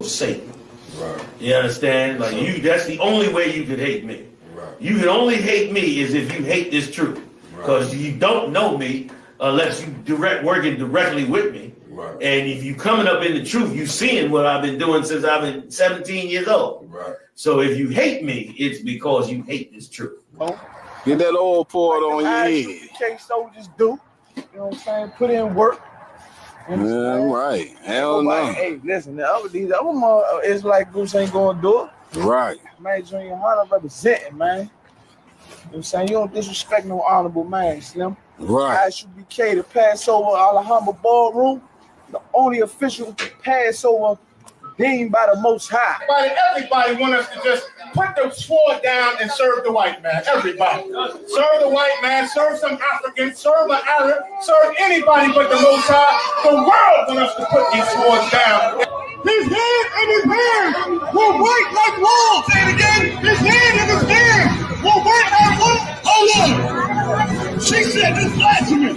Satan. Right. You understand? Like that's the only way you could hate me. Right. You can only hate me is if you hate this truth. Because you don't know me unless you working directly with me. Right. And if you coming up in the truth, you seeing what I've been doing since I've been 17 years old. Right. So if you hate me, it's because you hate this truth. Get that oil poured on your head. I.S.U.P.K soldiers do. You know what I'm saying? Put in work. Yeah, right. Hell no. Hey, listen, these other Israelite groups ain't gonna do it. Right. Man, GEN.YAHANNA representing, man. You know what I'm saying? You don't disrespect no honorable man, Slim. Right. I.S.U.P.K, the Passover Alhambra ballroom, the only official Passover deemed by the Most High. Everybody want us to just put the sword down and serve the white man. Everybody. Serve the white man, serve some African, serve an Arab, serve anybody but the Most High. The world want us to put these swords down. His hand and his hand were white like wool. Say it again. His hand and his hand were white like wool. Hold on. She said this blasphemy.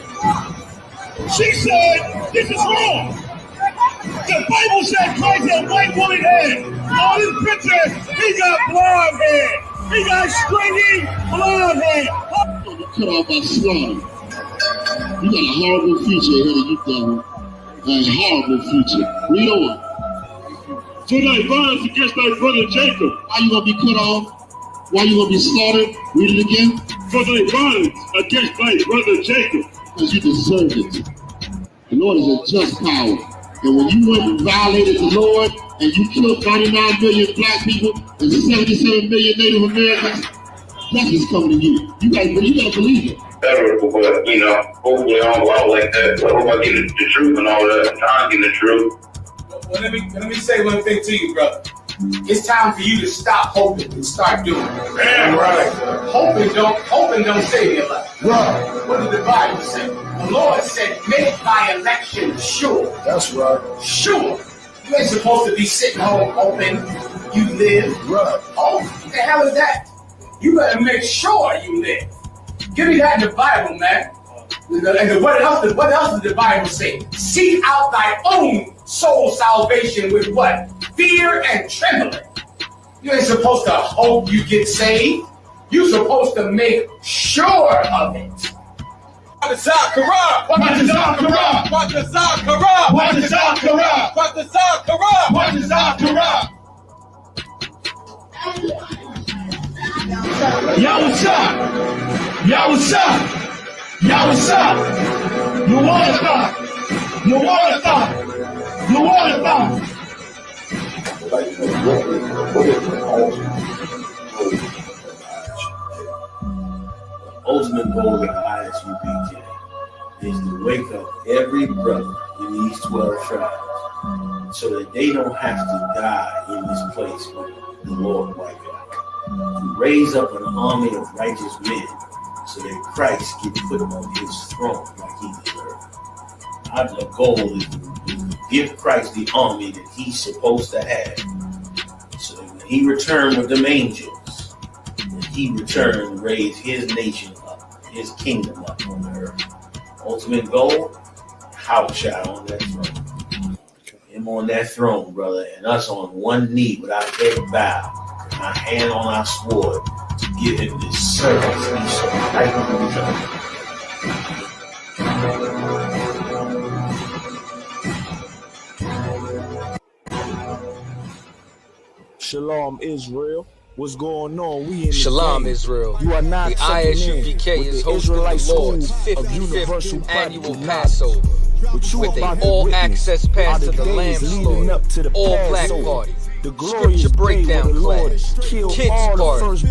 She said this is wrong. The Bible said Christ had white woman hair. On his picture, he got blonde hair. He got stringy blonde hair. Cut off by Slumlord. You got a horrible future ahead of you, devil. A horrible future. Read on. For thy violence against thy brother Jacob. Why you gonna be cut off? Why you gonna be slaughtered? Read it again. For thy violence against thy brother Jacob. Because you deserve it. The Lord is a just power. And when you went and violated the Lord and you killed 99 million black people and 77 million Native Americans, justice coming to you. You gotta believe it. Better, but you know, hopefully I don't go out like that. But hope I get the truth and all that. I'm trying to get the truth. Well, let me say one thing to you, brother. It's time for you to stop hoping and start doing it. Damn right. Hoping don't save your life. Right. What did the Bible say? The Lord said, make thy election sure. That's right. Sure. You ain't supposed to be sitting home hoping you live. Right. Oh, what the hell is that? You better make sure you live. Give me that in the Bible, man. And what else does the Bible say? Seek out thy own soul salvation with what? Fear and trembling. You ain't supposed to hope you get saved. You're supposed to make sure of it. Watch the Quran. Watch the Quran. Watch the Quran. Watch the Quran. Watch the Quran. Watch the Quran. Yo, what's up? Yo, what's up? Yo, what's up? You want it, thought? You want it, thought? You want it, thought? The ultimate goal of the I.S.U.P.K is to wake up every brother in these 12 tribes so that they don't have to die in this place with the Lord wiped out. To raise up an army of righteous men so that Christ can put on his throne like he deserves. The goal is to give Christ the army that he's supposed to have, so that when he returned with them angels, that he returned and raise his nation up, his kingdom up on the earth. Ultimate goal, I.S.U.P.K on that throne. Him on that throne, brother, and us on one knee with our head bowed, and our hand on our sword, to give him this service he's so rightfully deserves. Shalom, Israel. What's going on? We in Shalom, Israel. You are not the I.S.U.P.K is hosting the Lord's 55th annual Passover with an all-access pass to the Lamb Slaughter, all-black party, scripture breakdown class, kids party,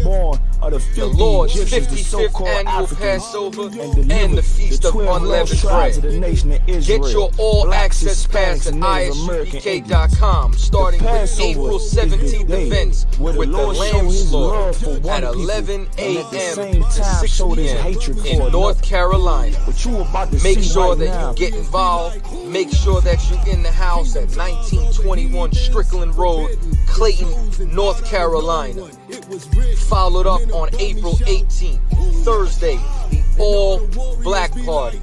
the Lord's 55th annual Passover, and the Feast of Unleavened Bread. Get your all-access pass at ISUPK.com, starting with April 17th events with the Lamb Slaughter at 11 a.m. to 6 p.m. in North Carolina. Make sure that you get involved. Make sure that you're in the house at 1921 Strickland Road, Clayton, North Carolina. Followed up on April 18th, Thursday, the all-black party.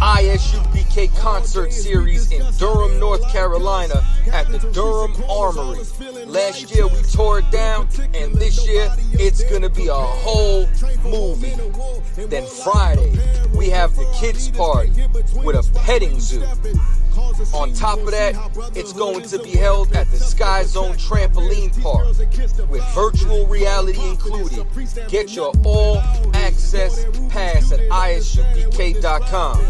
I.S.U.P.K concert series in Durham, North Carolina at the Durham Armory. Last year we tore it down, and this year it's gonna be a whole movie. Then Friday, we have the kids party with a petting zoo. On top of that, it's going to be held at the Sky Zone Trampoline Park with virtual reality included. Get your all-access pass at ISUPK.com.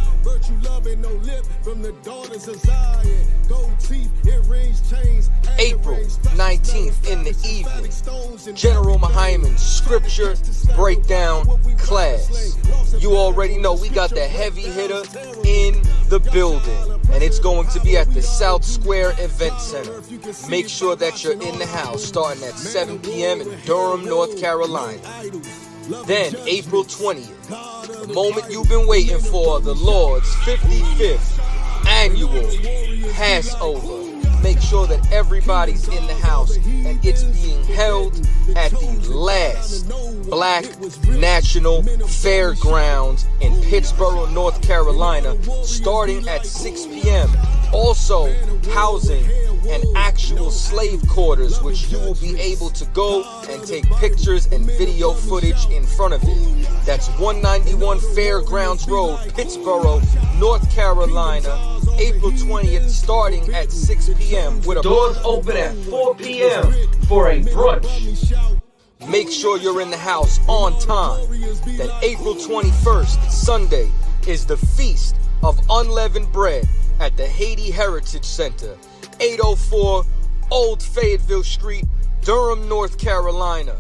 April 19th in the evening, General Mahaiman's scripture breakdown class. You already know we got the heavy hitter in the building, and it's going to be at the South Square Event Center. Make sure that you're in the house starting at 7 p.m. in Durham, North Carolina. Then, April 20th, the moment you've been waiting for, the Lord's 55th annual Passover. Make sure that everybody's in the house, and it's being held at the last Black National Fairgrounds in Pittsboro, North Carolina, starting at 6 p.m. Also housing an actual slave quarters, which you will be able to go and take pictures and video footage in front of it. That's 191 Fairgrounds Road, Pittsboro, North Carolina, April 20th, starting at 6 p.m. with a doors open at 4 p.m. for a brunch. Make sure you're in the house on time. Then April 21st, Sunday, is the Feast of Unleavened Bread at the Haiti Heritage Center, 804 Old Fayetteville Street, Durham, North Carolina.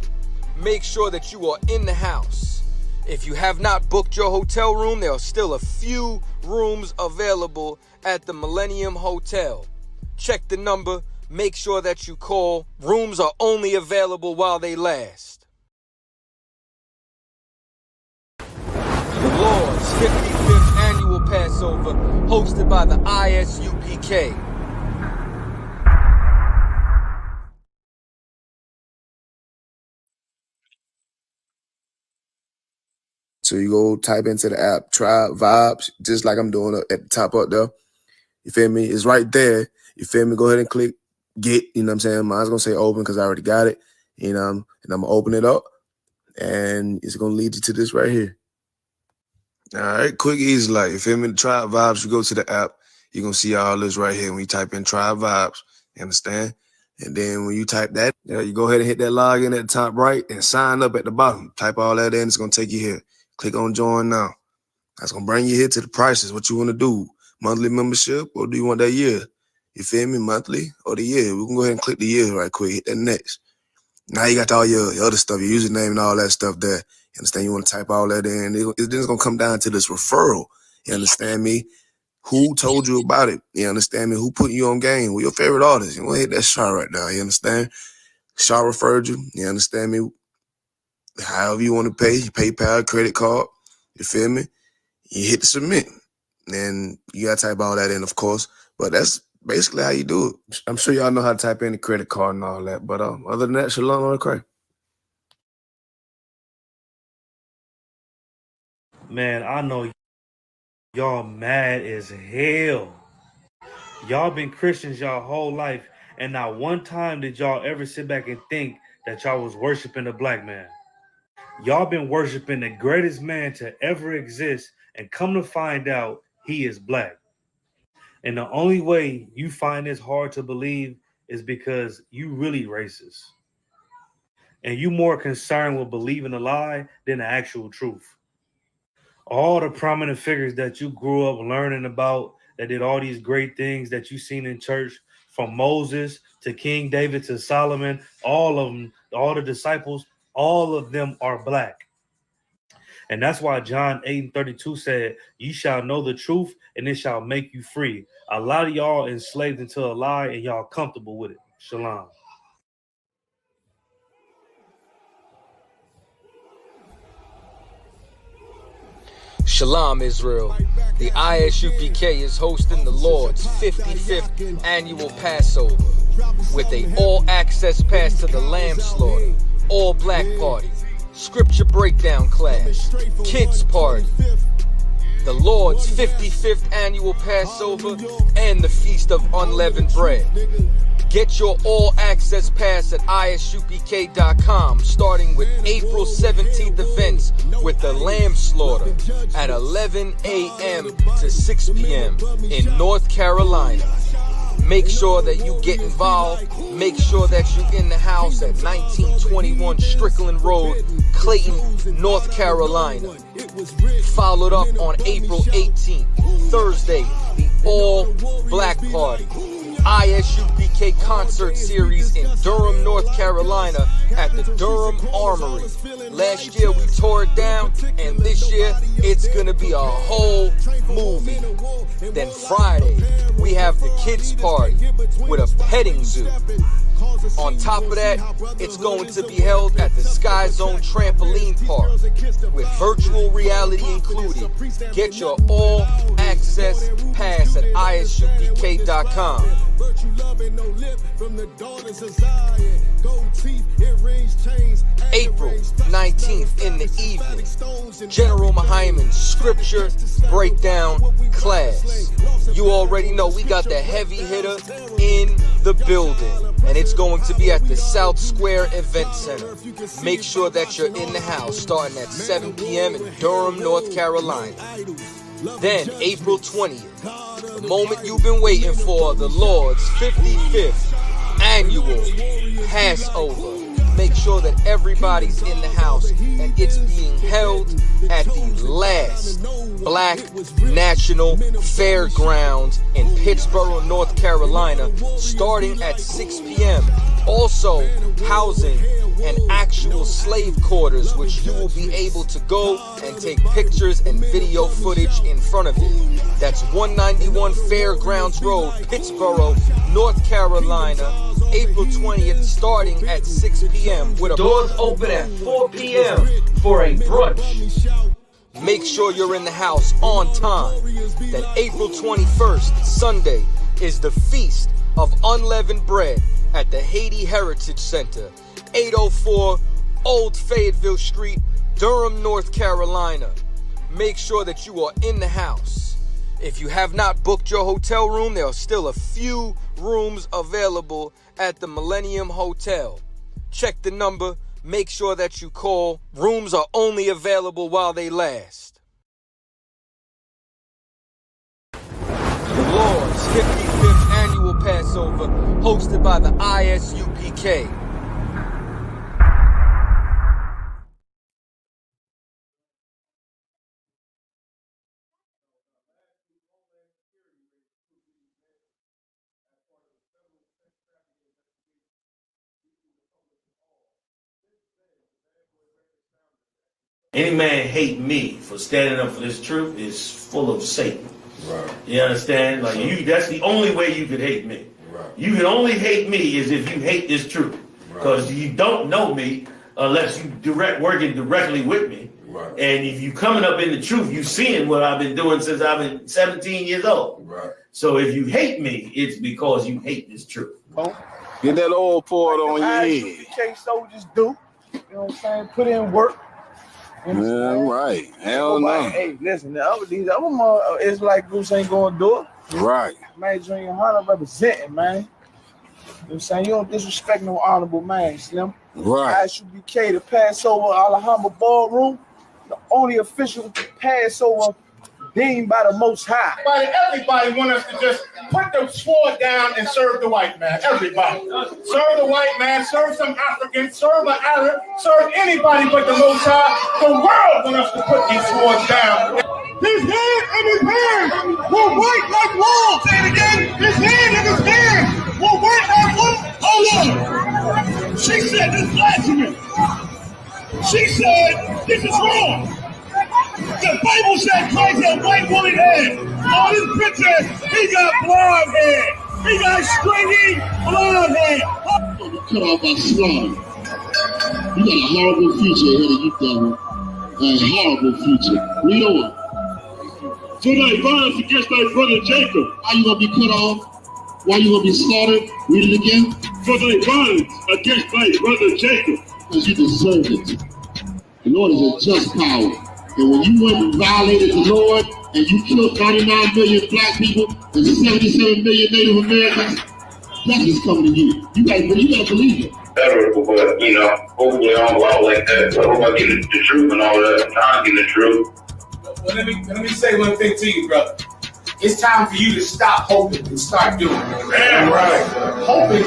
Make sure that you are in the house. If you have not booked your hotel room, there are still a few rooms available at the Millennium Hotel. Check the number. Make sure that you call. Rooms are only available while they last. The Lord's 55th annual Passover, hosted by the I.S.U.P.K. So you go type into the app, Tribe Vibes, just like I'm doing at the top up there. You feel me? It's right there. You feel me? Go ahead and click get, you know what I'm saying? Mine's going to say open because I already got it, you know, and I'm going to open it up, and it's going to lead you to this right here. All right, quick, easy, like, you feel me? The Tribe Vibes, you go to the app, you're going to see all this right here when you type in Tribe Vibes, you understand? And then when you type that, you go ahead and hit that login at the top right and sign up at the bottom. Type all that in, it's going to take you here. Click on join now. That's going to bring you here to the prices, what you want to do. Monthly membership, or do you want that year? You feel me? Monthly or the year? We can go ahead and click the year right quick. Hit that next. Now you got all your other stuff, your username and all that stuff there. You understand? You want to type all that in. Then it's going to come down to this referral. You understand me? Who told you about it? You understand me? Who put you on game? Who your favorite artist? You want to hit that Shaw right now. You understand? Shaw referred you. You understand me? However you want to pay, PayPal, credit card. You feel me? You hit the submit. And you got to type all that in, of course. But that's basically how you do it. I'm sure y'all know how to type in the credit card and all that. But other than that, shalom on the crack. Man, I know y'all mad as hell. Y'all been Christians y'all whole life, and not one time did y'all ever sit back and think that y'all was worshiping a black man. Y'all been worshiping the greatest man to ever exist, and come to find out he is black. And the only way you find this hard to believe is because you really racist. And you more concerned with believing a lie than the actual truth. All the prominent figures that you grew up learning about, that did all these great things that you seen in church, from Moses to King David to Solomon, all of them, all the disciples, all of them are black. And that's why John 8:32 said, "You shall know the truth, and it shall make you free." A lot of y'all enslaved into a lie, and y'all comfortable with it. Shalom. Shalom, Israel. The ISUPK is hosting the Lord's 55th annual Passover with a all-access pass to the lamb slaughter, all-black party, scripture breakdown class, kids party, the Lord's 55th annual Passover, and the Feast of Unleavened Bread. Get your all-access pass at ISUPK.com, starting with April 17th events with the lamb slaughter at 11 a.m. to 6 p.m. in North Carolina. Make sure that you get involved. Make sure that you're in the house at 1921 Strickland Road, Clayton, North Carolina. Followed up on April 18th, Thursday, the all-black party. I.S.U.P.K concert series in Durham, North Carolina at the Durham Armory. Last year we tore it down, and this year it's gonna be a whole movie. Then Friday, we have the kids party with a petting zoo. On top of that, it's going to be held at the Sky Zone Trampoline Park with virtual reality included. Get your all-access pass at ISUPK.com. April 19th in the evening, General Mahaiman's scripture breakdown class. You already know we got the heavy hitter in the building, and it's going to be at the South Square Event Center. Make sure that you're in the house starting at 7 p.m. in Durham, North Carolina. Then April 20th, the moment you've been waiting for, the Lord's 55th annual Passover. Make sure that everybody's in the house, and it's being held at the last Black National Fairgrounds in Pittsboro, North Carolina, starting at 6 p.m. Also housing an actual slave quarters, which you will be able to go and take pictures and video footage in front of it. That's 191 Fairgrounds Road, Pittsboro, North Carolina, April 20th, starting at 6 p.m. with doors open at 4 p.m. for a brunch. Make sure you're in the house on time. Then April 21st, Sunday, is the Feast of Unleavened Bread at the Haiti Heritage Center, 804 Old Fayetteville Street, Durham, North Carolina. Make sure that you are in the house. If you have not booked your hotel room, there are still a few rooms available at the Millennium Hotel. Check the number. Make sure that you call. Rooms are only available while they last. The Lord's 55th annual Passover, hosted by the I.S.U.P.K. Any man hate me for standing up for this truth is full of Satan. Right. You understand? Like that's the only way you could hate me. Right. You can only hate me is if you hate this truth. Because you don't know me unless you working directly with me. Right. And if you coming up in the truth, you seeing what I've been doing since I've been 17 years old. Right. So if you hate me, it's because you hate this truth. Get that oil poured on your head. ISUPK soldiers do. You know what I'm saying? Put in work. Yeah, right. Hell no. Hey, listen, these other Israelite groups ain't gonna do it. Right. Man, GEN.YAHANNA representing, man. You know what I'm saying? You don't disrespect no honorable man, Slim. Right. ISUPK, the Passover Alhambra Ballroom, the only official Passover deemed by the Most High. Everybody want us to just put the sword down and serve the white man. Everybody. Serve the white man, serve some African, serve an Arab, serve anybody but the Most High. The world want us to put these swords down. His hand and his hand will white like wool. Say it again. His hand and his hand will white like wool. Hold on. She said this blasphemy. She said this is wrong. The Bible said Christ had white woolly hair. On this picture, he got blonde hair. He got stringy blonde hair. You cut off by Slumlord. You got a horrible future ahead of you, devil. A horrible future. Read on. So that violence against thy brother Jacob. How you gonna be cut off? Why you gonna be slaughtered? Read it again. For thy violence against thy brother Jacob. Because you deserve it. The Lord is a just power. And when you went and violated the Lord and you killed 99 million black people and 77 million Native Americans, justice coming to you. You gotta believe it. Federal, but hopefully on law like that. So hope I get the truth and all that. I'm trying to get the truth. Well, let me say one thing to you, brother. It's time for you to stop hoping and start doing it. Damn right. Hoping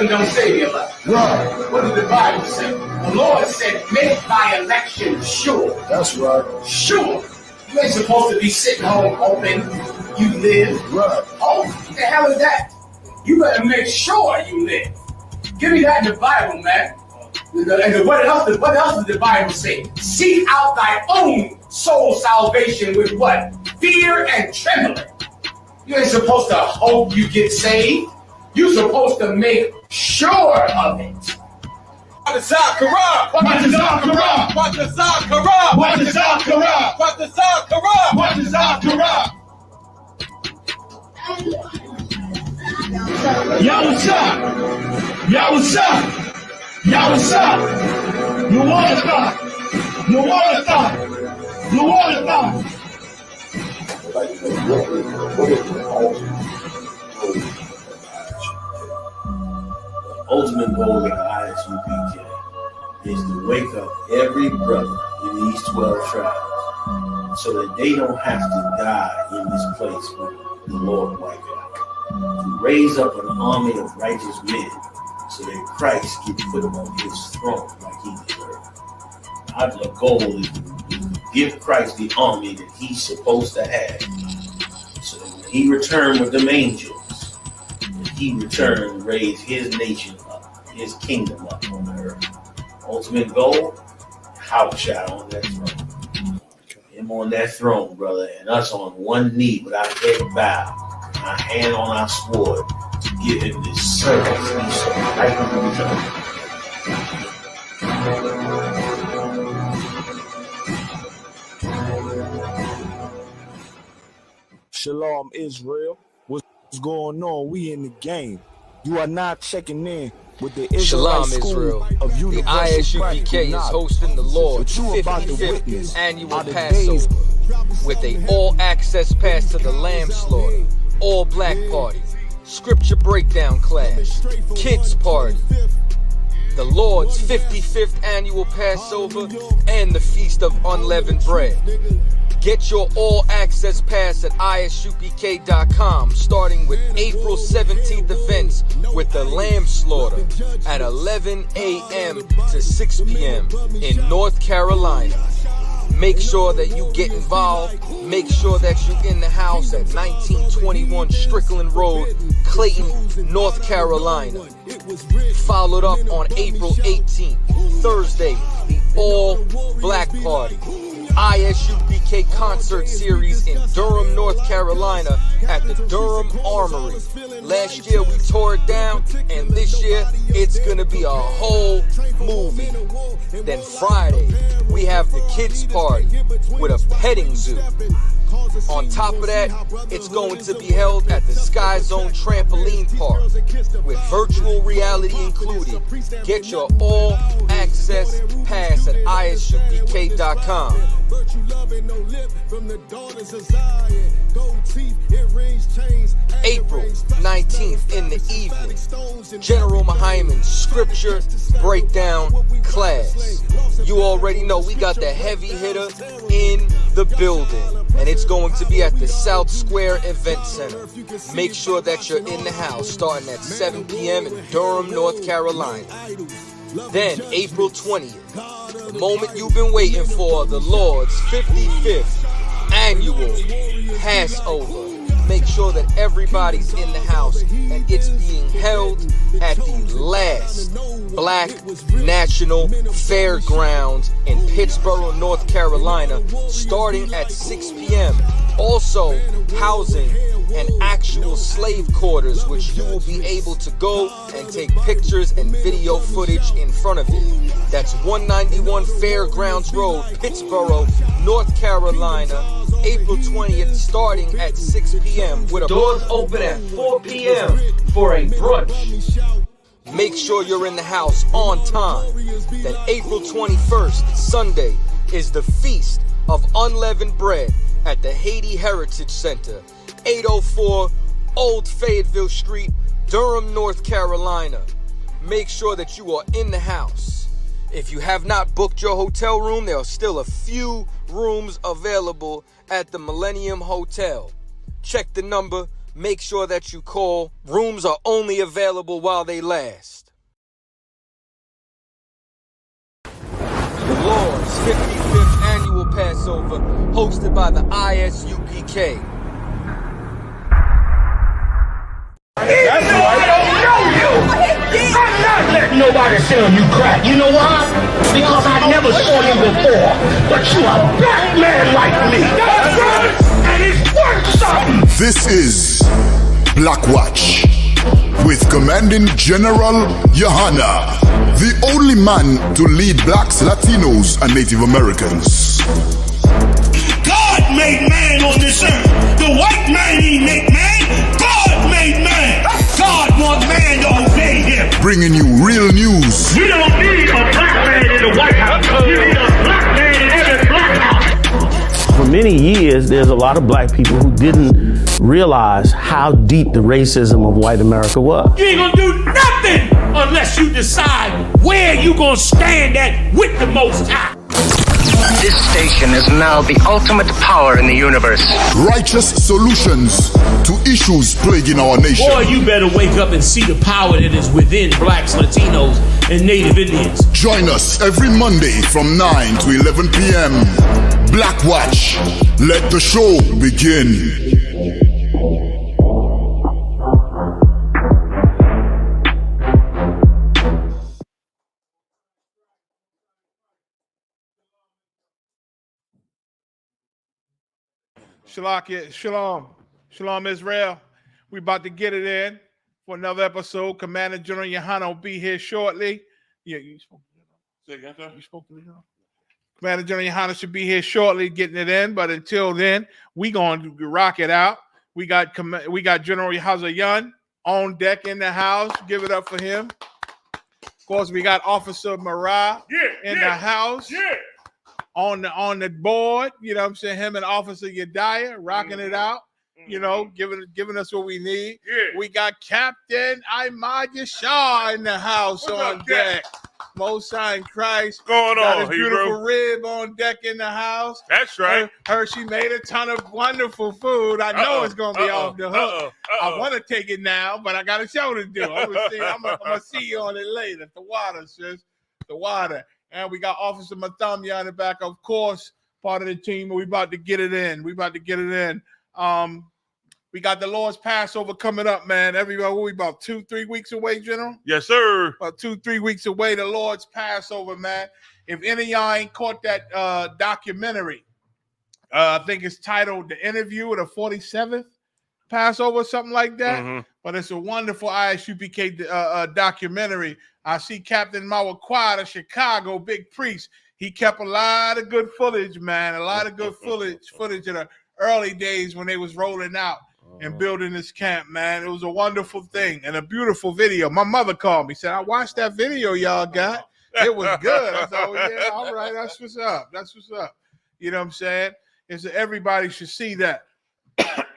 don't save your life. Right. What did the Bible say? The Lord said, make thy election sure. That's right. Sure. You ain't supposed to be sitting home hoping you live. Right. Oh, what the hell is that? You better make sure you live. Give me that in the Bible, man. And what else does the Bible say? Seek out thy own soul salvation with what? Fear and trembling. You ain't supposed to hope you get saved. You're supposed to make sure of it. Watch the side, Quran. Watch the side, Quran. Watch the side, Quran. Watch the side, Quran. Watch the side, Quran. Watch the side, Quran. Yo, what's up? Yo, what's up? Yo, what's up? You want to talk? You want to talk? You want to talk? The ultimate goal of the I.S.U.P.K is to wake up every brother in these 12 tribes so that they don't have to die in this place with the Lord wiped out. To raise up an army of righteous men so that Christ can put him on his throne like he deserves. Our goal is to give Christ the army that he's supposed to have, so that when he returned with them angels, when he returned to raise his nation up, his kingdom up on the earth. Ultimate goal, Yahushua on that throne. Him on that throne, brother, and us on one knee with our head bowed, our hand on our sword, to give him this service he's so rightfully deserved. Shalom, Israel. What's going on? We in the game. You are not checking in with the Israelite Shalom, School Israel. of The Universal I.S.U.P.K is hosting the Lord's 55th annual Passover with a all-access pass to the Lamb Slaughter, all-black party, scripture breakdown class, kids party, the Lord's 55th annual Passover, and the Feast of Unleavened Bread. Get your all-access pass at ISUPK.com, starting with April 17th events with the Lamb Slaughter at 11 a.m. to 6 p.m. in North Carolina. Make sure that you get involved. Make sure that you're in the house at 1921 Strickland Road, Clayton, North Carolina. Followed up on April 18th, Thursday, the all-black party. I.S.U.P.K concert series in Durham, North Carolina at the Durham Armory. Last year we tore it down, and this year it's gonna be a whole movie. Then Friday, we have the kids party with a petting zoo. On top of that, it's going to be held at the Sky Zone Trampoline Park with virtual reality included. Get your all-access pass at ISUPK.com. April 19th in the evening, General Mahaiman's scripture breakdown class. You already know we got the heavy hitter in the building, and it's going to be at the South Square Event Center. Make sure that you're in the house starting at 7 p.m. in Durham, North Carolina. Then April 20th, the moment you've been waiting for, the Lord's 55th annual Passover. Make sure that everybody's in the house, and it's being held at the last Black National Fairgrounds in Pittsboro, North Carolina, starting at 6 p.m. Also housing an actual slave quarters, which you will be able to go and take pictures and video footage in front of it. That's 191 Fairgrounds Road, Pittsboro, North Carolina, April 20th, starting at 6 p.m. with a doors open at 4 p.m. for a brunch. Make sure you're in the house on time. Then April 21st, Sunday, is the Feast of Unleavened Bread at the Haiti Heritage Center, 804 Old Fayetteville Street, Durham, North Carolina. Make sure that you are in the house. If you have not booked your hotel room, there are still a few rooms available at the Millennium Hotel. Check the number. Make sure that you call. Rooms are only available while they last. The Lord's 55th Annual Passover, hosted by the I.S.U.P.K. That's right. I don't know you. I'm not letting nobody sell you crack. You know why? Because I never saw you before. But you a black man like me. That's right. And it's worth something. This is Black Watch with Commanding General Yahanna, the only man to lead blacks, Latinos, and Native Americans. God made man on this earth. The white man he made man. God made man. God wants man to obey him. Bringing you real news. You don't need a black man in the White House. You need a black man in every black house. For many years, there's a lot of black people who didn't realize how deep the racism of white America was. You ain't gonna do nothing unless you decide where you gonna stand at with the Most High. This station is now the ultimate power in the universe. Righteous solutions to issues plaguing our nation. Boy, you better wake up and see the power that is within blacks, Latinos, and Native Indians. Join us every Monday from 9 to 11 p.m. Black Watch. Let the show begin. Shalom, Israel. We about to get it in for another episode. Commander General Yahanna will be here shortly. Yeah, you spoke to me. You spoke to me. Commander General Yahanna should be here shortly, getting it in. But until then, we gonna rock it out. We got General Yahanna on deck in the house. Give it up for him. Of course, we got Officer Marah in the house. Yeah. On the board, you know what I'm saying? Him and Officer Yediah rocking it out, you know, giving us what we need. Yeah. We got Captain Imad Shah in the house. What's on deck. Most High in Christ. Going got on, his beautiful rib on deck in the house. That's right. Hershey made a ton of wonderful food. I know it's gonna be off the hook. I want to take it now, but I got a show to do. I'm gonna see you on it later. The water, sis. The water. And we got Officer Mathamiya in the back, of course, part of the team. We about to get it in. We got the Lord's Passover coming up, man. Everybody, we about 2-3 weeks away, General? Yes, sir. About 2-3 weeks away, the Lord's Passover, man. If any of y'all ain't caught that documentary, I think it's titled The Interview with the 47th Passover, something like that. Mm-hmm. But it's a wonderful ISUPK documentary. I see Captain Mawaquad of Chicago, Big Priest. He kept a lot of good footage, man. A lot of good footage of the early days when they was rolling out and building this camp, man. It was a wonderful thing and a beautiful video. My mother called me, said, I watched that video y'all got. It was good. I thought, yeah, all right, that's what's up. That's what's up. You know what I'm saying? It's everybody should see that.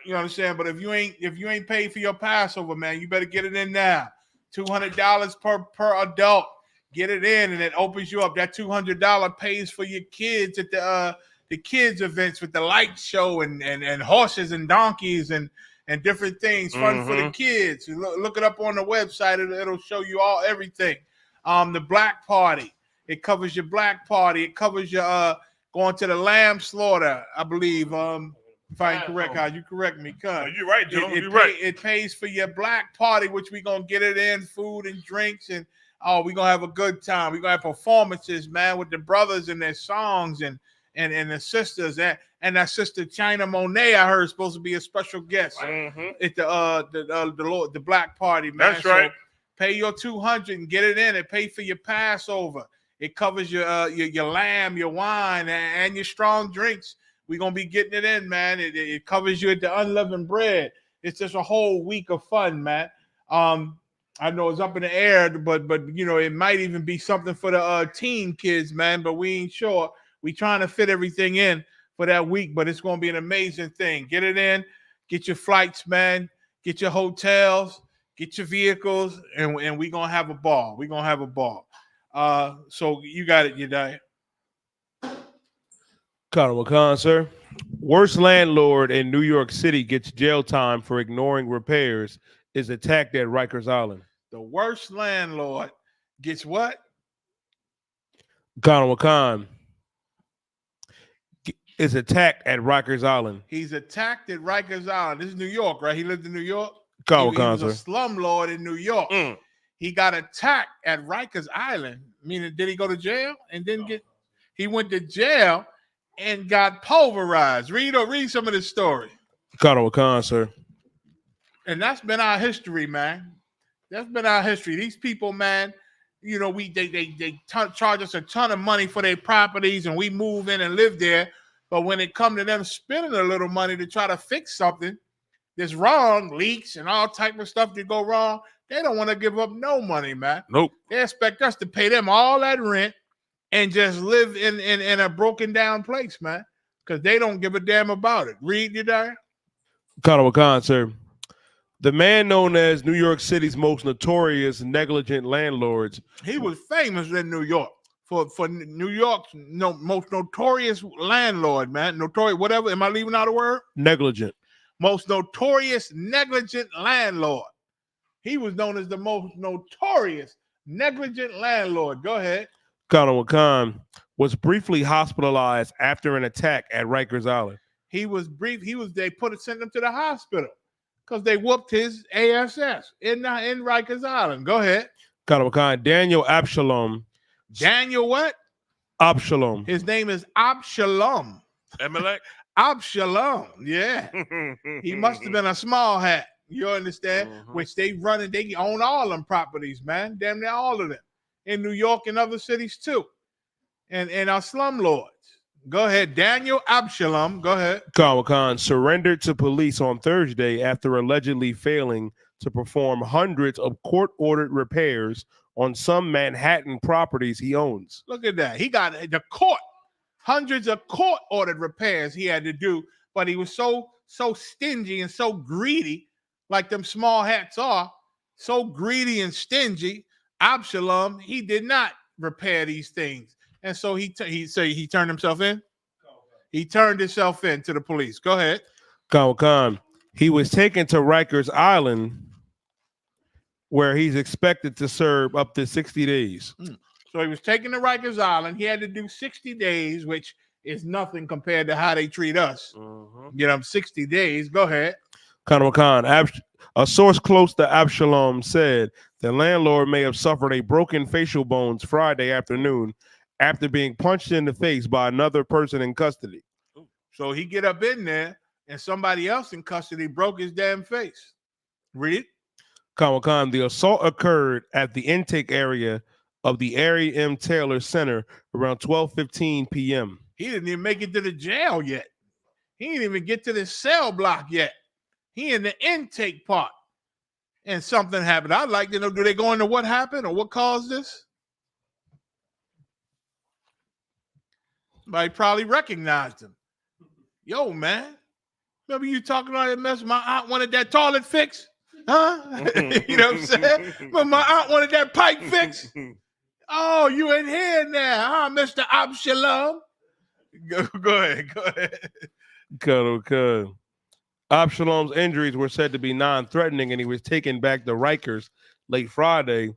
You know what I'm saying? But if you ain't paid for your Passover, man, you better get it in now. $200 per adult. Get it in, and it opens you up. That $200 pays for your kids at the kids events with the light show and horses and donkeys and different things. Fun for the kids. Look it up on the website. It'll show you everything. The black party. It covers your black party. It covers your going to the lamb slaughter, I believe. If I ain't correct, how you correct me, cuz. You're right, Joe. You're right. It pays for your black party, which we're gonna get it in, food and drinks, and we're gonna have a good time. We're gonna have performances, man, with the brothers and their songs and the sisters. And that sister China Monet, I heard, is supposed to be a special guest at the black party, man. That's right. So pay your $200 and get it in. It pay for your Passover. It covers your lamb, your wine, and your strong drinks. We're going to be getting it in, man. It covers you at the unleavened bread. It's just a whole week of fun, man. I know it's up in the air, but you know, it might even be something for the teen kids, man, but we ain't sure. We trying to fit everything in for that week, but it's going to be an amazing thing. Get it in, get your flights, man, get your hotels, get your vehicles, and we're going to have a ball. We're going to have a ball. So you got it, Yedaya. Khan, sir. Worst landlord in New York City gets jail time for ignoring repairs, is attacked at Rikers Island. The worst landlord gets what? Khan is attacked at Rikers Island. He's attacked at Rikers Island. This is New York, right? He lived in New York. He was a slumlord in New York. He got attacked at Rikers Island. Meaning, did he go to jail and didn't get? He went to jail and got pulverized. Read some of this story. Khan, sir. And that's been our history, man. That's been our history. These people, man, you know, they charge us a ton of money for their properties, and we move in and live there. But when it comes to them spending a little money to try to fix something that's wrong, leaks and all type of stuff that go wrong, they don't want to give up no money, man. Nope. They expect us to pay them all that rent and just live in a broken down place, man, because they don't give a damn about it. Read you there? Khan, sir. The man known as New York City's most notorious negligent landlords. He was famous in New York for New York's most notorious landlord, man. Notorious, whatever. Am I leaving out a word? Negligent. Most notorious negligent landlord. He was known as the most notorious negligent landlord. Go ahead. Khan was briefly hospitalized after an attack at Rikers Island. They sent him to the hospital because they whooped his ASS in Rikers Island. Go ahead. Khan, Daniel Absalom. Daniel what? Absalom. His name is Absalom. Absalom. Yeah. He must have been a small hat. You understand? Which they own all them properties, man. Damn near all of them. In New York and other cities too. And our slumlords. Go ahead. Daniel Absalom. Go ahead. Khan surrendered to police on Thursday after allegedly failing to perform hundreds of court-ordered repairs on some Manhattan properties he owns. Look at that. He got the court. Hundreds of court-ordered repairs he had to do, but he was so stingy and so greedy, like them small hats are, so greedy and stingy. Absalom, he did not repair these things. And so he turned himself in. He turned himself in to the police. Go ahead. Khan. He was taken to Rikers Island, where he's expected to serve up to 60 days. So he was taken to Rikers Island. He had to do 60 days, which is nothing compared to how they treat us. You know, 60 days. Go ahead. Khan. A source close to Absalom said the landlord may have suffered a broken facial bones Friday afternoon after being punched in the face by another person in custody. So he get up in there and somebody else in custody broke his damn face. Read. Khan, the assault occurred at the intake area of the Ari M. Taylor Center around 12:15 p.m. He didn't even make it to the jail yet. He didn't even get to the cell block yet. He in the intake part. And something happened. I'd like to know, do they go into what happened or what caused this? Somebody probably recognized him. Yo, man. Remember you talking about that mess? My aunt wanted that toilet fixed? Huh? You know what I'm saying? But my aunt wanted that pipe fixed. Oh, you in here now, huh, Mr. Absalom? Go ahead. Khan. Absalom's injuries were said to be non-threatening, and he was taken back to Rikers late Friday.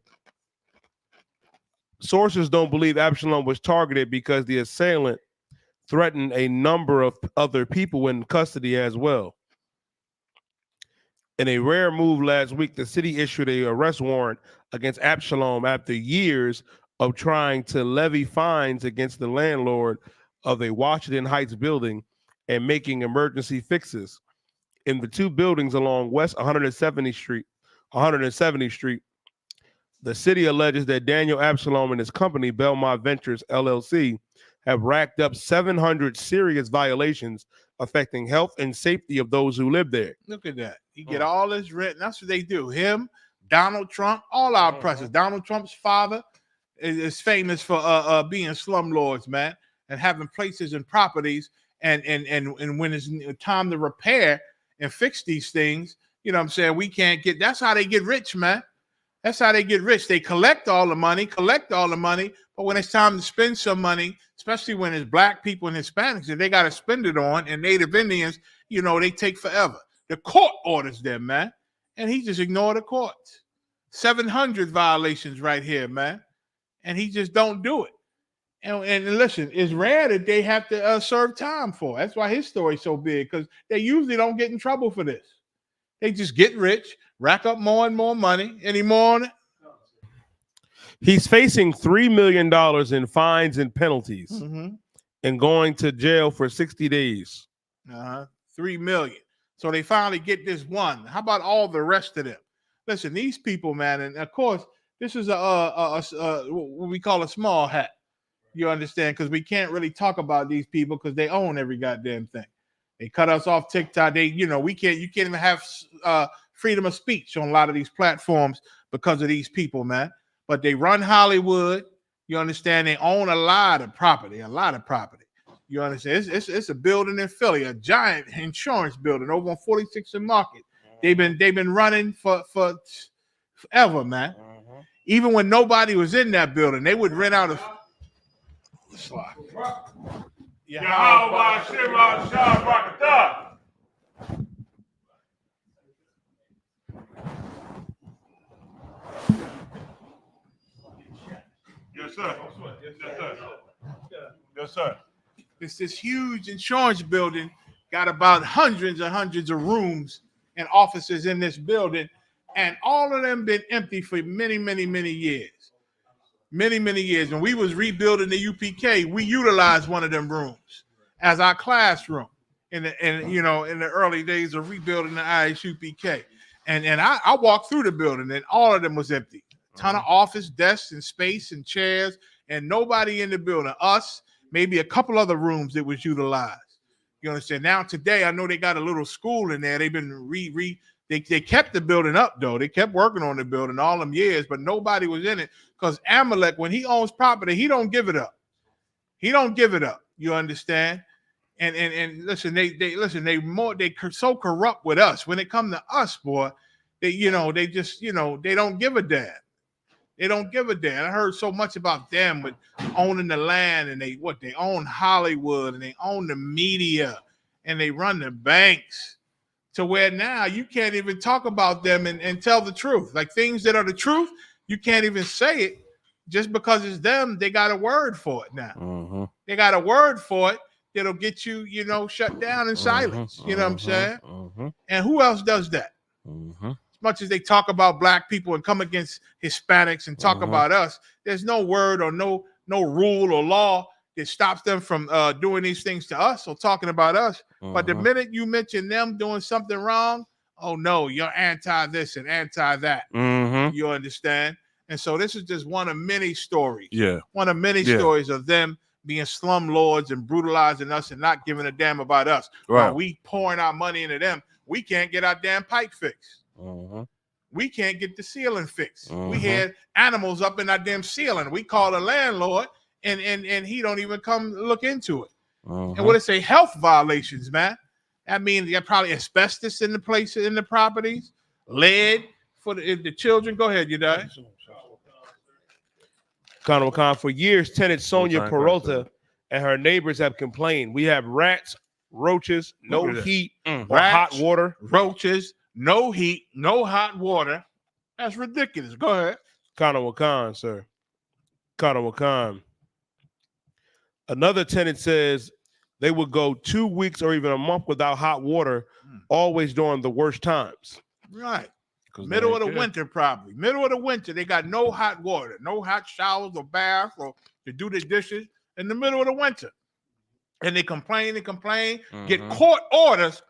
Sources don't believe Absalom was targeted because the assailant threatened a number of other people in custody as well. In a rare move last week, the city issued an arrest warrant against Absalom after years of trying to levy fines against the landlord of a Washington Heights building and making emergency fixes. In the two buildings along West 170th Street, the city alleges that Daniel Absalom and his company, Belmont Ventures, LLC, have racked up 700 serious violations affecting health and safety of those who live there. Look at that. He get all his rent. And that's what they do. Him, Donald Trump, all our oppressors. Donald Trump's father is famous for being slumlords, man, and having places and properties And when it's time to repair and fix these things, you know what I'm saying, we can't get, that's how they get rich, man. That's how they get rich. They collect all the money, but when it's time to spend some money, especially when it's black people and Hispanics, and they got to spend it on, and Native Indians, you know, they take forever. The court orders them, man, and he just ignored the courts. 700 violations right here, man, and he just don't do it. And listen, it's rare that they have to serve time for. That's why his story's so big, because they usually don't get in trouble for this. They just get rich, rack up more and more money. Any more on it? He's facing $3 million in fines and penalties and going to jail for 60 days. $3 million. So they finally get this one. How about all the rest of them? Listen, these people, man, and of course, this is what we call a small hat. You understand? Because we can't really talk about these people because they own every goddamn thing. They cut us off TikTok. You can't even have freedom of speech on a lot of these platforms because of these people, man. But they run Hollywood. You understand? They own a lot of property. You understand? It's a building in Philly, a giant insurance building over on 46th and Market. They've been running for forever, man. Even when nobody was in that building, they would rent out a. Yes, sir. Yes, sir. It's this huge insurance building, got about hundreds and hundreds of rooms and offices in this building, and all of them been empty for many, many, many years. Many, many years. When we was rebuilding the UPK, we utilized one of them rooms as our classroom in the early days of rebuilding the ISUPK. And I walked through the building and all of them was empty. Ton of office desks and space and chairs and nobody in the building. Us, maybe a couple other rooms that was utilized. You understand? Now today, I know they got a little school in there. They've been they kept the building up though. They kept working on the building all them years, but nobody was in it because Amalek, when he owns property, he don't give it up. He don't give it up. You understand? And listen, they so corrupt with us. When it comes to us, boy, they don't give a damn. They don't give a damn. I heard so much about them with owning the land, and they own Hollywood, and they own the media, and they run the banks, to where now you can't even talk about them and tell the truth. Like things that are the truth, you can't even say it just because it's them. They got a word for it now. They got a word for it that'll get you, shut down in silence. You know what I'm saying? And who else does that? As much as they talk about black people and come against Hispanics and talk about us, there's no word or no rule or law that stops them from doing these things to us or talking about us. But the minute you mention them doing something wrong, oh no, you're anti this and anti that. You understand? And so this is just one of many stories. Yeah. One of many stories of them being slumlords and brutalizing us and not giving a damn about us. Right. While we pouring our money into them, we can't get our damn pipe fixed. We can't get the ceiling fixed. We had animals up in our damn ceiling. We call the landlord, and he don't even come look into it. And what it say? Health violations, man. That means you got probably asbestos in the properties, lead for the children. Go ahead, you die. For years, tenant Sonia Peralta and her neighbors have complained. We have rats, roaches, no heat or hot water. Roaches, no heat, no hot water. That's ridiculous. Go ahead. Kanawakan, sir. Kanawakan. Another tenant says they would go 2 weeks or even a month without hot water, always during the worst times. Right. Middle of the winter, probably. Middle of the winter, they got no hot water, no hot showers or baths or to do the dishes in the middle of the winter. And they complain, get court orders,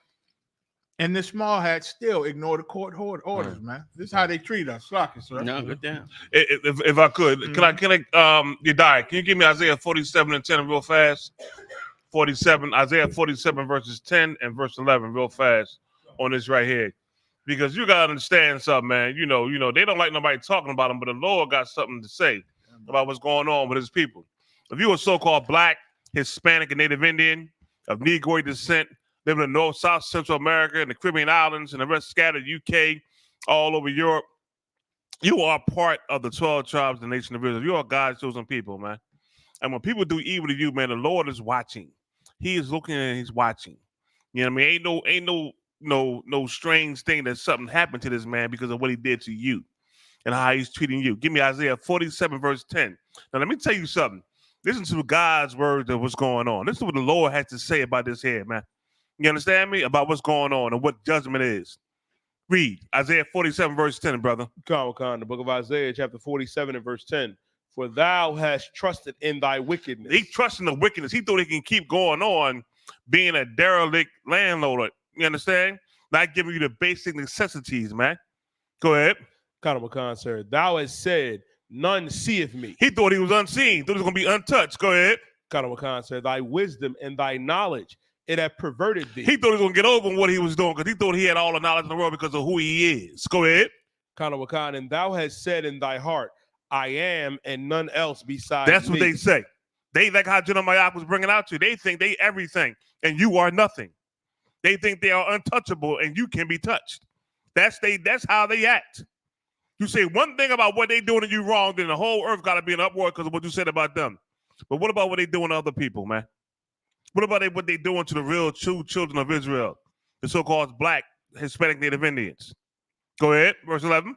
and the small hats still ignore the court orders, man. This is how they treat us. Slocky, sir. No, good damn. If I could, can I you die? Can you give me Isaiah 47 and 10 real fast? 47, Isaiah 47 verses 10 and verse 11 real fast on this right here. Because you gotta understand something, man. You know, they don't like nobody talking about them, but the Lord got something to say about what's going on with his people. If you were so-called black, Hispanic, and Native Indian, of Negroid descent, living in North, South, Central America, and the Caribbean islands, and the rest scattered UK, all over Europe. You are part of the 12 tribes of the nation of Israel. You are God's chosen people, man. And when people do evil to you, man, the Lord is watching. He is looking and he's watching. You know what I mean? Ain't no strange thing that something happened to this man because of what he did to you and how he's treating you. Give me Isaiah 47, verse 10. Now, let me tell you something. Listen to God's word of what's going on. Listen to what the Lord has to say about this here, man. You understand me? About what's going on and what judgment is. Read Isaiah 47, verse 10, brother. The book of Isaiah, chapter 47 and verse 10. For thou hast trusted in thy wickedness. He trusted in the wickedness. He thought he can keep going on being a derelict landlord. You understand? Not giving you the basic necessities, man. Go ahead. Sir. Thou hast said, none seeth me. He thought he was unseen. Thought he was going to be untouched. Go ahead. Sir. Thy wisdom and thy knowledge, it had perverted thee. He thought he was going to get over what he was doing because he thought he had all the knowledge in the world because of who he is. Go ahead. And thou hast said in thy heart, I am, and none else besides That's what me. they say. They, like how GEN.YAHANNA was bringing out to you, they think they everything, and you are nothing. They think they are untouchable, and you can be touched. That's how they act. You say one thing about what they doing to you wrong, then the whole earth got to be in uproar because of what you said about them. But what about what they doing to other people, man? What about what they doing to the real true children of Israel, the so-called Black, Hispanic, Native Indians? Go ahead, verse 11.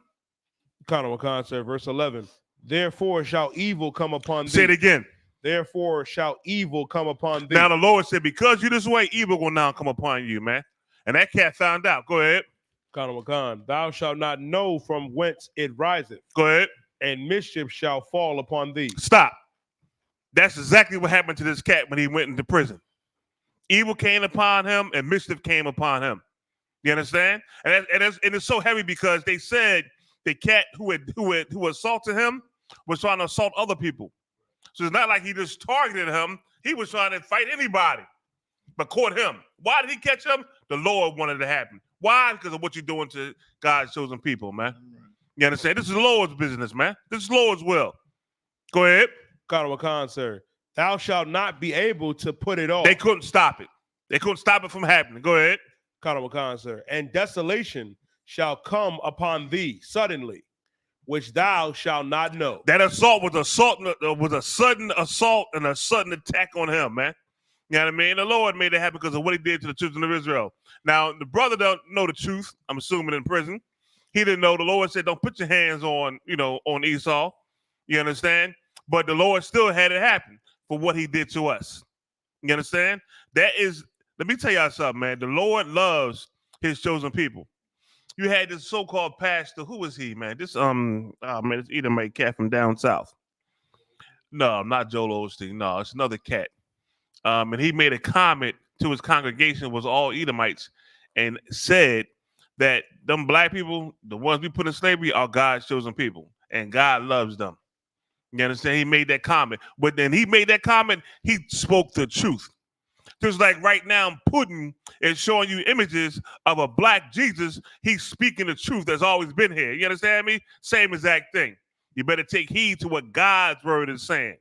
Sir, verse 11. Therefore shall evil come upon thee. Say it again. Therefore shall evil come upon thee. Now the Lord said, because you this way, evil will now come upon you, man. And that cat found out. Go ahead. Thou shalt not know from whence it riseth. Go ahead. And mischief shall fall upon thee. Stop. That's exactly what happened to this cat when he went into prison. Evil came upon him and mischief came upon him. You understand? And it's so heavy because they said the cat who assaulted him was trying to assault other people. So it's not like he just targeted him. He was trying to fight anybody, but caught him. Why did he catch him? The Lord wanted it to happen. Why? Because of what you're doing to God's chosen people, man. You understand? This is the Lord's business, man. This is the Lord's will. Go ahead. Sir. Thou shalt not be able to put it off. They couldn't stop it. They couldn't stop it from happening. Go ahead. Sir. And desolation shall come upon thee suddenly, which thou shalt not know. That assault was a sudden assault and a sudden attack on him, man. You know what I mean? The Lord made it happen because of what he did to the children of Israel. Now, the brother don't know the truth, I'm assuming, in prison. He didn't know. The Lord said, don't put your hands on Esau. You understand? But the Lord still had it happen for what he did to us. You understand? Let me tell y'all something, man. The Lord loves his chosen people. You had this so-called pastor. Who was he, man? This this Edomite cat from down south. No, not Joel Osteen. No, it's another cat. And he made a comment to his congregation, was all Edomites, and said that them black people, the ones we put in slavery, are God's chosen people, and God loves them. You understand? He made that comment. But then he made that comment, he spoke the truth. Just like right now, Putin is showing you images of a black Jesus. He's speaking the truth that's always been here. You understand me? Same exact thing. You better take heed to what God's word is saying.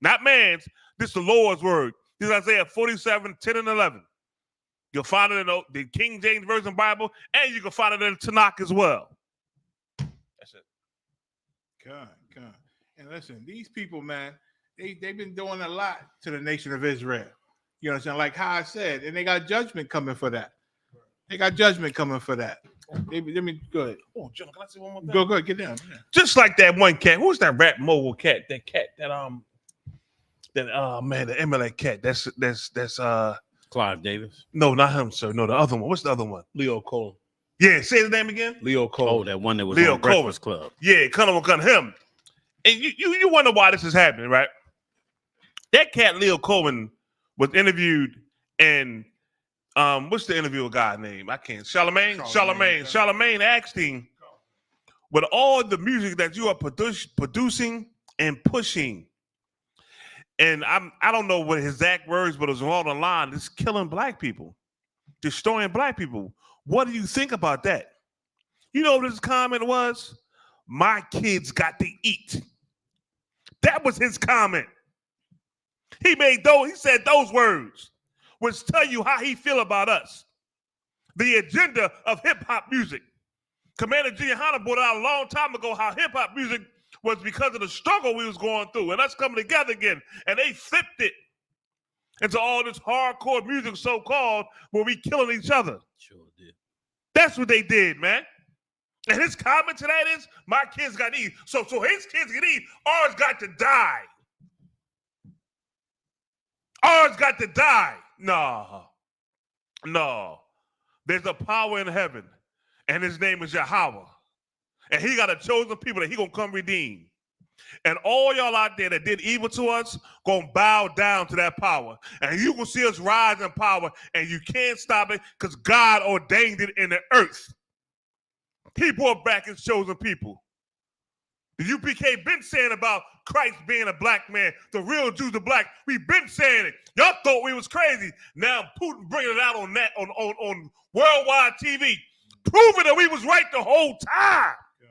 Not man's. This is the Lord's word. This is Isaiah 47, 10 and 11. You'll find it in the King James Version Bible, and you can find it in the Tanakh as well. That's it. God. And listen, these people, man, they've been doing a lot to the nation of Israel. You understand? Like how I said, and they got judgment coming for that. They got judgment coming for that. Let me go ahead. Oh, John, can I say one more thing? Go ahead, get down. Just like that one cat. Who's that rap mogul cat? That cat the MLA cat. That's Clive Davis. No, not him, sir. No, the other one. What's the other one? Leo Cole. Yeah, say his name again. Leo Cole. Oh, that one that was Leo on Breakfast Club. Yeah, kind of him. And you wonder why this is happening, right? That cat Leo Coleman was interviewed, and what's the interviewer guy name? I can't. Charlemagne asked him, with all the music that you are producing and pushing, and I don't know what his exact words, but it was along the line, it's killing black people, destroying black people. What do you think about that? You know what his comment was? My kids got to eat. That was his comment. He said those words. which tell you how he feel about us. The agenda of hip-hop music. Commander G.YAHANNA brought out a long time ago how hip-hop music was because of the struggle we was going through, and us coming together again, and they flipped it into all this hardcore music, so-called, where we killing each other. Sure did. That's what they did, man. And his comment to that is, my kids got to eat. So his kids can eat, ours got to die. Ours got to die. No. There's a power in heaven, and his name is Yahweh. And he got a chosen people that he gonna come redeem. And all y'all out there that did evil to us, gonna bow down to that power. And you gonna see us rise in power, and you can't stop it because God ordained it in the earth. He brought back his chosen people. The UPK been saying about Christ being a black man, the real Jews are black. We've been saying it. Y'all thought we was crazy. Now Putin bringing it out on worldwide TV, proving that we was right the whole time. Yeah.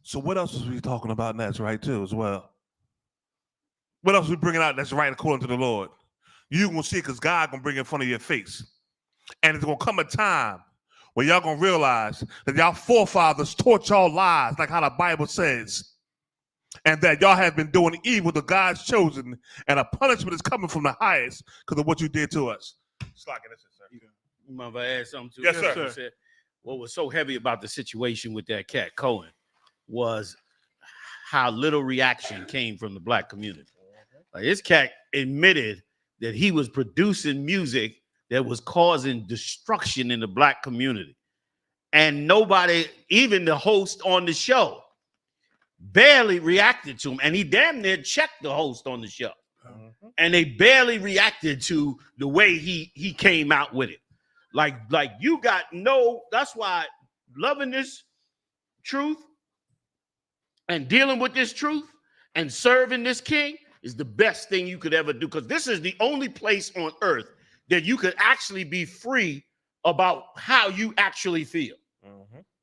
So what else was we talking about that's right too as well? What else we bringing out that's right according to the Lord? You gonna see it because God gonna bring it in front of your face. And it's gonna come a time where y'all gonna realize that y'all forefathers taught y'all lies, like how the Bible says, and that y'all have been doing evil to God's chosen, and a punishment is coming from the highest because of what you did to us. You mind if I add something to Yes, it? sir. You said, what was so heavy about the situation with that cat Cohen was how little reaction came from the black community. Like, this cat admitted that he was producing music that was causing destruction in the black community. And nobody, even the host on the show, barely reacted to him. And he damn near checked the host on the show. And they barely reacted to the way he came out with it. Like you got no, that's why loving this truth and dealing with this truth and serving this king is the best thing you could ever do. Because this is the only place on earth that you could actually be free about how you actually feel.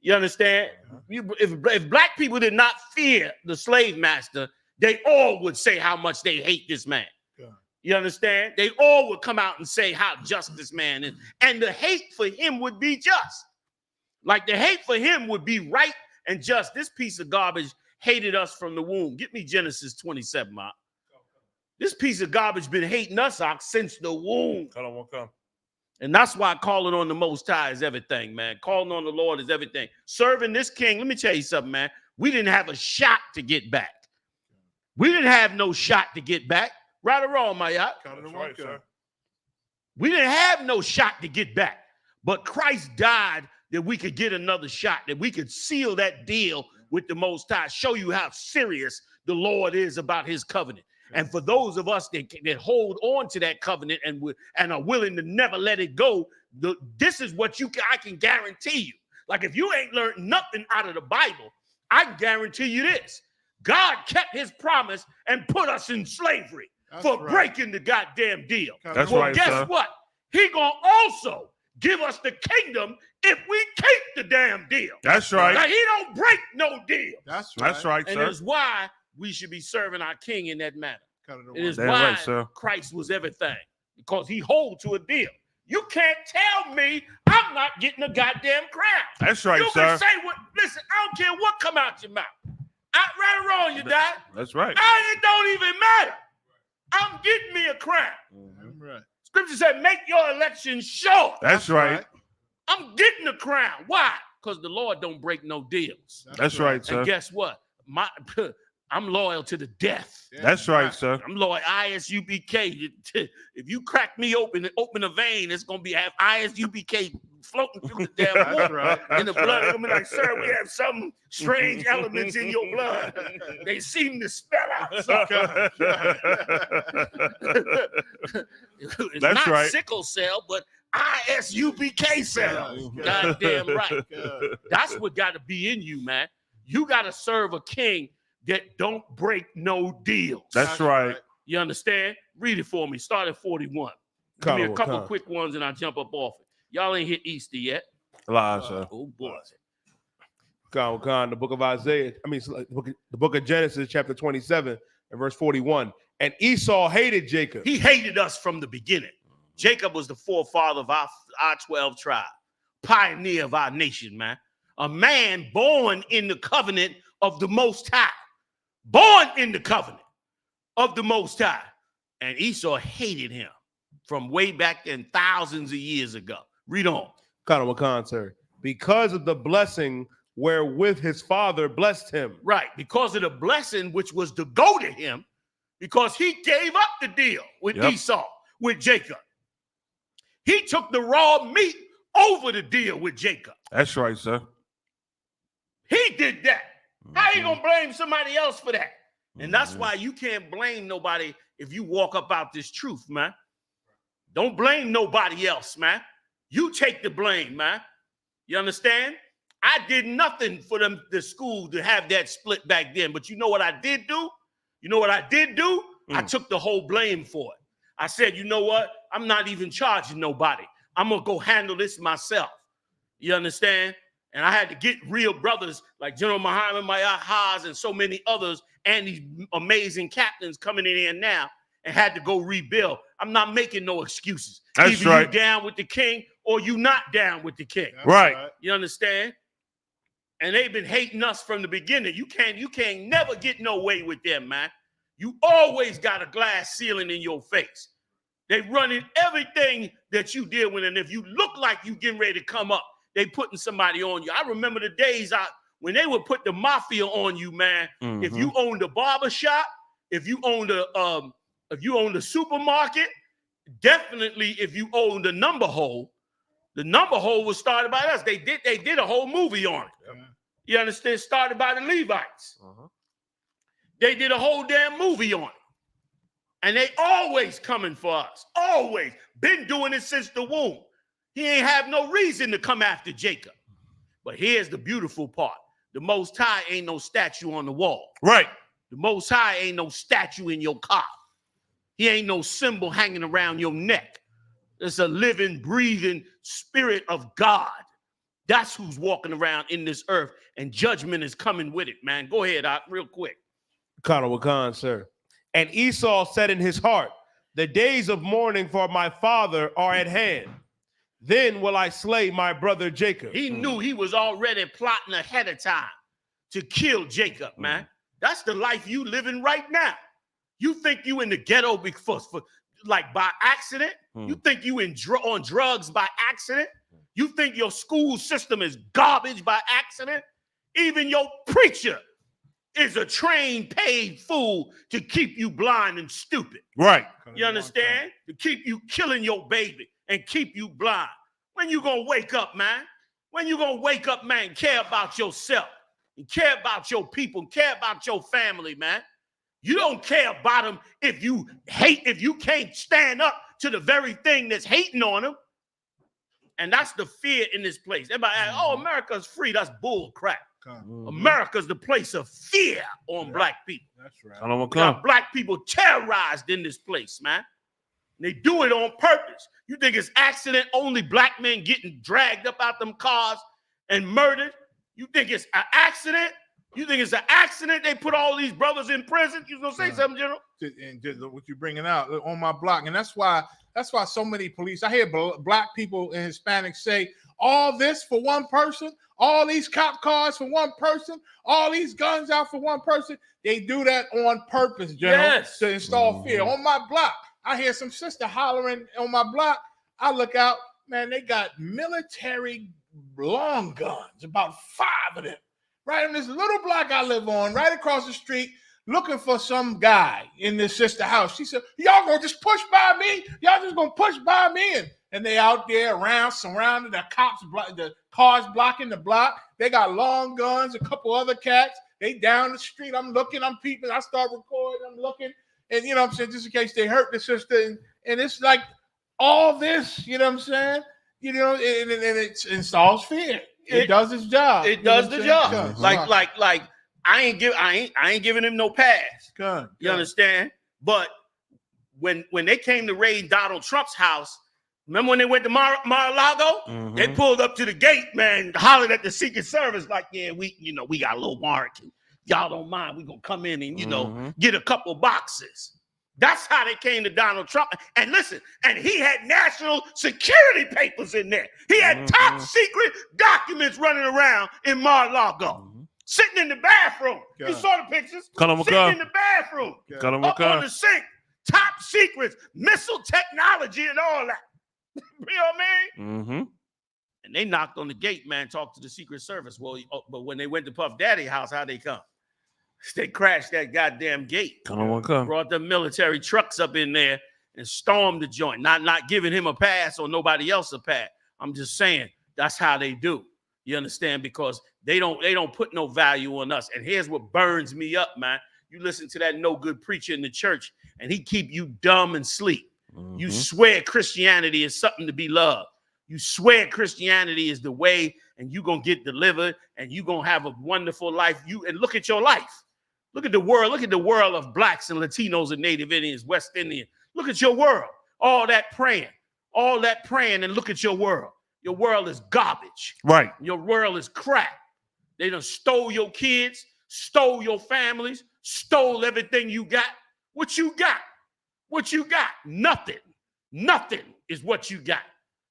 You understand? If black people did not fear the slave master, they all would say how much they hate this man. You understand? They all would come out and say how just this man is. And the hate for him would be just. Like the hate for him would be right and just. This piece of garbage hated us from the womb. Get me Genesis 27, Mark. This piece of garbage been hating us out since the womb. And that's why calling on the Most High is everything, man. Calling on the Lord is everything. Serving this king, let me tell you something, man. We didn't have a shot to get back. We didn't have no shot to get back. Right or wrong, my yacht? That's right, sir. We didn't have no shot to get back. But Christ died that we could get another shot, that we could seal that deal with the Most High, show you how serious the Lord is about his covenant. And for those of us that hold on to that covenant and are willing to never let it go, this is what I can guarantee you. Like if you ain't learned nothing out of the Bible, I guarantee you this. God kept his promise and put us in slavery for breaking the goddamn deal. That's well, right, guess sir. what? He gonna also give us the kingdom if we keep the damn deal. That's right. Like he don't break no deal. That's right, And sir. it's why we should be serving our king in that manner. It is Damn why right, sir. Christ was everything, because he hold to a deal. You can't tell me I'm not getting a goddamn crown. That's right, you sir. can say what, listen, I don't care what come out your mouth. Right or wrong, you die. That's right. It don't even matter. I'm getting me a crown. Right. Scripture said, make your election sure. That's right. I'm getting a crown. Why? Because the Lord don't break no deals. That's right, sir. And guess what? I'm loyal to the death. That's right, sir. I'm loyal. ISUPK. If you crack me open a vein, it's gonna have ISUPK floating through the damn water in the blood. I'm gonna be like, sir, we have some strange elements in your blood. They seem to spell out something. It's That's not right. sickle cell, but ISUPK cell. Goddamn right. That's what got to be in you, man. You got to serve a king that don't break no deals. That's right. You understand? Read it for me. Start at 41. Give me a couple quick ones and I'll jump up off it. Y'all ain't hit Easter yet. Live, sir. Oh, boy. The book of Isaiah, the book of Genesis, chapter 27 and verse 41. And Esau hated Jacob. He hated us from the beginning. Jacob was the forefather of our 12 tribe, pioneer of our nation, man. A man born in the covenant of the Most High. Born in the covenant of the Most High. And Esau hated him from way back then, thousands of years ago. Read on. Sir. Because of the blessing wherewith his father blessed him. Right. Because of the blessing which was to go to him, because he gave up the deal with Esau, with Jacob. He took the raw meat over the deal with Jacob. That's right, sir. He did that. How you gonna blame somebody else for that? And that's why you can't blame nobody if you walk up out this truth, man. Don't blame nobody else, man. You take the blame, man. You understand? I did nothing for them, the school, to have that split back then. But you know what I did do? You know what I did do? I took the whole blame for it. I said, you know what? I'm not even charging nobody. I'm going to go handle this myself. You understand? And I had to get real brothers like General Muhammad Mayahaz and so many others and these amazing captains coming in here now and had to go rebuild. I'm not making no excuses. That's Either right. you down with the king or you not down with the king. Right. You understand? And they've been hating us from the beginning. You can't never get no way with them, man. You always got a glass ceiling in your face. They running everything that you deal with. And if you look like you getting ready to come up, they putting somebody on you. I remember the days when they would put the mafia on you, man. If you owned a barber shop, if you owned a supermarket, definitely if you owned a number hole, the number hole was started by us. They did a whole movie on it. You understand? Started by the Levites. They did a whole damn movie on it. And they always coming for us. Always. Been doing it since the womb. He ain't have no reason to come after Jacob. But here's the beautiful part. The Most High ain't no statue on the wall. Right. The Most High ain't no statue in your car. He ain't no symbol hanging around your neck. It's a living, breathing spirit of God. That's who's walking around in this earth, and judgment is coming with it, man. Go ahead, real quick. Sir. And Esau said in his heart, the days of mourning for my father are at hand. Then will I slay my brother Jacob. He knew he was already plotting ahead of time to kill Jacob, man. That's the life you living right now. You think you in the ghetto for like by accident? You think you on drugs by accident? You think your school system is garbage by accident? Even your preacher is a trained, paid fool to keep you blind and stupid. Right. You understand? To keep you killing your baby and keep you blind. When you gonna wake up, man? When you gonna wake up, man, care about yourself and care about your people, and care about your family, man? You don't care about them if you can't stand up to the very thing that's hating on them. And that's the fear in this place. Everybody asks, oh, America's free. That's bull crap. America's the place of fear on black people. That's right. We got black people terrorized in this place, man. And they do it on purpose. You think it's accident only black men getting dragged up out them cars and murdered? You think it's an accident? You think it's an accident they put all these brothers in prison? You gonna say something, General? And just what you're bringing out on my block, and that's why so many police. I hear black people and Hispanics say all this for one person, all these cop cars for one person, all these guns out for one person. They do that on purpose, General, to install fear. On my block, I hear some sister hollering on my block. I look out, man, they got military long guns, about 5 of them. Right on this little block I live on, right across the street, looking for some guy in this sister house. She said, y'all gonna just push by me? Y'all just gonna push by me? And they out there around, surrounded, the cops, the cars blocking the block. They got long guns, a couple other cats. They down the street. I'm looking, I'm peeping. I start recording, I'm looking. And you know what I'm saying, just in case they hurt the sister. And it's like all this, you know what I'm saying? You know, and it installs fear. It does its job. It does the job. Like I ain't giving him no pass. You understand? But when they came to raid Donald Trump's house, Remember when they went to Mar-a-Lago? They pulled up to the gate, man, hollered at the Secret Service like, yeah, we got a little warrant. Y'all don't mind. We're going to come in and, get a couple boxes. That's how they came to Donald Trump. And listen, and he had national security papers in there. He had top secret documents running around in Mar-a-Lago. Sitting in the bathroom. You saw the pictures? Sitting in the bathroom. Up on the sink. Top secrets, missile technology and all that. You know what I mean? And they knocked on the gate, man, talked to the Secret Service. Well, but when they went to Puff Daddy house, how'd they come? They crashed that goddamn gate. Brought the military trucks up in there and stormed the joint. Not giving him a pass or nobody else a pass. I'm just saying that's how they do. You understand? Because they don't put no value on us. And here's what burns me up, man. You listen to that no good preacher in the church, and he keep you dumb and sleep. You swear Christianity is something to be loved. You swear Christianity is the way, and you're going to get delivered, and you're going to have a wonderful life. And look at your life. Look at the world. Look at the world of blacks and Latinos and Native Indians, West Indians. Look at your world. All that praying, and look at your world. Your world is garbage. Right. Your world is crap. They done stole your kids, stole your families, stole everything you got. What you got? What you got? Nothing. Nothing is what you got.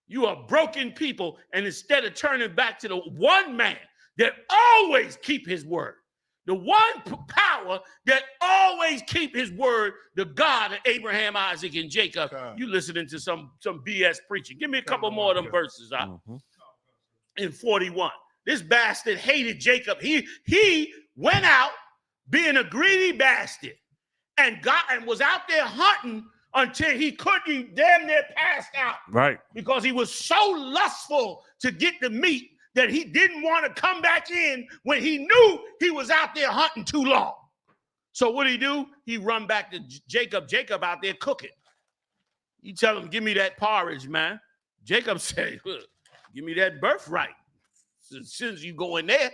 You are broken people, and instead of turning back to the one man that always keep his word, the one power that always keep his word, the God of Abraham, Isaac, and Jacob, you listening to some BS preaching. Give me a couple more of them verses out. In 41. This bastard hated Jacob. He went out being a greedy bastard and was out there hunting until he couldn't damn near passed out. Right. Because he was so lustful to get the meat that he didn't want to come back in when he knew he was out there hunting too long. So what did he do? He run back to Jacob. Jacob out there cooking. You tell him, give me that porridge, man. Jacob said, give me that birthright. As soon as you go in there.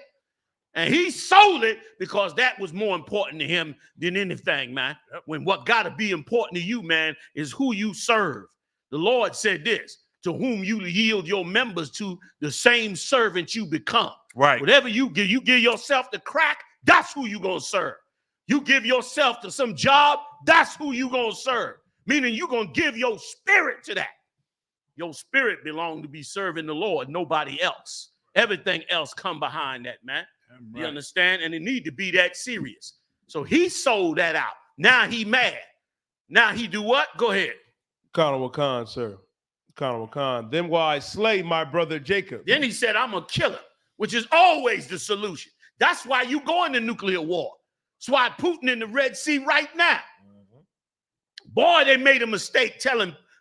And he sold it because that was more important to him than anything, man. When what got to be important to you, man, is who you serve. The Lord said this, to whom you yield your members to, the same servant you become. Right. Whatever you give yourself to crack, that's who you going to serve. You give yourself to some job, that's who you going to serve. Meaning you going to give your spirit to that. Your spirit belongs to be serving the Lord, nobody else. Everything else come behind that, man. You understand? And it need to be that serious. So he sold that out. Now he mad. Now he do what? Go ahead. Colonel Khan, sir. Colonel Khan. Then will I slay my brother Jacob. Then he said, I'm a killer, which is always the solution. That's why you go into nuclear war. That's why Putin in the Red Sea right now. Boy, they made a mistake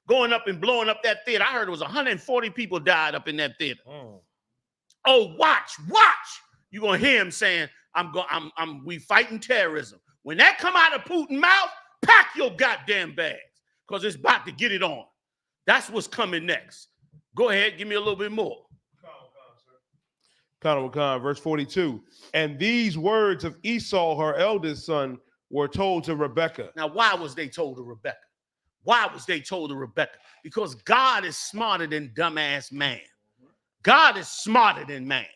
going up and blowing up that theater. I heard it was 140 people died up in that theater. Oh, watch. You're going to hear him saying, we fighting terrorism. When that come out of Putin's mouth, pack your goddamn bags because it's about to get it on. That's what's coming next. Go ahead, give me a little bit more. Colonel Khan, verse 42. And these words of Esau, her eldest son, were told to Rebekah. Now, why was they told to Rebekah? Why was they told to Rebekah? Because God is smarter than dumbass man. God is smarter than man.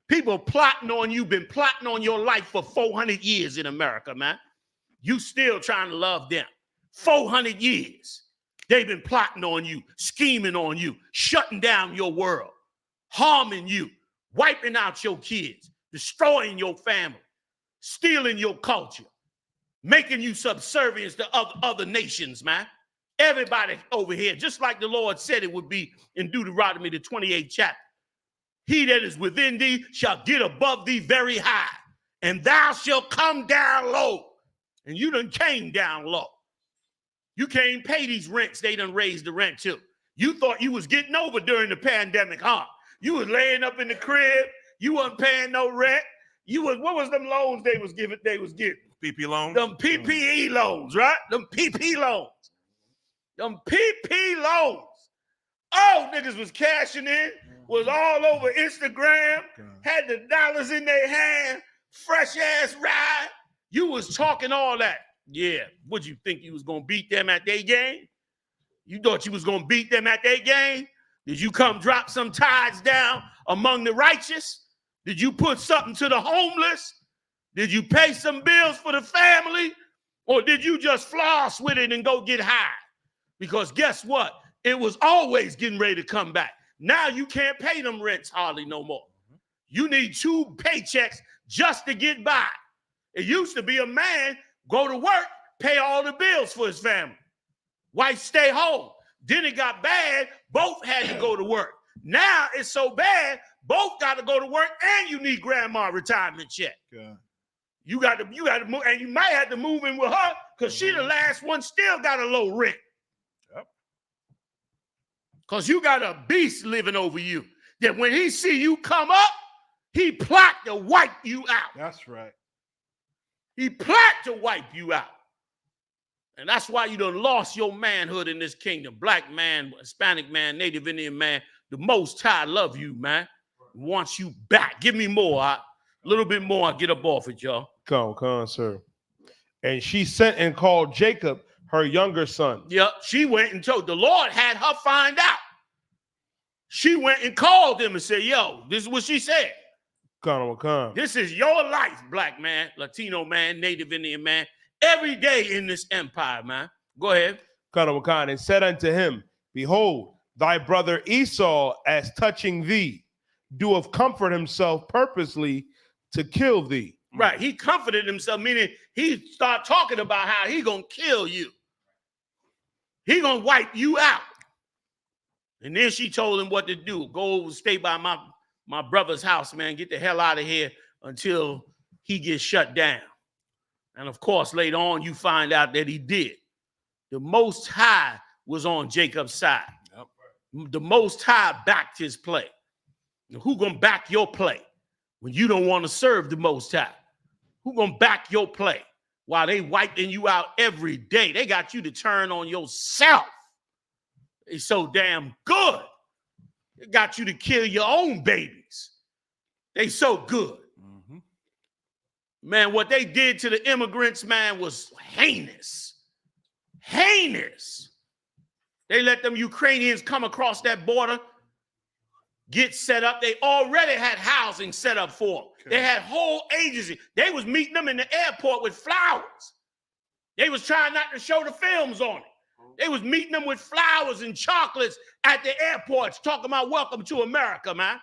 People plotting on you, been plotting on your life for 400 years in America, man. You still trying to love them. 400 years. They've been plotting on you, scheming on you, shutting down your world, harming you, wiping out your kids, destroying your family, stealing your culture, making you subservient to other nations, man. Everybody over here, just like the Lord said it would be in Deuteronomy, the 28th chapter. He that is within thee shall get above thee very high, and thou shalt come down low. And you done came down low. You can't pay these rents they done raised the rent to. You thought you was getting over during the pandemic, huh? You was laying up in the crib. You wasn't paying no rent. What was them loans they was giving? PP loans. Them PPE loans, right? Them PP loans. Them PP loans. Oh, niggas was cashing in, was all over Instagram, had the dollars in their hand, fresh ass ride. You was talking all that. Yeah, would you think you was gonna beat them at their game? You thought you was going to beat them at their game? Did you come drop some tithes down among the righteous? Did you put something to the homeless? Did you pay some bills for the family? Or did you just floss with it and go get high? Because guess what? It was always getting ready to come back. Now you can't pay them rents hardly no more. You need 2 paychecks just to get by. It used to be a man go to work, pay all the bills for his family. Wife stay home. Then it got bad. Both had to go to work. Now it's so bad, both got to go to work, and you need grandma retirement check. God. You got to move, and you might have to move in with her because she the last one still got a low rent. Yep. Because you got a beast living over you that when he see you come up, he plot to wipe you out. That's right. He plot to wipe you out. And that's why you done lost your manhood in this kingdom. Black man, Hispanic man, Native Indian man, the Most High love you, man. Wants you back. Give me more. A little bit more. I'll get up off it, y'all. Come on, sir. And she sent and called Jacob, her younger son. Yep. She went and told, the Lord had her find out. She went and called him and said, yo, this is what she said. Come. This is your life, black man, Latino man, Native Indian man, every day in this empire, man. Go ahead. Come, and said unto him, behold, thy brother Esau, as touching thee, doeth comfort himself purposely to kill thee. Right. He comforted himself, meaning he started talking about how he gonna kill you. He gonna wipe you out. And then she told him what to do. Go over, stay by my brother's house, man. Get the hell out of here until he gets shut down. And of course, later on, you find out that he did. The Most High was on Jacob's side. Yep. The Most High backed his play. Now, who gonna back your play when you don't want to serve the Most High? Who gonna back your play while they wiping you out every day? They got you to turn on yourself. They so damn good. They got you to kill your own babies. They so good. Mm-hmm. Man, what they did to the immigrants, man, was heinous. Heinous. They let them Ukrainians come across that border, get set up. They already had housing set up for them. Okay. They had whole agency. They was meeting them in the airport with flowers. They was trying not to show the films on it. They was meeting them with flowers and chocolates at the airports, talking about welcome to America, man.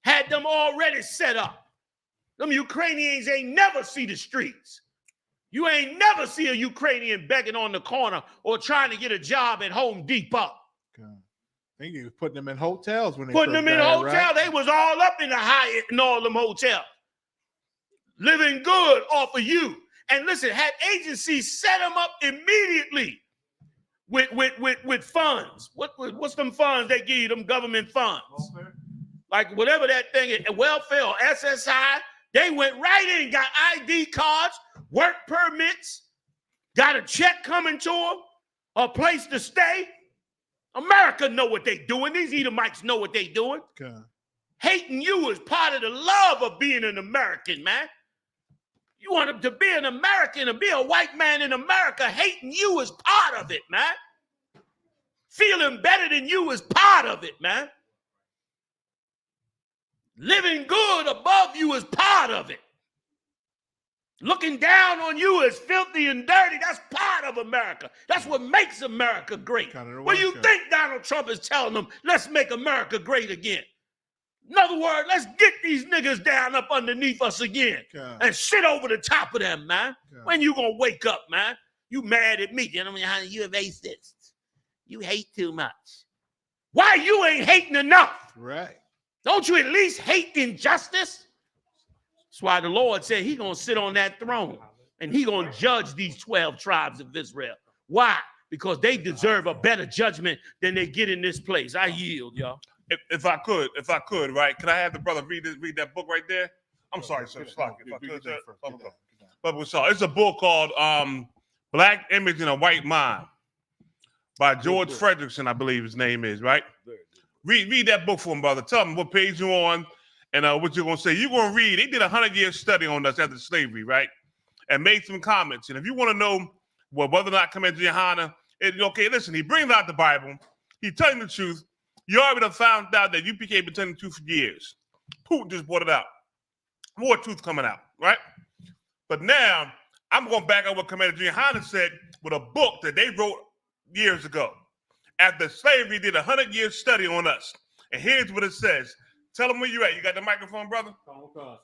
Had them already set up. Them Ukrainians ain't never see the streets. You ain't never see a Ukrainian begging on the corner or trying to get a job at Home Depot. God. I think he was putting them in hotels when they putting them in hotels. Right? They was all up in the Hyatt and all them hotels. Living good off of you. And listen, had agencies set them up immediately with funds. What's them funds they give you, them government funds? Welfare. Like whatever that thing is, welfare or SSI, they went right in, got ID cards, work permits, got a check coming to them, a place to stay. America know what they doing. These Edomites know what they doing. God. Hating you is part of the love of being an American, man. You want to be an American and be a white man in America, hating you is part of it, man. Feeling better than you is part of it, man. Living good above you is part of it. Looking down on you as filthy and dirty, that's part of America. That's what makes America great. What do you think Donald Trump is telling them? Let's make America great again. In other words, let's get these niggas down up underneath us again and sit over the top of them, man. When you gonna wake up, man? You mad at me? You know, you're a racist. You hate too much. Why you ain't hating enough? Right. Don't you at least hate injustice? That's why the Lord said he gonna sit on that throne and he gonna judge these 12 tribes of Israel. Why? Because they deserve a better judgment than they get in this place. I yield, y'all. If I could, right? Could I have the brother read that book right there? I'm sorry, sir. If I could, but it's a book called Black Image in a White Mind by George Fredrickson, I believe his name is, right? Read that book for him, brother. Tell him what page you're on and what you're going to say. You're going to read. They did a 100-year study on us after slavery, right? And made some comments. And if you want to know whether or not Commander Johanna Okay, listen, he brings out the Bible. He telling the truth. You already found out that UPK been telling the truth for years. Putin just brought it out. More truth coming out, right? But now, I'm going back on what Commander GEN.YAHANNA said with a book that they wrote years ago. After slavery did a 100-year study on us. And here's what it says. Tell them where you at. You got the microphone, brother?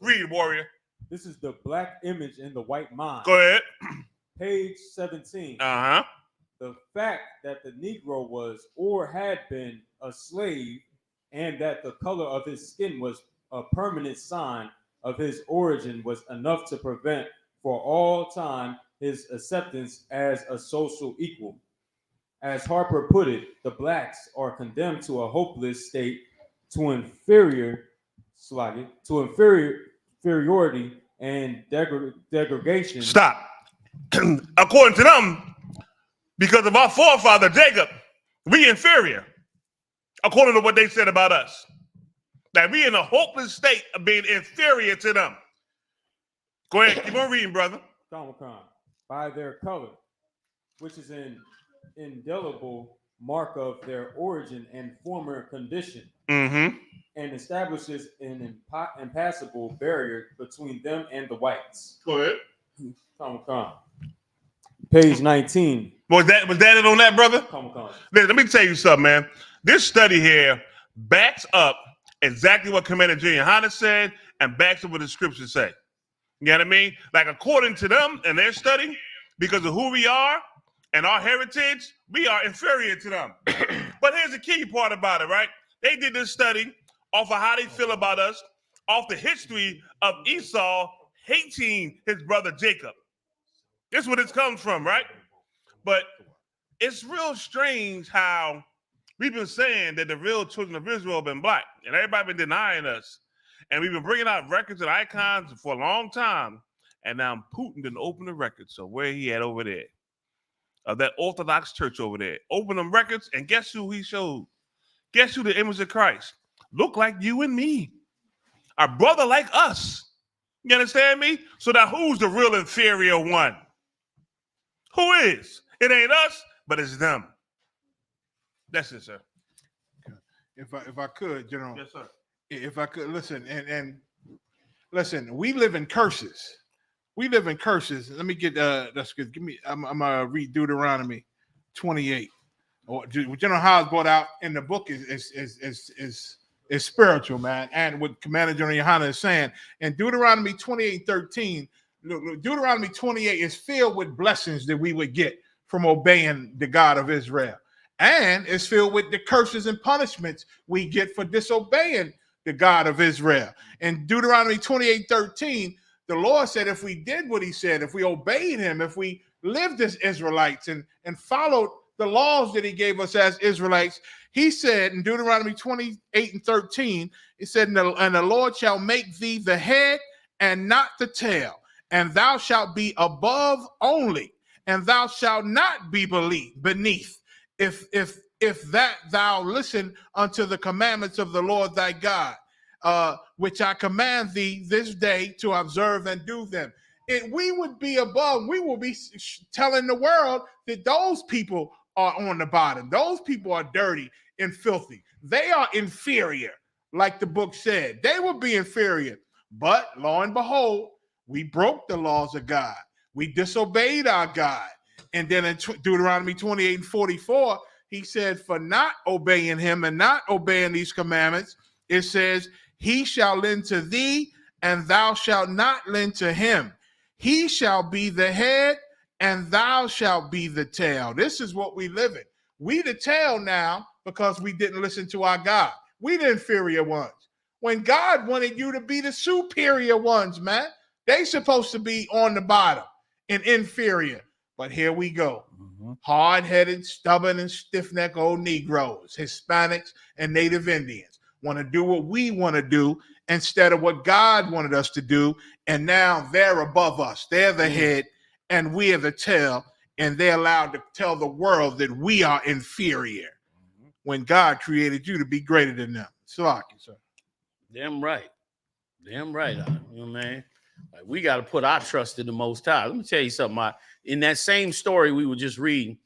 Read, warrior. This is the black image in the white mind. Go ahead. Page 17. Uh-huh. The fact that the Negro was or had been a slave and that the color of his skin was a permanent sign of his origin was enough to prevent for all time his acceptance as a social equal. As Harper put it, the blacks are condemned to a hopeless state, to inferiority and degradation. Stop. According to them, because of our forefather Jacob, we inferior. According to what they said about us. That we in a hopeless state of being inferior to them. Go ahead, keep on reading, brother. By their color, which is an indelible mark of their origin and former condition, and establishes an impassable barrier between them and the whites. Go ahead. Page 19. Was that it on that, brother? Let me tell you something, man. This study here backs up exactly what Commander GEN.YAHANNA said and backs up what the scriptures say. You know what I mean? Like, according to them and their study, because of who we are and our heritage, we are inferior to them. But here's the key part about it, right? They did this study off of how they feel about us, off the history of Esau hating his brother Jacob. This is what it comes from, right? But it's real strange how we've been saying that the real children of Israel have been black, and everybody been denying us. And we've been bringing out records and icons for a long time. And now Putin didn't open the records. So where he at over there? Of that Orthodox church over there. Open them records, and guess who he showed? Guess who the image of Christ? Look like you and me. A brother like us. You understand me? So now who's the real inferior one? Who is? It ain't us, but it's them. That's it, sir. If I could, General. Yes, sir. If I could listen and listen, we live in curses. We live in curses. Let me get that's good. Give me. I'm gonna read Deuteronomy 28. Or General House brought out in the book is spiritual, man. And what Commander General GEN.YAHANNA is saying in Deuteronomy 28:13. Deuteronomy 28 is filled with blessings that we would get from obeying the God of Israel. And it's filled with the curses and punishments we get for disobeying the God of Israel. In Deuteronomy 28:13, the Lord said if we did what he said, if we obeyed him, if we lived as Israelites and followed the laws that he gave us as Israelites, he said in Deuteronomy 28:13, he said, and the Lord shall make thee the head and not the tail, and thou shalt be above only, and thou shalt not be beneath, if that thou listen unto the commandments of the Lord thy God, which I command thee this day to observe and do them. If we would be above, we will be telling the world that those people are on the bottom. Those people are dirty and filthy. They are inferior, like the book said. They will be inferior. But lo and behold, we broke the laws of God. We disobeyed our God. And then in Deuteronomy 28:44, he said, for not obeying him and not obeying these commandments, it says, he shall lend to thee, and thou shalt not lend to him. He shall be the head, and thou shalt be the tail. This is what we live in. We the tail now because we didn't listen to our God. We the inferior ones. When God wanted you to be the superior ones, man. They supposed to be on the bottom and inferior. But here we go. Hard-headed, stubborn, and stiff-necked old Negroes, Hispanics, and Native Indians want to do what we want to do instead of what God wanted us to do. And now they're above us. They're the head, and we are the tail, and they're allowed to tell the world that we are inferior when God created you to be greater than them. Salaki, sir. Damn right. Damn right. You know what I mean? Like, we got to put our trust in the Most High. Let me tell you something. In that same story we were just reading,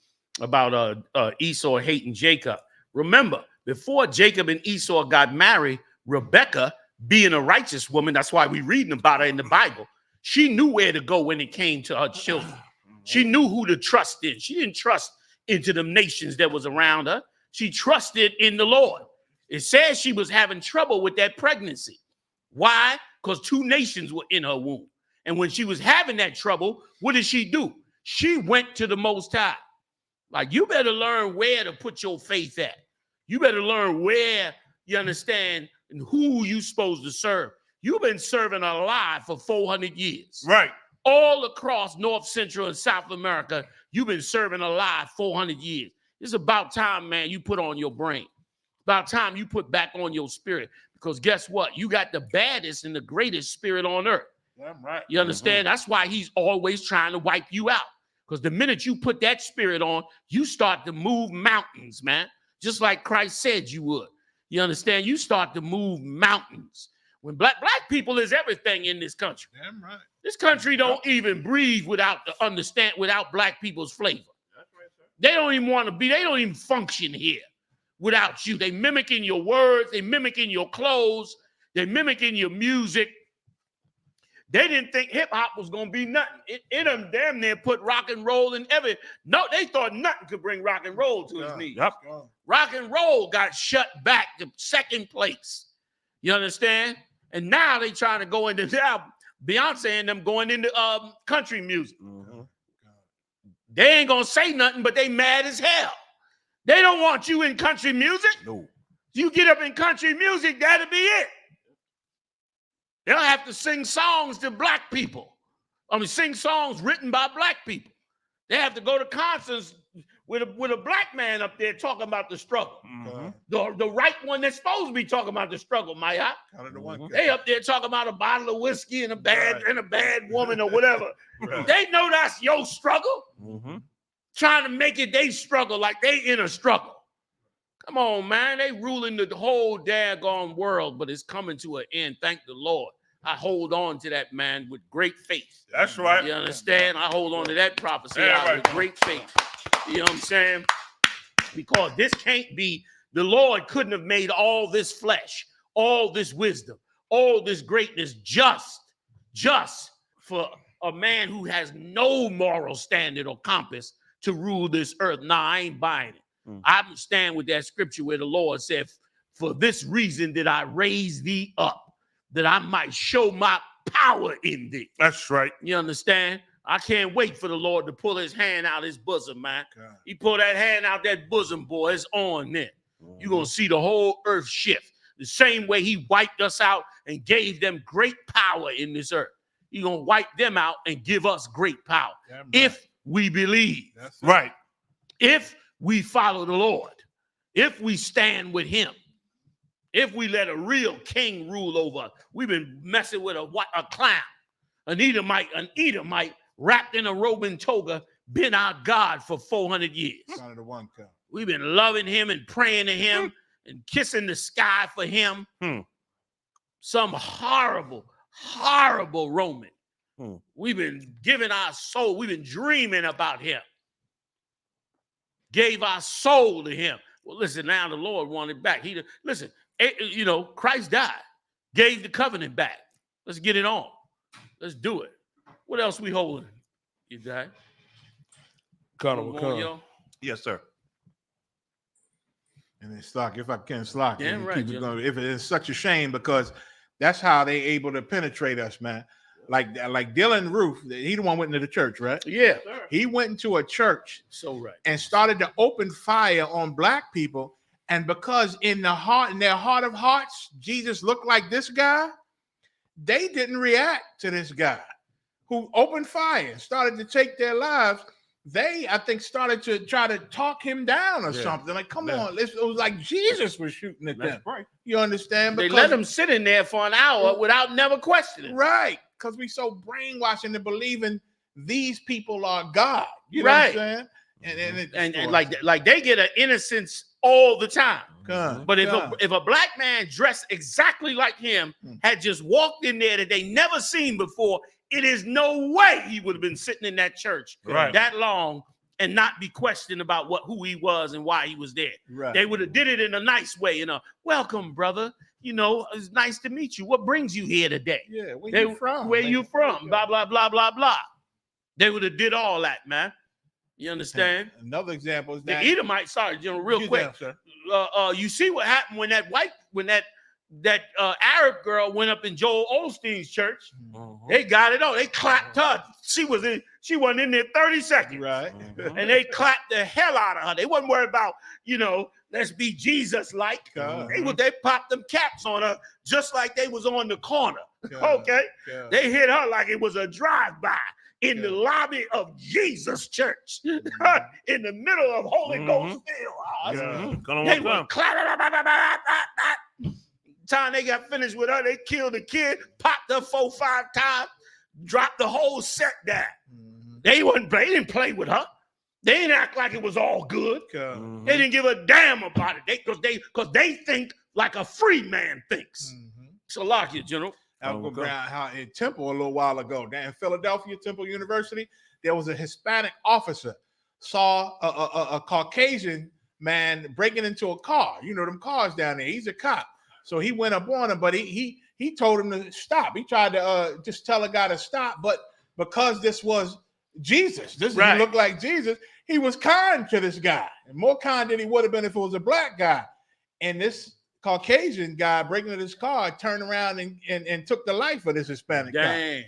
Esau hating Jacob. Remember, before Jacob and Esau got married, Rebecca, being a righteous woman, that's why we're reading about her in the Bible. She knew where to go when it came to her children. She knew who to trust in. She didn't trust into the nations that was around her. She trusted in the Lord. It says she was having trouble with that pregnancy. Why? Because 2 nations were in her womb. And when she was having that trouble, what did she do? She went to the Most High. Like, you better learn where to put your faith at. You better learn where, you understand, and who you supposed to serve. You've been serving a lie for 400 years. Right. All across North, Central, and South America, you've been serving a lie 400 years. It's about time, man, you put on your brain. About time you put back on your spirit. Because guess what? You got the baddest and the greatest spirit on earth. Damn right. You understand? That's why he's always trying to wipe you out. Because the minute you put that spirit on, you start to move mountains, man. Just like Christ said you would. You understand? You start to move mountains. When black people is everything in this country. Damn right. This country don't even breathe without black people's flavor. That's right, sir. They don't even want to be, they don't even function here without you. They mimicking your words, they mimicking your clothes, they mimicking your music. They didn't think hip hop was gonna be nothing. It them damn near put rock and roll in every. No, they thought nothing could bring rock and roll to his knees. Yep. Rock and roll got shut back to 2nd place. You understand? And now they trying to go into now Beyonce and them going into country music. They ain't gonna say nothing, but they mad as hell. They don't want you in country music. No. You get up in country music, that'll be it. They'll have to sing songs to black people. I mean, sing songs written by black people. They have to go to concerts with a black man up there talking about the struggle. The right one that's supposed to be talking about the struggle, Maya. They up there talking about a bottle of whiskey and a bad woman or whatever. They know that's your struggle. Trying to make it they struggle like they in a struggle. Come on, man. They ruling the whole daggone world, but it's coming to an end. Thank the Lord. I hold on to that, man, with great faith. That's right. You understand? I hold on to that prophecy with great faith. You know what I'm saying? Because this can't be, the Lord couldn't have made all this flesh, all this wisdom, all this greatness just for a man who has no moral standard or compass to rule this earth. Nah, I ain't buying it. I stand with that scripture where the Lord said, for this reason did I raise thee up, that I might show my power in thee. That's right. You understand? I can't wait for the Lord to pull his hand out his bosom, man. God. He pulled that hand out that bosom, boy. It's on there. You're going to see the whole earth shift. The same way he wiped us out and gave them great power in this earth. He's going to wipe them out and give us great power. Right. If we believe. That's right. If we follow the Lord, if we stand with him, if we let a real king rule over us. We've been messing with a clown, an Edomite wrapped in a Roman toga, been our God for 400 years. We've been loving him and praying to him and kissing the sky for him. Some horrible, horrible Roman. We've been giving our soul. We've been dreaming about him. Gave our soul to him. Well, listen, now the Lord wanted back. Listen, Christ died, gave the covenant back. Let's get it on. Let's do it. What else we holding? You die? Colonel. Yes, sir. And it's Slock, if I can, Slock. Damn right. If it is such a shame, because that's how they able to penetrate us, man. Like Dylan Roof, he the one went into the church, right? Yeah. He went into a church right. And started to open fire on black people. And because in their heart of hearts, Jesus looked like this guy, they didn't react to this guy who opened fire and started to take their lives. They, I think, started to try to talk him down or something. Like, come on, it was like Jesus was shooting at them. Right. You understand? They let him sit in there for an hour without never questioning. Right. Because we so brainwashed into believing these people are God. You know what I'm saying? And like they get an innocence all the time. But if a black man dressed exactly like him had just walked in there that they never seen before, it is no way he would have been sitting in that church that long and not be questioned about who he was and why he was there. Right. They would have did it in a nice way, welcome, brother. It's nice to meet you. What brings you here today? Yeah, where you from? Where you from? Blah, blah, blah, blah, blah. They would have did all that, man. You understand? Another example is the Edomite. Sorry, real quick. You see what happened when that Arab girl went up in Joel Osteen's church. They got it all. They clapped her. She wasn't in there 30 seconds. Right. And they clapped the hell out of her. They wasn't worried about, let's be Jesus-like. They popped them caps on her just like they was on the corner. Okay? They hit her like it was a drive-by in the lobby of Jesus Church. In the middle of Holy Ghost still. They were clapping. Time they got finished with her, they killed the kid, popped her 4-5 times, dropped the whole set down. They didn't play with her. They didn't act like it was all good. They didn't give a damn about it. Because they think like a free man thinks. Salakia, General. I was going around in Temple a little while ago. Down in Philadelphia, Temple University, there was a Hispanic officer saw a Caucasian man breaking into a car. Them cars down there. He's a cop. So he went up on him, but he told him to stop. He tried to just tell a guy to stop, but because this was Jesus, he looked like Jesus, he was kind to this guy, and more kind than he would have been if it was a black guy. And this Caucasian guy breaking into his car turned around and took the life of this Hispanic guy.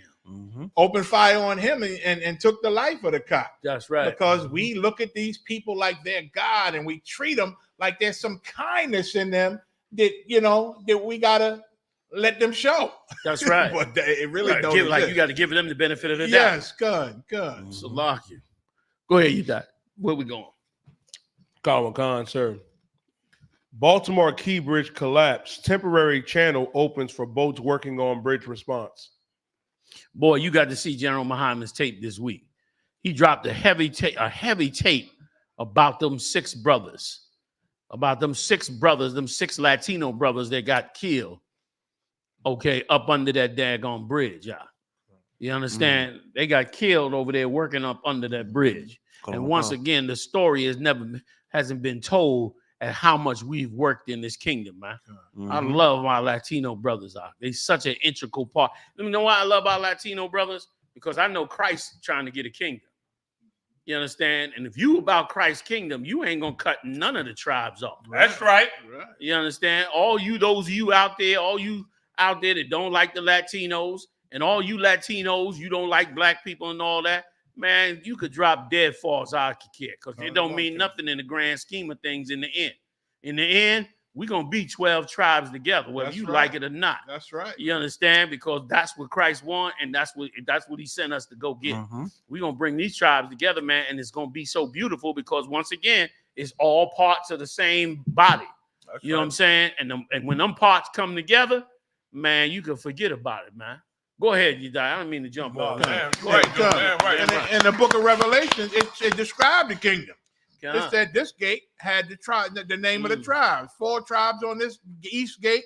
Opened fire on him and took the life of the cop. That's right. Because we look at these people like they're God, and we treat them like there's some kindness in them that we gotta let them show. That's right. But it really don't. You got to give them the benefit of the doubt. Yes, good. Salakia. Go ahead, you got. Where we going? Common Khan, sir. Baltimore Key Bridge collapse. Temporary channel opens for boats working on bridge response. Boy, you got to see General Muhammad's tape this week. He dropped a heavy tape about them 6 brothers. About them 6 brothers, them 6 Latino brothers that got killed, up under that daggone bridge, y'all. You understand? They got killed over there working up under that bridge. And once again, the story hasn't been told at how much we've worked in this kingdom, man. I love my Latino brothers. They're such an integral part. Let me know why I love our Latino brothers? Because I know Christ trying to get a kingdom. You understand? And if you about Christ's kingdom, you ain't gonna cut none of the tribes off. That's right. You understand? Those of you out there that don't like the Latinos, and all you Latinos, you don't like black people and all that, man, you could drop dead falls I could care, because it don't mean nothing in the grand scheme of things in the end. In the end, we're gonna be 12 tribes together, whether you like it or not. That's right. You understand? Because that's what Christ wants, and that's what he sent us to go get. We're gonna bring these tribes together, man, and it's gonna be so beautiful because once again, it's all parts of the same body. You know what I'm saying? And when them parts come together, man, you can forget about it, man. Go ahead, you die. I don't mean to jump off. In the book of Revelation, it described the kingdom. It said this gate had the name of the tribes. 4 tribes on this east gate.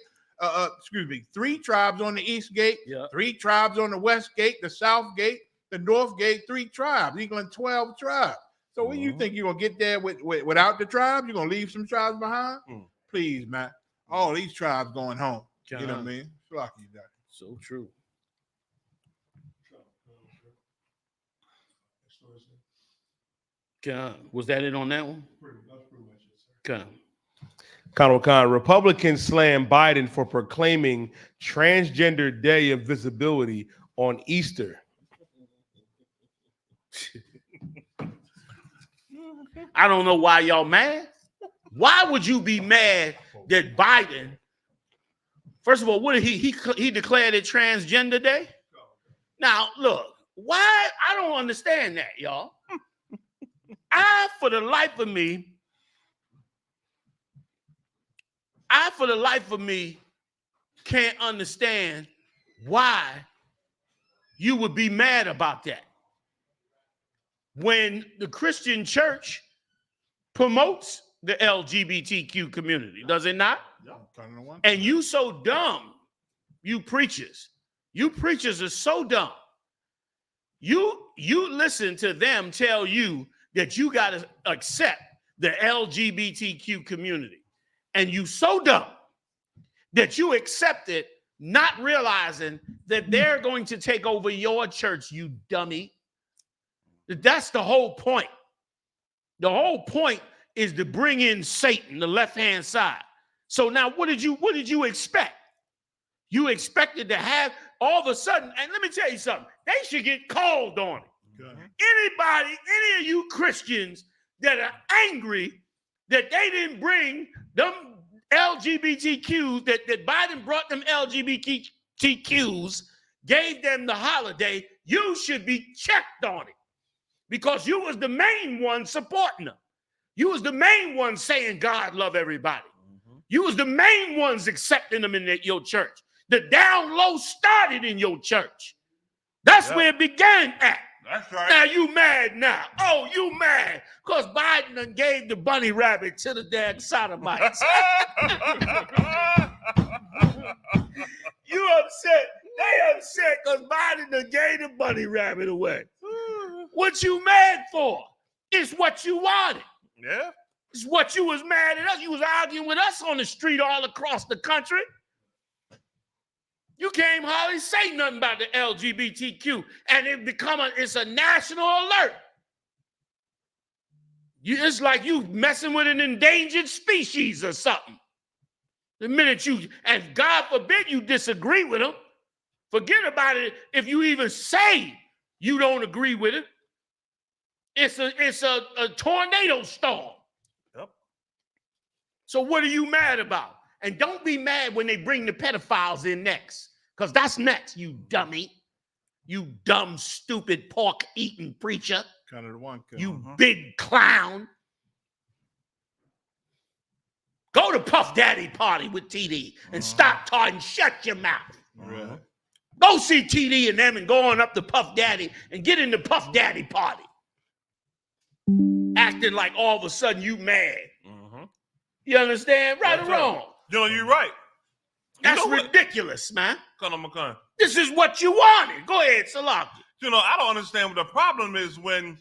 3 tribes on the east gate. 3 tribes on the west gate, the south gate, the north gate. 3 tribes, equaling 12 tribes. So when you think you're gonna get there without the tribes, you're gonna leave some tribes behind? Please, man. All these tribes going home. You know what I mean? So true. Was that it on that one? Khan, Republicans slam Biden for proclaiming Transgender Day of Visibility on Easter. I don't know why y'all mad. Why would you be mad that Biden, first of all, what did he declared it Transgender Day? Now, look, why? I don't understand that, y'all. For the life of me, can't understand why you would be mad about that. When the Christian church promotes the LGBTQ community, does it not? And you so dumb, you preachers are so dumb. You listen to them tell you that you got to accept the LGBTQ community. And you so dumb that you accept it, not realizing that they're going to take over your church, you dummy. That's the whole point. The whole point is to bring in Satan, the left-hand side. So now what did you expect? You expected to have all of a sudden, and let me tell you something, they should get called on it. Anybody, any of you Christians that are angry that they didn't bring them LGBTQs, that Biden brought them LGBTQs, gave them the holiday, you should be checked on it because you was the main one supporting them. You was the main one saying God love everybody. You was the main ones accepting them in your church. The down low started in your church. That's where it began at. That's right. Now you mad now. Oh, you mad because Biden done gave the bunny rabbit to the damn sodomites. You upset. They upset because Biden done gave the bunny rabbit away. What you mad for? It's what you wanted. Yeah. It's what you was mad at us. You was arguing with us on the street all across the country. You can't hardly say nothing about the LGBTQ, and it's a national alert. It's like you messing with an endangered species or something. The minute and God forbid you disagree with them, forget about it if you even say you don't agree with it. It's a tornado storm. Yep. So what are you mad about? And don't be mad when they bring the pedophiles in next, because that's next, you dummy. You dumb, stupid, pork-eating preacher. Kind of the one. You big clown. Go to Puff Daddy party with TD and stop talking. Shut your mouth. Right. Go see TD and them and go on up to Puff Daddy and get in the Puff Daddy party. Acting like all of a sudden you mad. You understand? Right or wrong? You know, you're right. That's ridiculous, man. Come on. This is what you wanted. Go ahead, Salaki. You know, I don't understand what the problem is when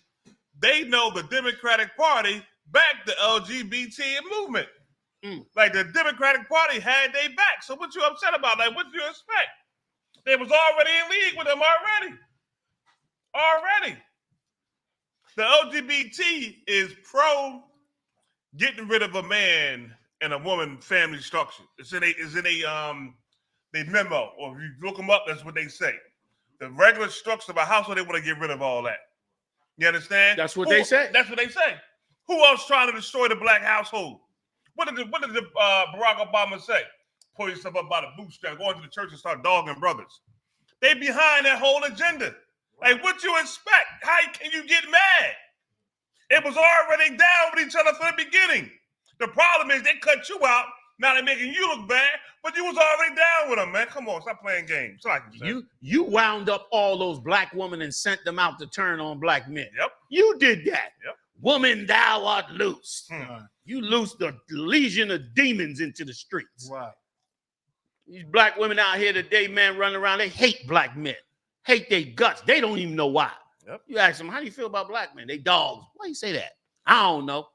they know the Democratic Party backed the LGBT movement. Like the Democratic Party had their back. So what you upset about? Like, what do you expect? They was already in league with them already. The LGBT is pro getting rid of a man and a woman family structure. It's in a memo, or if you look them up, that's what they say. The regular structure of a household, they want to get rid of all that. You understand? That's what they say. That's what they say. Who else trying to destroy the black household? What did Barack Obama say? Pull yourself up by the bootstrap, go into the church and start dogging brothers. They behind that whole agenda. Like, what you expect? How can you get mad? It was already down with each other from the beginning. The problem is they cut you out. Now they're making you look bad, but you was already down with them, man. Come on, stop playing games. Like you wound up all those black women and sent them out to turn on black men. Yep. You did that. Yep. Woman, thou art loose. You loosed the legion of demons into the streets. Right. These black women out here today, man, running around, they hate black men. Hate their guts. They don't even know why. Yep. You ask them, how do you feel about black men? They dogs. Why you say that? I don't know.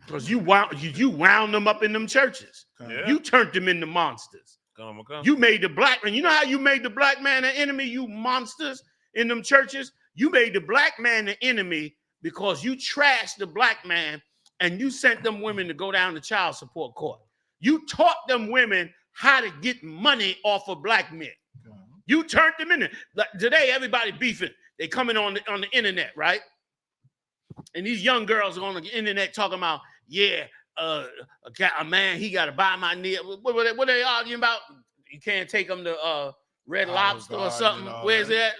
Because you wound them up in them churches. Yeah. You turned them into monsters. Come. You made the black man. You know how you made the black man an enemy, you monsters in them churches? You made the black man an enemy because you trashed the black man and you sent them women to go down to child support court. You taught them women how to get money off of black men. You turned them into. Like today, everybody beefing. They coming on the internet, right? And these young girls are on the internet talking about, a man, he got to buy my knee. What are they arguing about? You can't take them to Red Lobster or something. Where's that?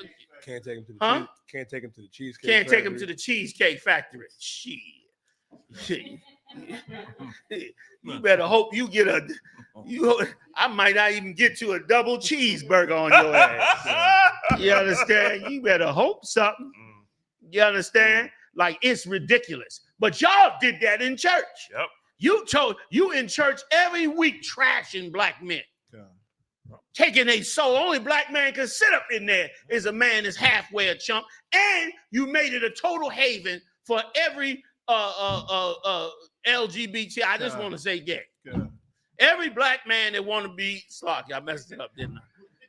Can't take him to the can't take him to the cheesecake. Can't take him to the Cheesecake Factory. Shit. You better hope you get I might not even get to a double cheeseburger on your ass. You understand? You better hope something. You understand? Like, it's ridiculous. But y'all did that in church. Yep. You in church every week trashing black men. taking a soul. Only black man can sit up in there is a man that's halfway a chump. And you made it a total haven for every LGBT. I just want to say gay. Every black man that want to be Slocky. I messed it up, didn't I?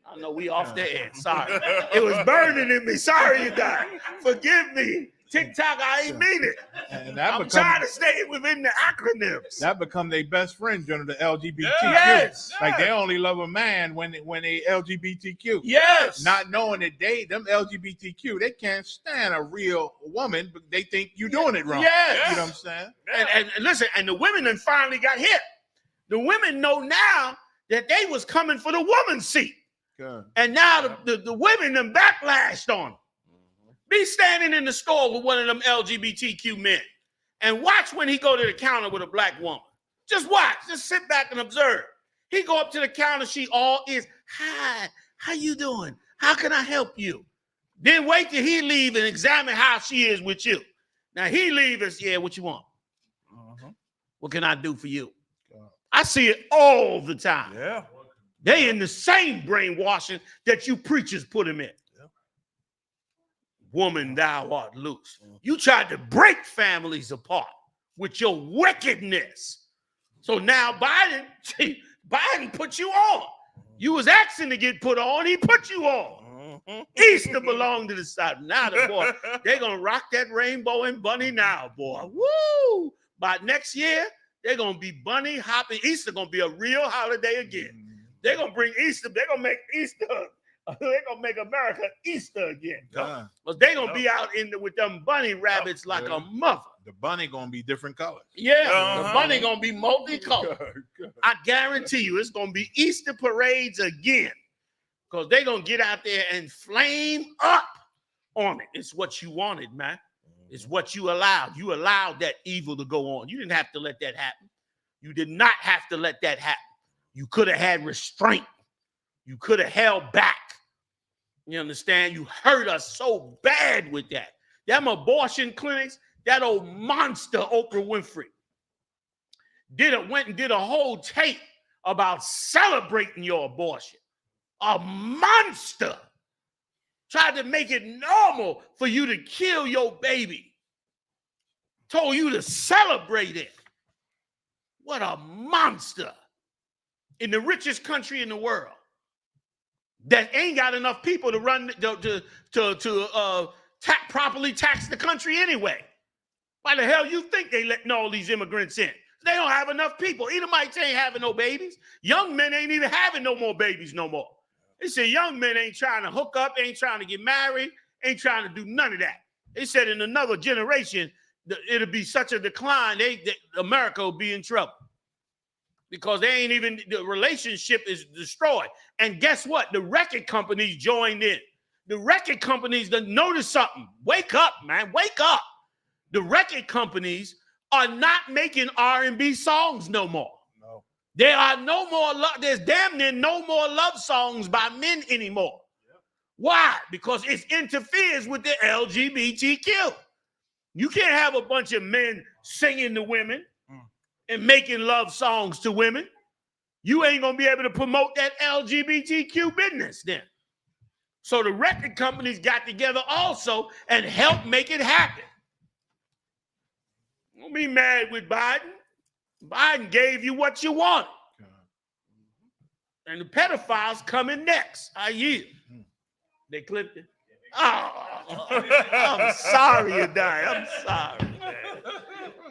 I know we off the air. Sorry. It was burning in me. Sorry, you guys. Forgive me. TikTok, I ain't mean it. And that I'm trying to stay within the acronyms. That become their best friend during the LGBTQ. Yes. Like they only love a man when they LGBTQ. Yes. Not knowing that them LGBTQ, they can't stand a real woman, but they think you're doing it wrong. Yes. You know what I'm saying? And listen, and the women then finally got hit. The women know now that they was coming for the woman's seat. Good. And now the women them backlashed on them. Be standing in the store with one of them LGBTQ men and watch when he go to the counter with a black woman. Just watch. Just sit back and observe. He go up to the counter. She all is, hi, how you doing? How can I help you? Then wait till he leave and examine how she is with you. Now he leave and yeah, what you want? What can I do for you? I see it all the time. Yeah. They in the same brainwashing that you preachers put him in. Woman, thou art loose. You tried to break families apart with your wickedness. So now Biden put you on. You was asking to get put on, he put you on. Easter belonged to the South. Now the boy, they're gonna rock that rainbow and bunny now, boy. Woo! By next year, they're gonna be bunny hopping. Easter gonna be a real holiday again. They're gonna bring Easter, they're gonna make Easter. They're gonna make America Easter again. But they're gonna be out with them bunny rabbits like a mother. The bunny gonna be different colors. Yeah, the bunny gonna be multicolored. I guarantee you it's gonna be Easter parades again. Because they're gonna get out there and flame up on it. It's what you wanted, man. It's what you allowed. You allowed that evil to go on. You didn't have to let that happen. You did not have to let that happen. You could have had restraint. You could have held back. You understand? You hurt us so bad with that. Them abortion clinics, that old monster Oprah Winfrey went and did a whole tape about celebrating your abortion. A monster. Tried to make it normal for you to kill your baby. Told you to celebrate it. What a monster. In the richest country in the world. That ain't got enough people to run properly tax the country anyway. Why the hell you think they letting all these immigrants in? They don't have enough people. Edomites ain't having no babies. Young men ain't even having no more babies no more. They say young men ain't trying to hook up, ain't trying to get married, ain't trying to do none of that. They said in another generation, it'll be such a decline, America will be in trouble. Because they ain't even, the relationship is destroyed. And guess what? The record companies joined in. The record companies that notice something. Wake up, man. Wake up. The record companies are not making R&B songs no more. No. There are no more there's damn near no more love songs by men anymore. Yep. Why? Because it interferes with the LGBTQ. You can't have a bunch of men singing to women and making love songs to women. You ain't gonna be able to promote that LGBTQ business then. So the record companies got together also and helped make it happen. Don't be mad with Biden. Biden gave you what you wanted. And the pedophiles coming next. I yield. They clipped it. Oh, I'm sorry you died. I'm sorry.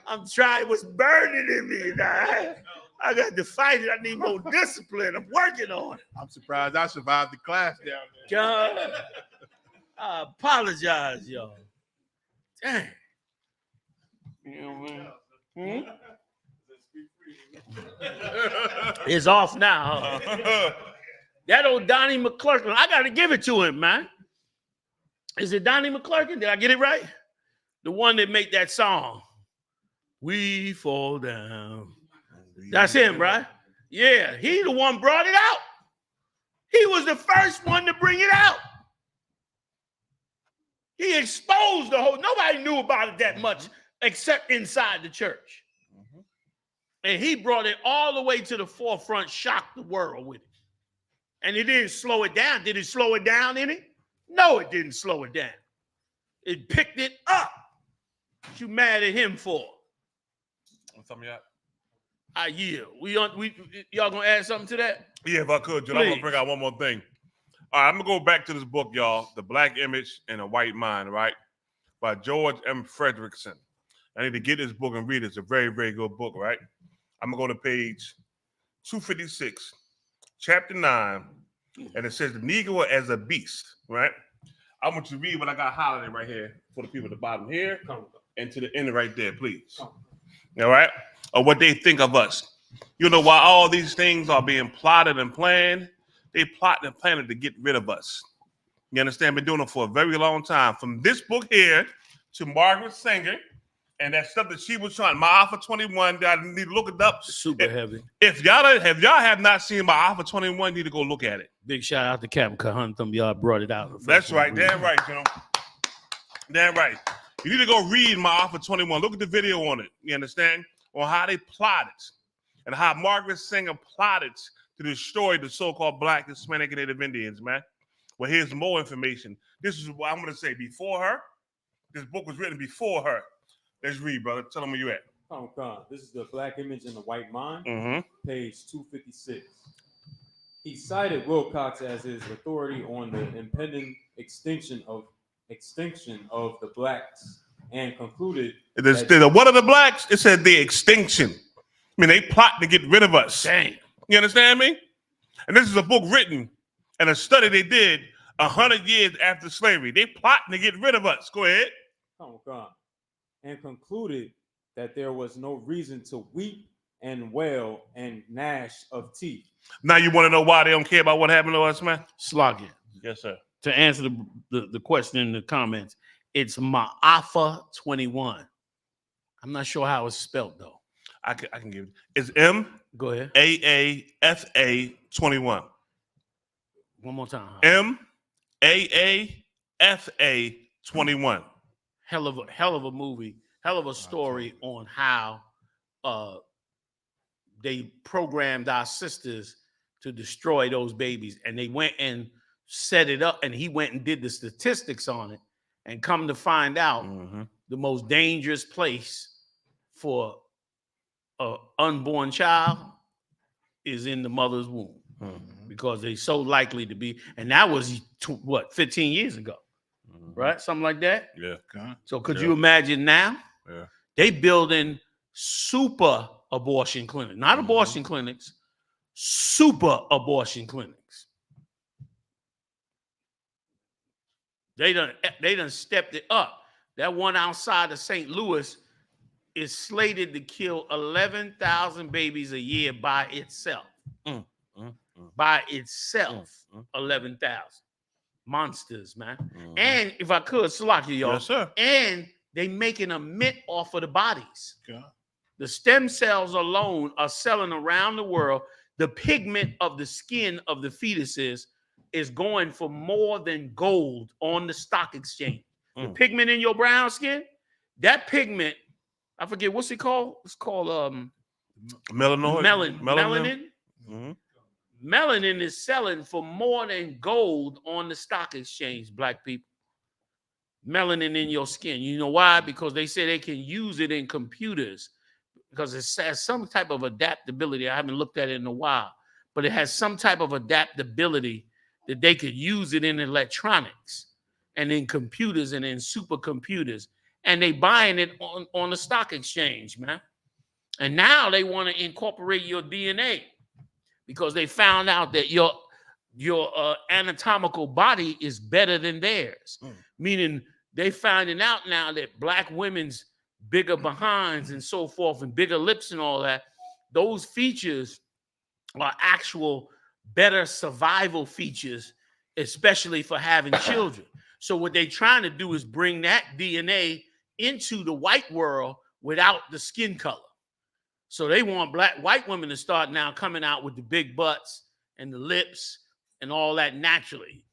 I'm trying. It was burning in me. I got to fight it. I need more discipline. I'm working on it. I'm surprised I survived the class down there. God, I apologize, y'all. Dang. You know what I mean? It's off now. Huh? That old Donnie McClurkin, I got to give it to him, man. Is it Donnie McClurkin? Did I get it right? The one that made that song. We fall down. That's him, right? Yeah, he the one brought it out. He was the first one to bring it out. He exposed the whole, nobody knew about it that much except inside the church. And he brought it all the way to the forefront, shocked the world with it. And it didn't slow it down. Did it slow it down any? No, it didn't slow it down. It picked it up. What you mad at him for? Some of y'all. I yield. Y'all gonna add something to that? Yeah, if I could, Joe, I'm gonna bring out one more thing. All right, I'm gonna go back to this book, y'all, The Black Image and a White Mind, right? By George M. Frederickson. I need to get this book and read it. It's a very, very good book, right? I'm gonna go to page 256, chapter 9, and it says the Negro as a beast, right? I want you to read what I got highlighted right here for the people at the bottom here and to the end right there, please. All right? Or what they think of us. You know, while all these things are being plotted and planned, they plotted and planned to get rid of us. You understand? Been doing it for a very long time. From this book here to Margaret Sanger and that stuff that she was trying, my Alpha 21, I need to look it up. Super heavy. If y'all have not seen my Alpha 21, you need to go look at it. Big shout out to Captain Kahuntham. Y'all brought it out. That's right. Damn right, you know. Damn right. You need to go read my Alpha 21. Look at the video on it. You understand? On how they plotted and how Margaret Sanger plotted to destroy the so-called Black, Hispanic, and Native Indians, man. Well, here's more information. This is what I'm going to say. Before her, this book was written before her. Let's read, brother. Tell them where you at. Oh, God. This is The Black Image and the White Mind, page 256. He cited Wilcox as his authority on the impending extinction of the blacks and concluded what are the blacks? It said the extinction. I mean, they plot to get rid of us. Dang. You understand me? And this is a book written and a study they did 100 years after slavery. They plotting to get rid of us. Go ahead. Oh, God. And concluded that there was no reason to weep and wail and gnash of teeth. Now you want to know why they don't care about what happened to us, man? Slogging. Yes, sir. To answer the question in the comments, it's Ma'afa 21. I'm not sure how it's spelled though. I can give it. It's M. Go ahead. AAFA 21. One more time. MAAFA 21. Hell of a movie. Hell of a story on how they programmed our sisters to destroy those babies, and they went and set it up, and he went and did the statistics on it, and come to find out the most dangerous place for an unborn child is in the mother's womb, because they're so likely to be, and that was 15 years ago, right? Something like that. Yeah. So could you imagine now? Yeah. They building super abortion clinics, not abortion clinics, super abortion clinics. They done stepped it up. That one outside of St. Louis is slated to kill 11,000 babies a year by itself. By itself, 11,000 monsters, man. And if I could, Salaki, y'all. Yes, sir. And they making a mint off of the bodies. Yeah. The stem cells alone are selling around the world. The pigment of the skin of the fetuses is going for more than gold on the stock exchange. The pigment in your brown skin, that pigment, I forget what's it called. It's called melanin. Melanin is selling for more than gold on the stock exchange, black people. Melanin in your skin. You know why? Because they say they can use it in computers because it has some type of adaptability. I haven't looked at it in a while, but it has some type of adaptability that they could use it in electronics and in computers and in supercomputers. And they buying it on the stock exchange, man. And now they want to incorporate your DNA because they found out that your anatomical body is better than theirs. Meaning they finding out now that black women's bigger behinds and so forth and bigger lips and all that, those features are actual better survival features, especially for having children. So what they're trying to do is bring that DNA into the white world without the skin color. So they want white women to start now coming out with the big butts and the lips and all that naturally,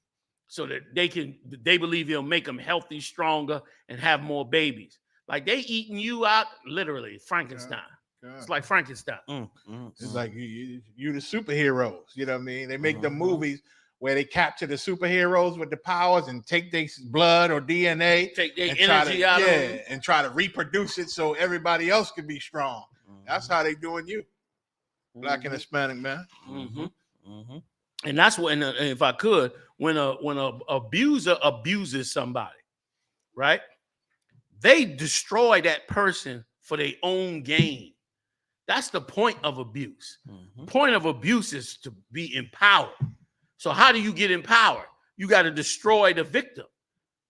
so that they believe it'll make them healthy, stronger, and have more babies. Like they eating you out, literally, Frankenstein. It's like Frankenstein. It's like you the superheroes. You know what I mean? They make the movies where they capture the superheroes with the powers and take their blood or DNA, take their and energy out of them, and try to reproduce it so everybody else can be strong. That's how they doing you, Black and Hispanic man. And that's when, if I could, when a abuser abuses somebody, right? They destroy that person for their own gain. That's the point of abuse. Point of abuse is to be empowered. So how do you get empowered? You got to destroy the victim.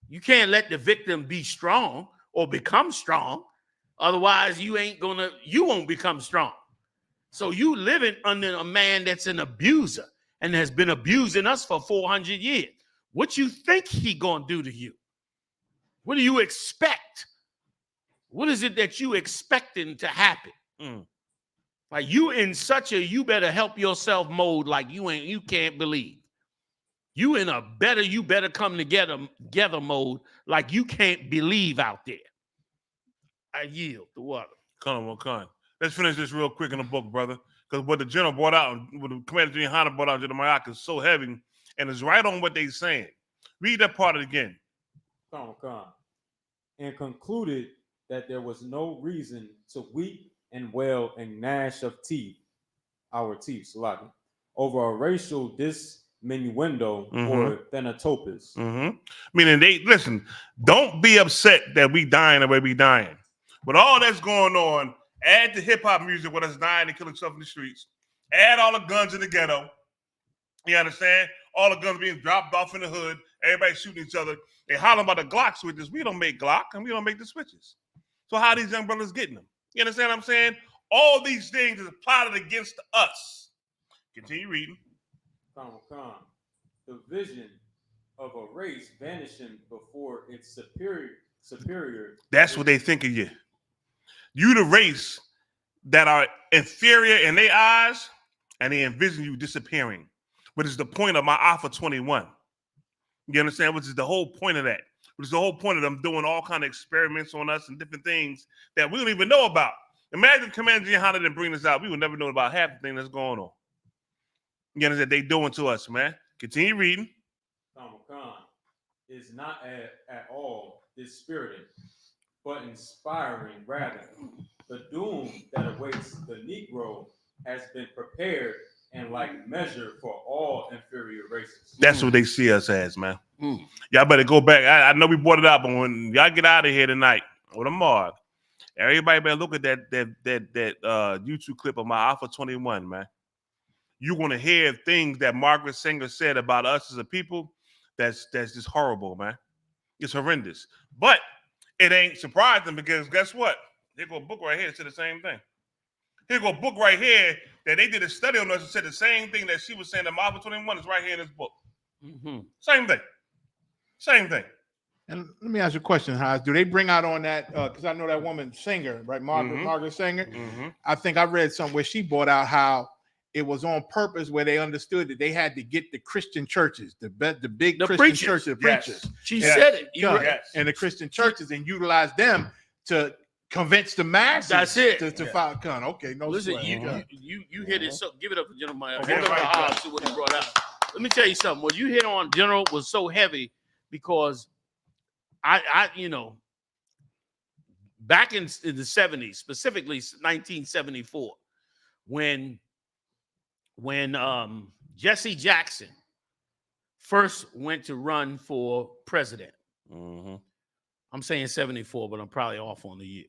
You can't let the victim be strong or become strong. Otherwise, you won't become strong. So you living under a man that's an abuser and has been abusing us for 400 years. What you think he gonna do to you? What do you expect? What is it that you expecting to happen? Like you in such a you better help yourself mode like you can't believe. You in a you better come together mode like you can't believe out there. I yield the water. Come on. Let's finish this real quick in the book, brother. Because what the general brought out, what the Commander GEN.YAHANNA brought out to the Mayaka is so heavy and it's right on what they're saying. Read that part again. Come. And concluded that there was no reason to weep and wail and gnash of teeth, our teeth, Salaki, over a racial diminuendo or thanatopus. Meaning listen, don't be upset that we dying the way we dying. With all that's going on, add the hip-hop music with us dying and killing stuff in the streets. Add all the guns in the ghetto. You understand? All the guns being dropped off in the hood. Everybody shooting each other. They hollering about the Glock switches. We don't make Glock and we don't make the switches. So how are these young brothers getting them? You understand what I'm saying? All these things is plotted against us. Continue reading. Come. The vision of a race vanishing before its superior. That's what they think of you. You the race that are inferior in their eyes, and they envision you disappearing. Which is the point of my Alpha 21. You understand? Which is the whole point of that. Which is the whole point of them doing all kind of experiments on us and different things that we don't even know about. Imagine Commander GEN.YAHANNA didn't bring this out. We would never know about half the thing that's going on. You understand? They doing to us, man. Continue reading. Come. Is not at all dispiriting, but inspiring rather. The doom that awaits the Negro has been prepared in like measure for all inferior races. That's what they see us as, man. Y'all better go back. I know we brought it up, but when y'all get out of here tonight or tomorrow, everybody better look at that YouTube clip of my Alpha 21, man. You're gonna hear things that Margaret Sanger said about us as a people. That's just horrible, man. It's horrendous. But it ain't surprising because guess what? Here go a book right here that said the same thing. Here go a book right here that they did a study on us and said the same thing that she was saying that Alpha 21 is right here in this book. Same thing. And let me ask you a question, Haas. Do they bring out on that? Because I know that woman Singer, right? Margaret Singer. I think I read somewhere she brought out how it was on purpose where they understood that they had to get the Christian churches, the big Christian preachers. churches, the preachers. She said it. And the Christian churches and utilize them to convince the masses. That's it. To follow. Okay, no. Listen, sweat. you hit it. So give it up to General Meyer. Okay, Give it up to Hobbs, see what he brought out. Let me tell you something. What you hit on, General, was so heavy because I back in the 70s, specifically 1974, when Jesse Jackson first went to run for president. I'm saying 74, but I'm probably off on the year.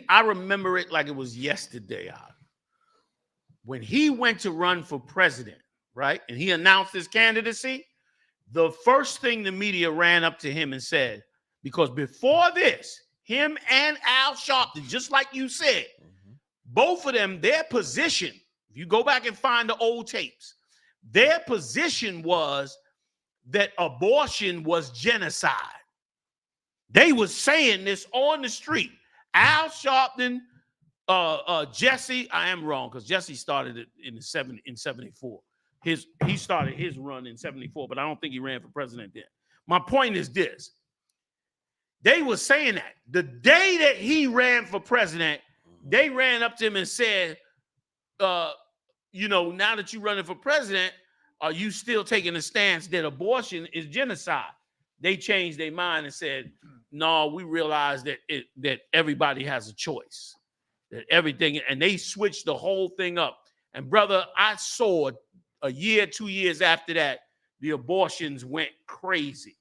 I remember it like it was yesterday. When he went to run for president, right, and he announced his candidacy, the first thing the media ran up to him and said, because before this, him and Al Sharpton, just like you said, both of them, their position, if you go back and find the old tapes, their position was that abortion was genocide. They was saying this on the street. Al Sharpton, Jesse, I am wrong because Jesse started it in 74. He started his run in 74, but I don't think he ran for president then. My point is this. They were saying that the day that he ran for president, They ran up to him and said, you know, now that you're running for president, are you still taking a stance that abortion is genocide? They changed their mind and said, no, we realize that that everybody has a choice, that everything, and they switched the whole thing up. And brother, I saw a year, 2 years after that, the abortions went crazy.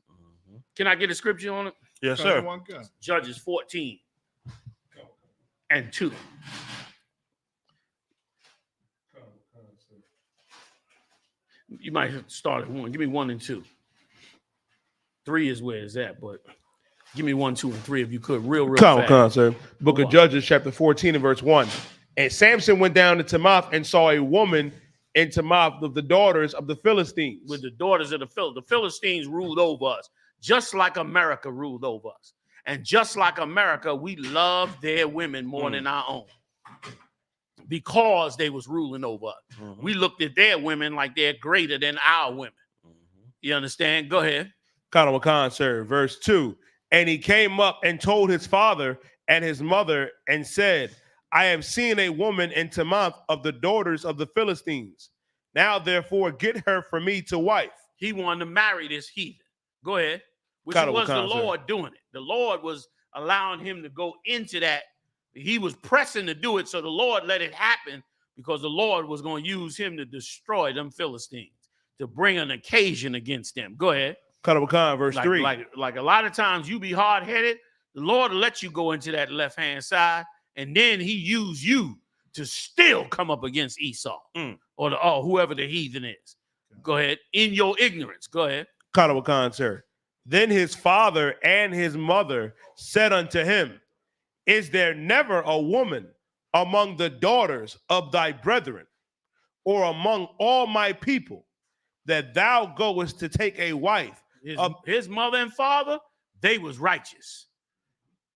Can I get a scripture on it? Yes, sir. Judges 14 and 2. You might have started 1. Give me 1 and 2. 3 is where it's at, but give me 1, 2, and 3 if you could, real fast. Sir. Book of Judges, chapter 14 and verse 1. And Samson went down to Timoth and saw a woman in Timoth of the daughters of the Philistines. With the daughters of the Philistines ruled over us, just like America ruled over us. And just like America, we love their women more than our own, because they was ruling over us. We looked at their women like they're greater than our women. You understand? Go ahead. Sir. Verse 2. And he came up and told his father and his mother and said, I have seen a woman in Timoth of the daughters of the Philistines. Now, therefore, get her for me to wife. He wanted to marry this heathen. Go ahead. Which was the Lord doing it. The Lord was allowing him to go into that. He was pressing to do it, so the Lord let it happen, because the Lord was going to use him to destroy them Philistines, to bring an occasion against them. Go ahead. Verse 3. Like a lot of times you be hard-headed, the Lord will let you go into that left-hand side, and then he use you to still come up against Esau or whoever the heathen is. Go ahead. In your ignorance. Go ahead. Sir. Then his father and his mother said unto him, is there never a woman among the daughters of thy brethren, or among all my people, that thou goest to take a wife? His mother and father, they was righteous.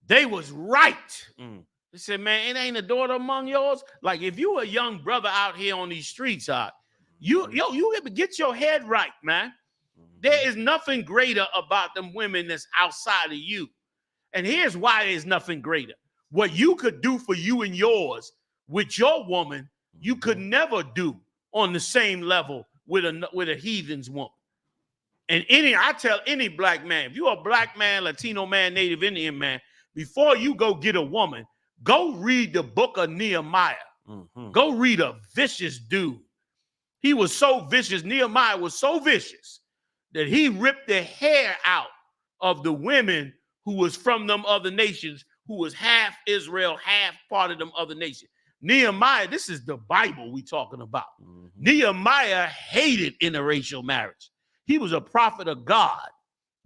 They was right. They said, man, it ain't a daughter among yours. Like, if you a young brother out here on these streets, you get your head right, man. There is nothing greater about them women that's outside of you. And here's why there's nothing greater. What you could do for you and yours with your woman, you could never do on the same level with a heathen's woman. And I tell any black man, if you're a black man, Latino man, Native Indian man, before you go get a woman, go read the book of Nehemiah. Go read a vicious dude. He was so vicious. Nehemiah was so vicious that he ripped the hair out of the women who was from them other nations, who was half Israel, half part of them other nations. Nehemiah, this is the Bible we talking about. Nehemiah hated interracial marriage. He was a prophet of God.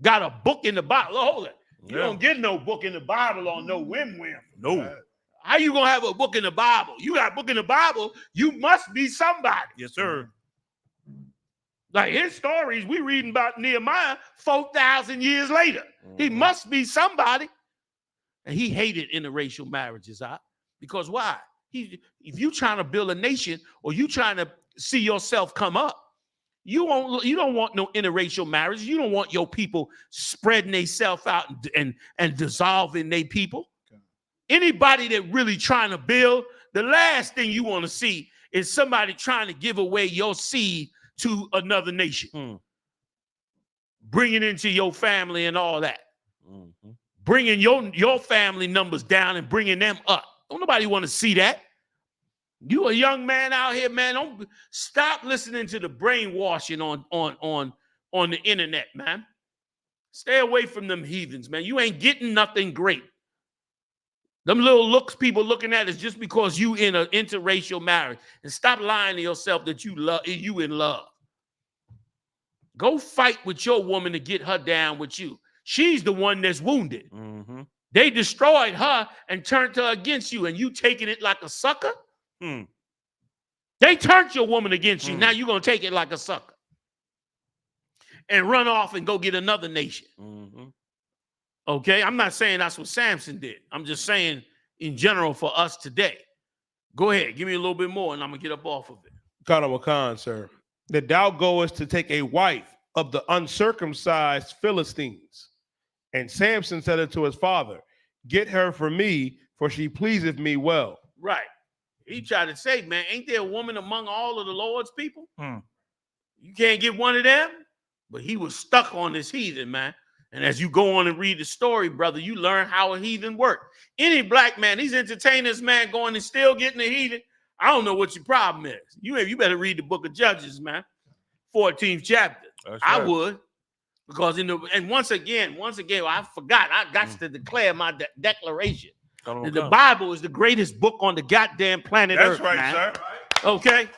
Got a book in the Bible. Hold it. You don't get no book in the Bible on no whim. No. How you gonna have a book in the Bible? You got a book in the Bible, you must be somebody. Yes, sir. Like his stories, we reading about Nehemiah 4,000 years later. He must be somebody. And he hated interracial marriages, because why? If you trying to build a nation, or you trying to see yourself come up, you don't want no interracial marriage. You don't want your people spreading themselves out and dissolving their people. Anybody that really trying to build, the last thing you want to see is somebody trying to give away your seed to another nation. Bringing into your family and all that. Bringing your family numbers down and bringing them up. Don't nobody want to see that. You a young man out here, man. Don't stop listening to the brainwashing on the internet, man. Stay away from them heathens, man. You ain't getting nothing great. Them little looks people looking at is just because you in an interracial marriage. And stop lying to yourself that you in love. Go fight with your woman to get her down with you. She's the one that's wounded. They destroyed her and turned her against you, and you taking it like a sucker? They turned your woman against you. Now you're going to take it like a sucker and run off and go get another nation. Okay? I'm not saying that's what Samson did. I'm just saying in general for us today. Go ahead. Give me a little bit more, and I'm going to get up off of it. Sir. That thou goest to take a wife of the uncircumcised Philistines. And Samson said unto his father, get her for me, for she pleaseth me well. Right. He tried to say, man, ain't there a woman among all of the Lord's people? You can't get one of them? But he was stuck on this heathen, man. And as you go on and read the story, brother, you learn how a heathen worked. Any black man, these entertainers, man, going and still getting a heathen, I don't know what your problem is. You better read the book of Judges, man. 14th chapter. That's I right. would. Because once again, I forgot. I got to declare my declaration. The Bible is the greatest book on the goddamn planet Earth. That's right, man. sir. Okay?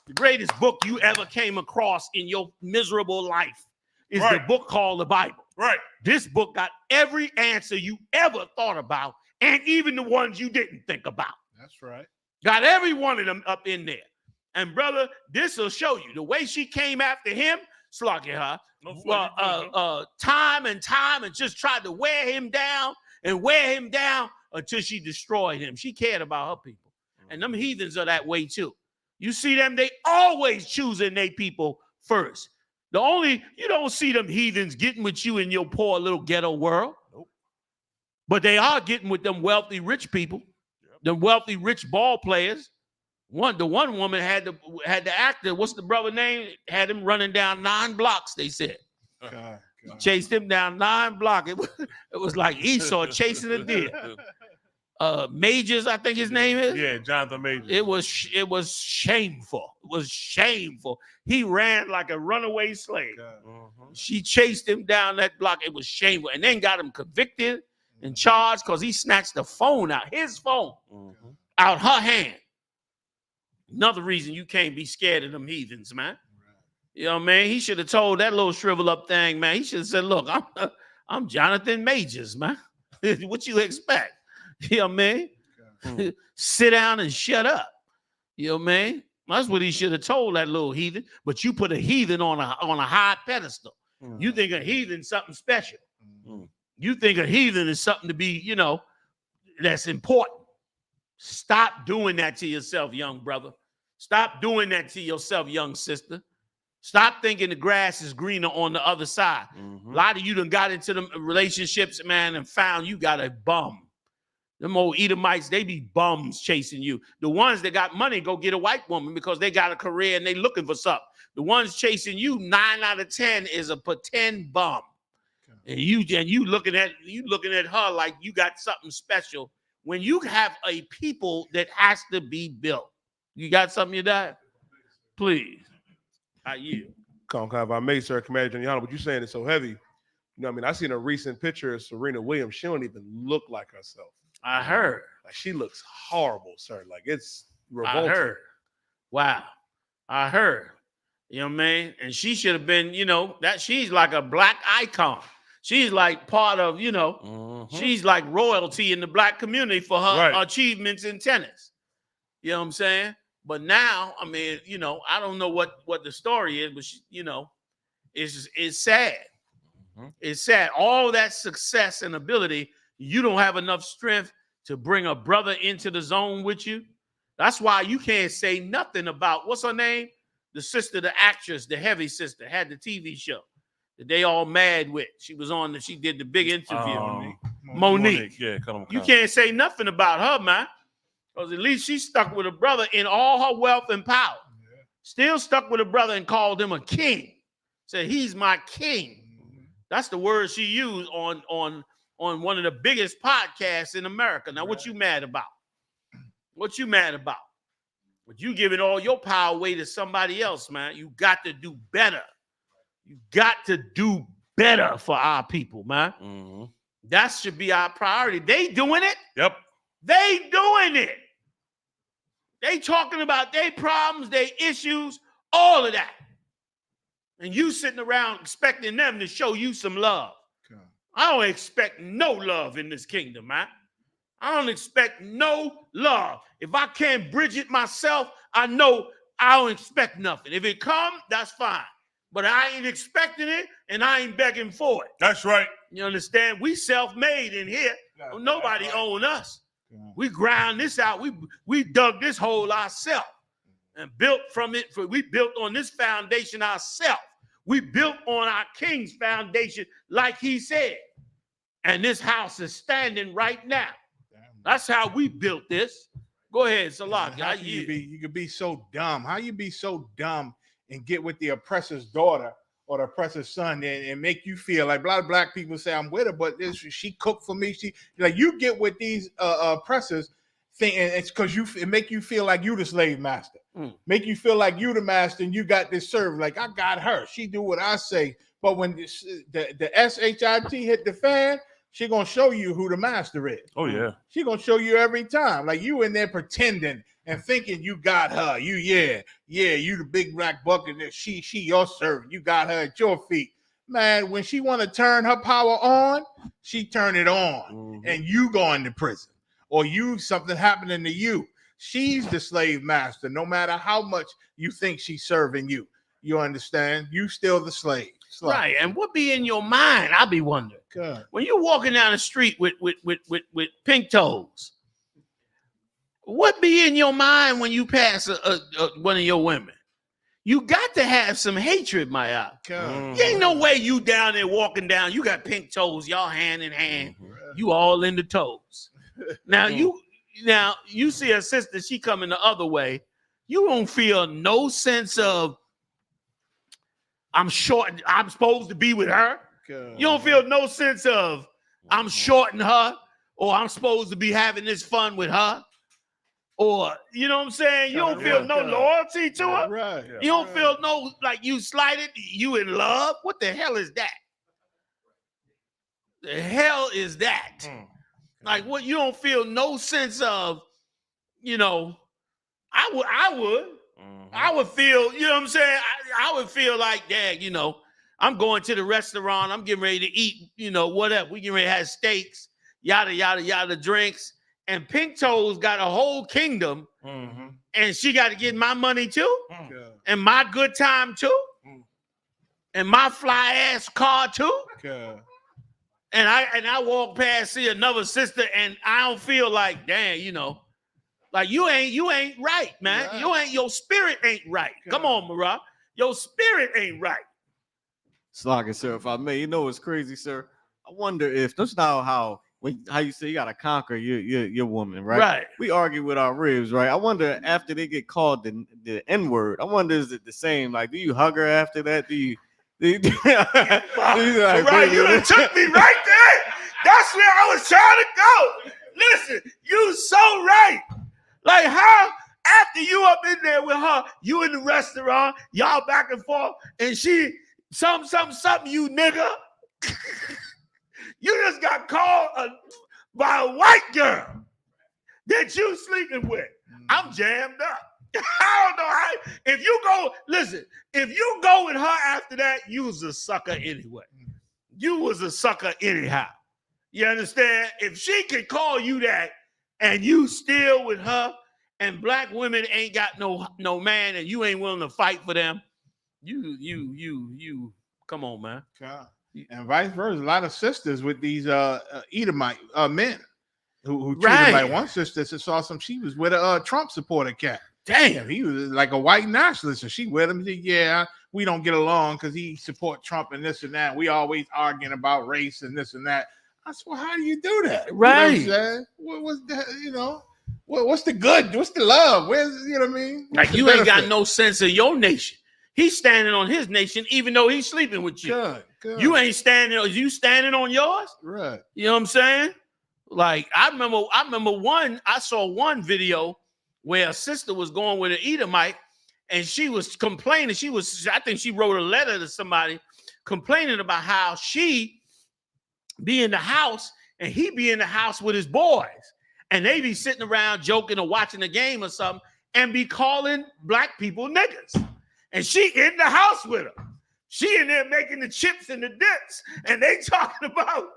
The greatest book you ever came across in your miserable life is the book called the Bible. Right. This book got every answer you ever thought about, and even the ones you didn't think about. That's right. Got every one of them up in there. And brother, this will show you the way she came after him, slugging her, time and just tried to wear him down until she destroyed him. She cared about her people. And them heathens are that way too. You see them, they always choosing their people first. You don't see them heathens getting with you in your poor little ghetto world. Nope. But they are getting with them wealthy rich people, them wealthy rich ball players. The one woman had the actor, what's the brother name? Had him running down 9 blocks, they said. God. Chased him down 9 blocks. It was like Esau chasing a deer. Majors, I think his name is. Yeah, Jonathan Majors. It was shameful. It was shameful. He ran like a runaway slave. She chased him down that block. It was shameful. And then got him convicted and charged because he snatched the phone out, his phone, out her hand. Another reason you can't be scared of them heathens, man. You know what I mean? He should have told that little shrivel up thing, man. He should have said, look, I'm Jonathan Majors, man. What you expect? You know what I mean? Sit down and shut up. You know what I mean? That's what he should have told that little heathen. But you put a heathen on a high pedestal. You think a heathen's something special. You think a heathen is something to be, that's important. Stop doing that to yourself, young brother. Stop doing that to yourself, young sister. Stop thinking the grass is greener on the other side. A lot of you done got into them relationships, man, and found you got a bum. Them old Edomites, they be bums chasing you. The ones that got money go get a white woman because they got a career and they looking for something. The ones chasing you, 9 out of 10 is a pretend bum. And you looking at her like you got something special when you have a people that has to be built. You got something you die? Please. I yield. Come on, if I may, sir, Commander Gen.YAHANNA, what you saying is so heavy. You know what I mean? I seen a recent picture of Serena Williams. She don't even look like herself. I heard. Like she looks horrible, sir. Like it's revolting. I heard. Wow. I heard. You know what I mean? And she should have been, that she's like a black icon. She's like part of, she's like royalty in the black community for her achievements in tennis. You know what I'm saying? But now, I mean, I don't know what the story is, but she, it's sad. It's sad. All that success and ability, you don't have enough strength to bring a brother into the zone with you. That's why you can't say nothing about, what's her name? The sister, the actress, the heavy sister, had the TV show that they all mad with. She was on, she did the big interview. Monique. Yeah, come. You can't say nothing about her, man. Because at least she stuck with her brother in all her wealth and power. Still stuck with her brother and called him a king. Said, he's my king. That's the word she used on one of the biggest podcasts in America. Now, what you mad about? What you mad about? But you giving all your power away to somebody else, man. You got to do better. You got to do better for our people, man. That should be our priority. They doing it. Yep. They doing it. They talking about their problems, their issues, all of that. And you sitting around expecting them to show you some love. I don't expect no love in this kingdom, man. I don't expect no love. If I can't bridge it myself, I know I don't expect nothing. If it comes, that's fine. But I ain't expecting it, and I ain't begging for it. That's right. You understand? We self-made in here. Nobody own us. We ground this out. We dug this hole ourselves and built from it. We built on this foundation ourselves. We built on our King's foundation, like he said. And this house is standing right now. That's how we built this. Go ahead, Salah. How can you could be so dumb? How you be so dumb and get with the oppressor's daughter or the oppressor's son and make you feel like a lot of black people say I'm with her, but she cooked for me. She like you get with these oppressors thing, and it's because it make you feel like you the slave master. Make you feel like you the master and you got this servant. Like I got her. She do what I say. But when the SHIT hit the fan, she gonna show you who the master is. Oh yeah. She gonna show you every time. Like you in there pretending and thinking you got her. You you the big black buck and she your servant. You got her at your feet. Man, when she want to turn her power on, she turn it on. And you go into prison. Or something happening to you. She's the slave master, no matter how much you think she's serving you. You understand? You still the slave. Right. And what be in your mind? I be wondering. Good. When you're walking down the street with pink toes, what be in your mind when you pass one of your women? You got to have some hatred, my eye. Ain't no way you down there walking down. You got pink toes, y'all hand in hand. You all in the toes. Now you see a sister, she coming the other way. You don't feel no sense of I'm supposed to be with her. You don't feel no sense of I'm shorting her or I'm supposed to be having this fun with her. Or, you know what I'm saying? You don't feel no loyalty to her. Right. You don't feel no, like you slighted, you in love. What the hell is that? The hell is that? Like what? You don't feel no sense of, I would feel, you know what I'm saying? I would feel like, dad, I'm going to the restaurant. I'm getting ready to eat, whatever. We getting ready to have steaks, yada, yada, yada, drinks. And Pink Toes got a whole kingdom. And she got to get my money too. And my good time too. And my fly ass car too. And I walk past, see another sister, and I don't feel like, dang, like you ain't right, man. Right. Your spirit ain't right. Come on, Marah. Your spirit ain't right. Slogger, sir, if I may, what's crazy, sir? I wonder if that's not how you say you gotta conquer your woman, right? Right. We argue with our ribs, right? I wonder after they get called the N-word, I wonder is it the same? Like, do you hug her after that? Right, you done took me right there. That's where I was trying to go. Listen, you so right. Like how after you up in there with her, you in the restaurant, y'all back and forth, and she something, you nigga. You just got called by a white girl that you sleeping with. I'm jammed up. I don't know how. If you go with her after that, you was a sucker anyway. You was a sucker anyhow. You understand? If she can call you that and you still with her and black women ain't got no man and you ain't willing to fight for them, you come on, man. And vice versa. A lot of sisters with these Edomite men who treated them like one sister saw she was with a Trump supporter cat. Damn, he was like a white nationalist, and she with him. Yeah, we don't get along because he support Trump and this and that. We always arguing about race and this and that. I said, well, how do you do that? Right. You know what what's that? What's the good? What's the love? Where's what I mean? Like you ain't got no sense of your nation. He's standing on his nation, even though he's sleeping with you. Good. You ain't standing. Are you standing on yours? Right. You know what I'm saying? Like I saw one video where a sister was going with an Edomite and she was complaining. I think she wrote a letter to somebody complaining about how she be in the house and he be in the house with his boys. And they be sitting around joking or watching a game or something and be calling black people niggas. And she in the house with them. She in there making the chips and the dips. And they talking about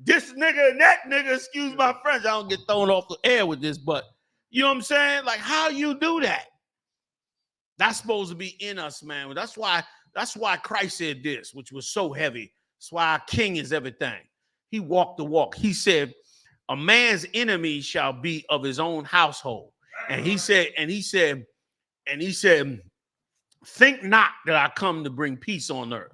this nigga and that nigga. Excuse my French. I don't get thrown off the air with this, but you know what I'm saying? Like, how you do that? That's supposed to be in us, man. That's why Christ said this, which was so heavy. That's why our king is everything. He walked the walk. He said, a man's enemy shall be of his own household. And he said, think not that I come to bring peace on earth.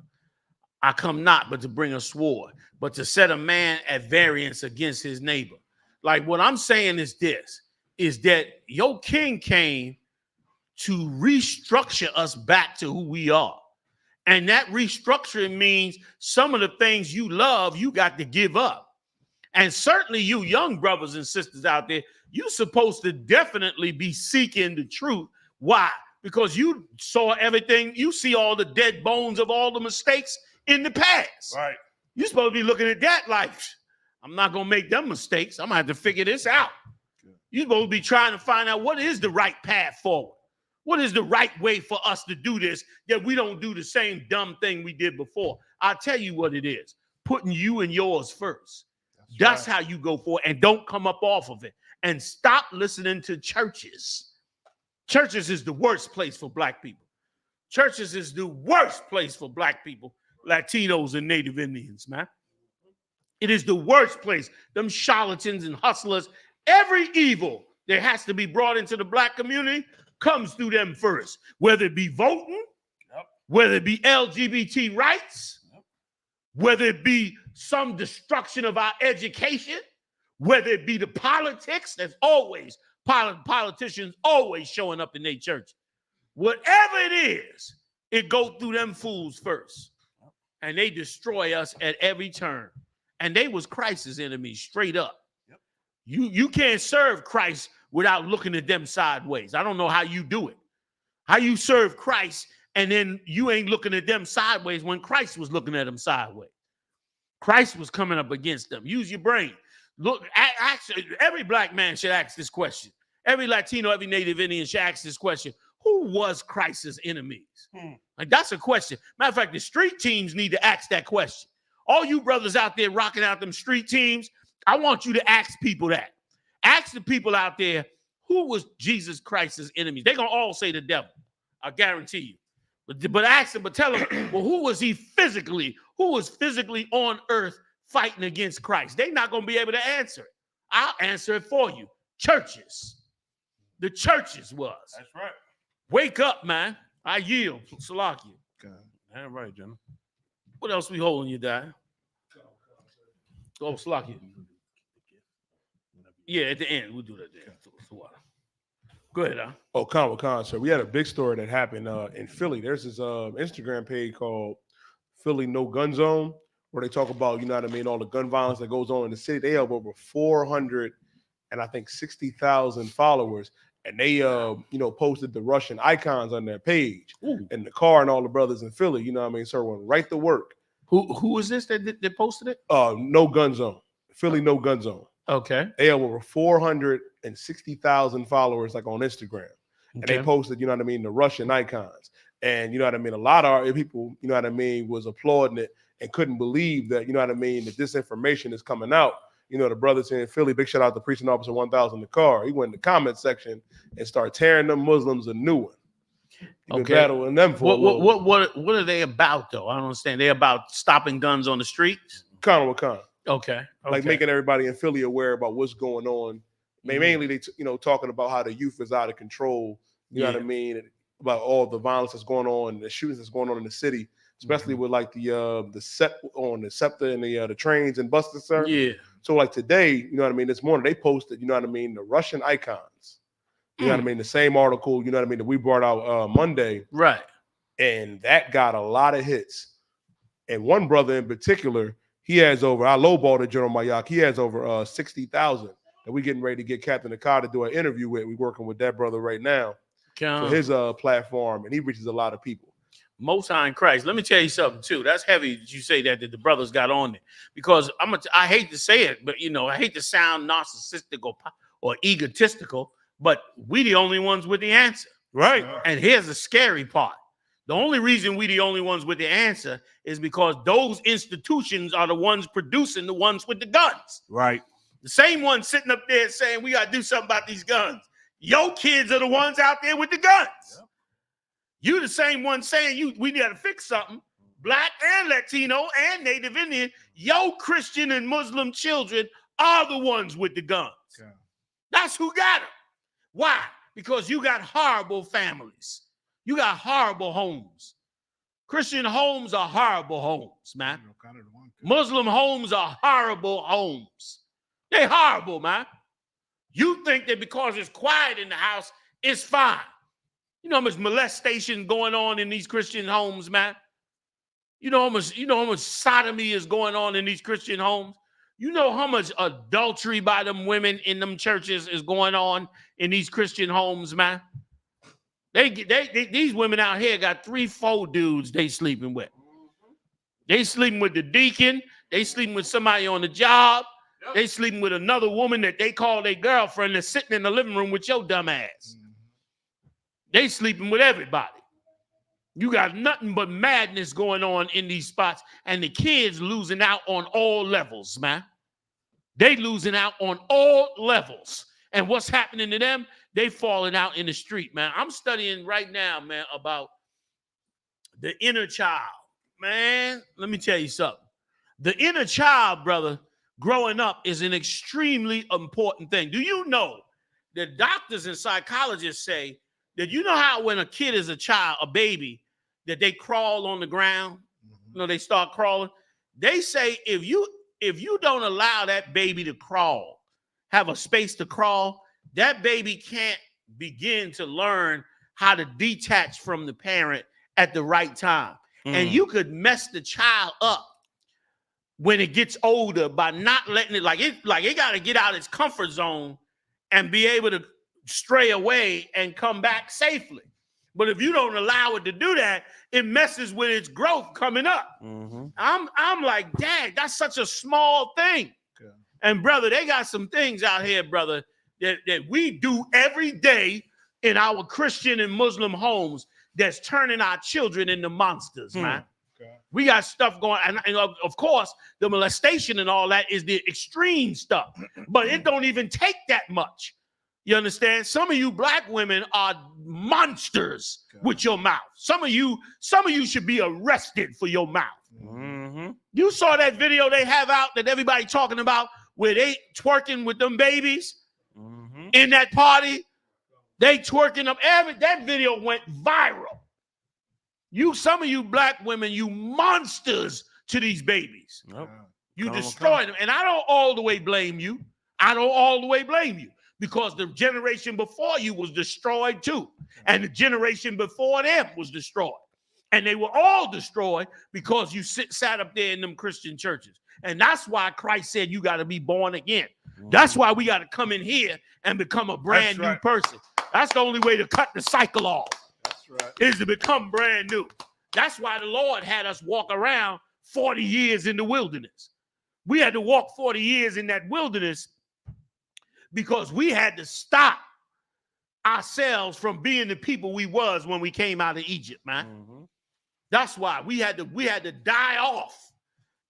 I come not but to bring a sword, but to set a man at variance against his neighbor. Like what I'm saying is this, is that your king came to restructure us back to who we are. And that restructuring means some of the things you love, you got to give up. And certainly you young brothers and sisters out there, you're supposed to definitely be seeking the truth. Why? Because you saw everything. You see all the dead bones of all the mistakes in the past. Right. You're supposed to be looking at that like, I'm not going to make them mistakes. I'm going to have to figure this out. You're supposed to be trying to find out what is the right path forward. What is the right way for us to do this, that we don't do the same dumb thing we did before? I'll tell you what it is. Putting you and yours first. That's how you go forward, and don't come up off of it. And stop listening to churches. Churches is the worst place for black people. Churches is the worst place for black people, Latinos and Native Indians, man. It is the worst place. Them charlatans and hustlers, every evil that has to be brought into the black community comes through them first, whether it be voting, whether it be LGBT rights, whether it be some destruction of our education, whether it be the politics. That's always politicians always showing up in their church. Whatever it is, it go through them fools first, and they destroy us at every turn. And they was Christ's enemies straight up. You can't serve Christ without looking at them sideways. I don't know how you do it. How you serve Christ and then you ain't looking at them sideways when Christ was looking at them sideways. Christ was coming up against them. Use your brain. Look, actually, every black man should ask this question. Every Latino, every Native Indian should ask this question. Who was Christ's enemies? Like, that's a question. Matter of fact, the street teams need to ask that question. All you brothers out there rocking out them street teams, I want you to ask people that. Ask the people out there, who was Jesus Christ's enemies? They're going to all say the devil. I guarantee you. But ask them, but tell them, well, who was physically on earth fighting against Christ? They're not going to be able to answer it. I'll answer it for you. Churches. The churches was. That's right. Wake up, man. I yield. Salakia. All right, Jenna. What else we holding you, Dad? Oh, Salakia. Yeah, at the end. We'll do that there. Go ahead, huh? Oh, Con, sir. We had a big story that happened in Philly. There's this Instagram page called Philly No Gun Zone, where they talk about, you know what I mean, all the gun violence that goes on in the city. They have over 400 and I think 60,000 followers. And they, posted the Russian icons on their page. Ooh. And the car and all the brothers in Philly, you know what I mean? So went right to work. Who is this that posted it? No Gun Zone. Philly No Gun Zone. Okay. They have over 460,000 followers, like on Instagram. And they posted, you know what I mean, the Russian icons. And you know what I mean? A lot of our people, you know what I mean, was applauding it and couldn't believe that, you know what I mean, that this information is coming out. You know, the brothers in Philly, big shout out to Preaching Officer 1000 the car. He went in the comment section and started tearing them Muslims a new one. He been battling them for what are they about, though? I don't understand. They about stopping guns on the streets? Con. Okay. Like making everybody in Philly aware about what's going on. Mainly, they talking about how the youth is out of control. You know what I mean? About all the violence that's going on, the shootings that's going on in the city, especially with like the SEPTA and the trains and buses, sir. Yeah. So like today, you know what I mean? This morning they posted, you know what I mean, the Russian icons. You know what I mean? The same article, you know what I mean, that we brought out Monday. Right. And that got a lot of hits. And one brother in particular, he has over, I lowballed the General Mayak, he has over 60,000 that we getting ready to get Captain Akar to do an interview with. We're working with that brother right now for his platform, and he reaches a lot of people. Most High in Christ. Let me tell you something too. That's heavy that you say that the brothers got on it, because I hate to say it, but I hate to sound narcissistic or egotistical, but we the only ones with the answer. Right. And here's the scary part. The only reason we the only ones with the answer is because those institutions are the ones producing the ones with the guns. Right. The same ones sitting up there saying we got to do something about these guns. Your kids are the ones out there with the guns. Yep. You the same one saying we got to fix something. Black and Latino and Native Indian, your Christian and Muslim children are the ones with the guns. Yeah. That's who got them. Why? Because you got horrible families. You got horrible homes. Christian homes are horrible homes, man. Muslim homes are horrible homes. They horrible, man. You think that because it's quiet in the house, it's fine. You know how much molestation going on in these Christian homes, man? You know how much sodomy is going on in these Christian homes? You know how much adultery by them women in them churches is going on in these Christian homes, man? These women out here got 3-4 dudes they sleeping with. They sleeping with the deacon. They sleeping with somebody on the job. Yep. They sleeping with another woman that they call their girlfriend that's sitting in the living room with your dumb ass. They sleeping with everybody. You got nothing but madness going on in these spots, and the kids losing out on all levels, man. They losing out on all levels. And what's happening to them? They falling out in the street, man. I'm studying right now, man, about the inner child. Man, let me tell you something. The inner child, brother, growing up is an extremely important thing. Do you know that doctors and psychologists say that you know how when a kid is a child, a baby, that they crawl on the ground? You know, they start crawling. They say if you don't allow that baby to crawl, have a space to crawl, that baby can't begin to learn how to detach from the parent at the right time. And you could mess the child up when it gets older by not letting it, like it got to get out of its comfort zone and be able to stray away and come back safely. But if you don't allow it to do that, it messes with its growth coming up. I'm like, dang, that's such a small thing. Okay. And brother, they got some things out here, brother, that we do every day in our Christian and Muslim homes that's turning our children into monsters, man. Okay. We got stuff going, and of course, the molestation and all that is the extreme stuff, but it don't even take that much. You understand? Some of you black women are monsters with your mouth. Some of you should be arrested for your mouth. You saw that video they have out that everybody talking about where they twerking with them babies in that party. They twerking up. That video went viral. Some of you black women, you monsters to these babies. Yep. You destroyed them. And I don't all the way blame you. Because the generation before you was destroyed too. And the generation before them was destroyed. And they were all destroyed because you sat up there in them Christian churches. And that's why Christ said you got to be born again. That's why we got to come in here and become a brand new person. That's the only way to cut the cycle off. That's right. Is to become brand new. That's why the Lord had us walk around 40 years in the wilderness. We had to walk 40 years in that wilderness because we had to stop ourselves from being the people we was when we came out of Egypt, man. That's why we had to die off.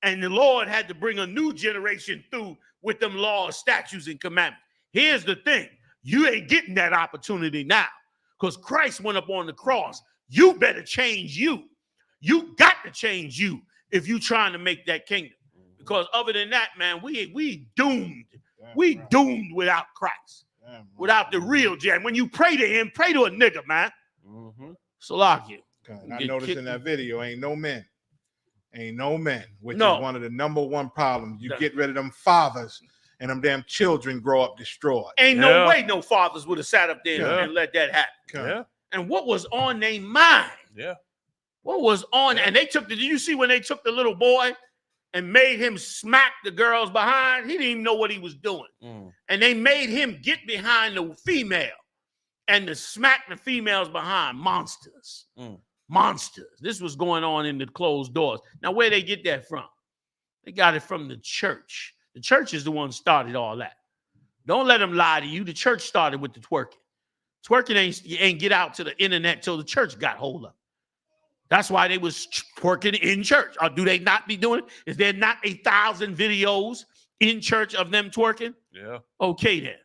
And the Lord had to bring a new generation through with them laws, statutes, and commandments. Here's the thing. You ain't getting that opportunity now because Christ went up on the cross. You better change you. You got to change you if you trying to make that kingdom. Because other than that, man, we doomed. We doomed without Christ. Without the real jam. When you pray to him, pray to a nigga, man. Salakia. I noticed in that video, ain't no men, which is one of the #1 problems. You get rid of them fathers and them damn children grow up destroyed. Ain't no way no fathers would have sat up there and let that happen. And what was on their mind? What was on? And they took did you see when they took the little boy and made him smack the girls behind? He didn't even know what he was doing. And they made him get behind the female and to smack the females behind. Monsters. Monsters. This was going on in the closed doors. Now, where they get that from? They got it from the church. The church is the one who started all that. Don't let them lie to you. The church started with the twerking. Twerking ain't get out to the internet till the church got hold of it. That's why they was twerking in church. Or do they not be doing it? Is there not 1,000 videos in church of them twerking? Yeah. Okay, then.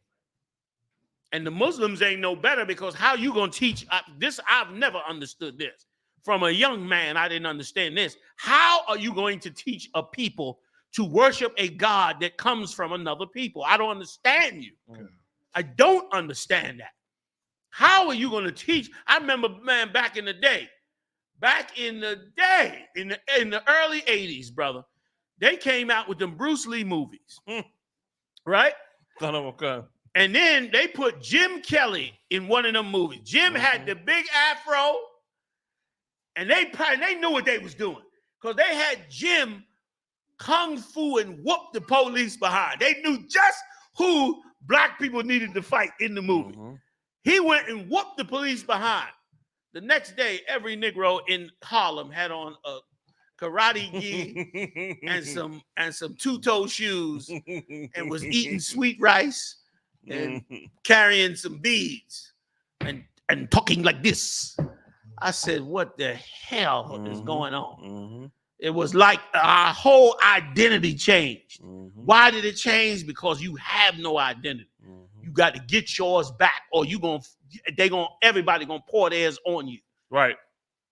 And the Muslims ain't no better because how you going to teach this? I've never understood this. From a young man, I didn't understand this. How are you going to teach a people to worship a God that comes from another people? I don't understand you. I don't understand that. How are you going to teach? I remember, man, back in the day, in the early 80s, brother, they came out with them Bruce Lee movies. Right? Okay. And then they put Jim Kelly in one of them movies. Jim had the big afro, and they knew what they was doing because they had Jim kung fu and whoop the police behind. They knew just who black people needed to fight in the movie. He went and whooped the police behind. The next day, every Negro in Harlem had on a karate gi and some two-toe shoes and was eating sweet rice and carrying some beads and talking like this. I said, what the hell is going on? It was like our whole identity changed. Why did it change? Because you have no identity. You got to get yours back, or everybody gonna pour theirs on you. Right.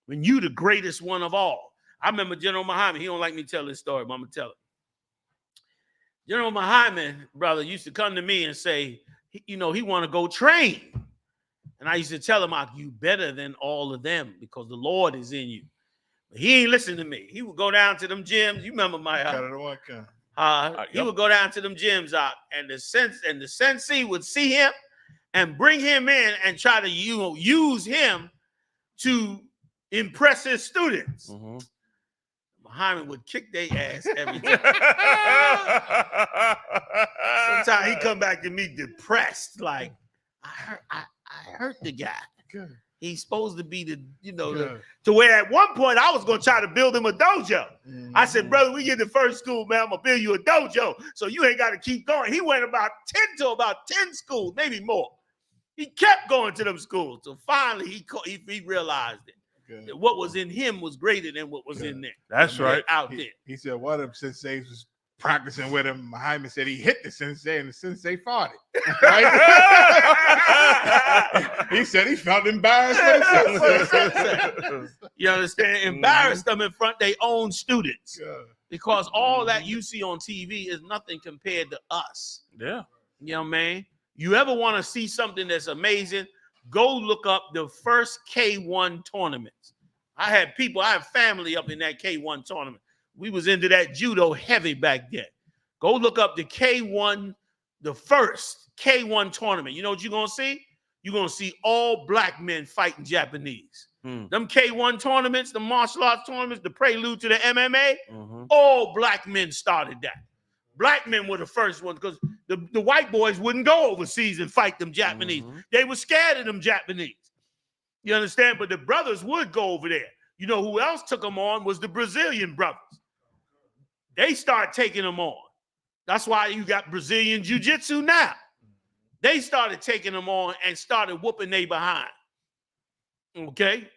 When you the greatest one of all. I remember General Muhammad. He don't like me to tell this story, but I'm gonna tell it. General Muhammad, brother, used to come to me and say, he want to go train. And I used to tell him, you better than all of them because the Lord is in you. But he ain't listen to me. He would go down to them gyms. You remember my he would go down to them gyms out, and the sensei would see him and bring him in and try to use him to impress his students. Muhammad would kick their ass every time. Sometimes he come back to me depressed, like I hurt the guy. Good. He's supposed to be to where at one point I was gonna try to build him a dojo. I said, brother, we get to first school, man. I'm gonna build you a dojo, so you ain't got to keep going. He went about 10 schools, maybe more. He kept going to them schools, so finally he realized it. Good. That what was in him was greater than what was in there. That's right. Out there. He said one of them senseis was practicing with him. Muhammad said he hit the sensei and the sensei fought it. Right? He said he felt embarrassed with the sensei. You understand? Embarrassed them in front of their own students. Because all that you see on TV is nothing compared to us. Yeah. You know what I mean? You ever want to see something that's amazing? Go look up the first K1 tournaments. I have family up in that K1 tournament. We was into that judo heavy back then. Go look up the K1, the first K1 tournament. You know what you're going to see? You're going to see all black men fighting Japanese. Them K1 tournaments, the martial arts tournaments, the prelude to the MMA, all black men started that. Black men were the first ones because the white boys wouldn't go overseas and fight them Japanese. They were scared of them Japanese. You understand? But the brothers would go over there. You know who else took them on was the Brazilian brothers. They start taking them on. That's why you got Brazilian Jiu-Jitsu now. They started taking them on and started whooping they behind. Okay?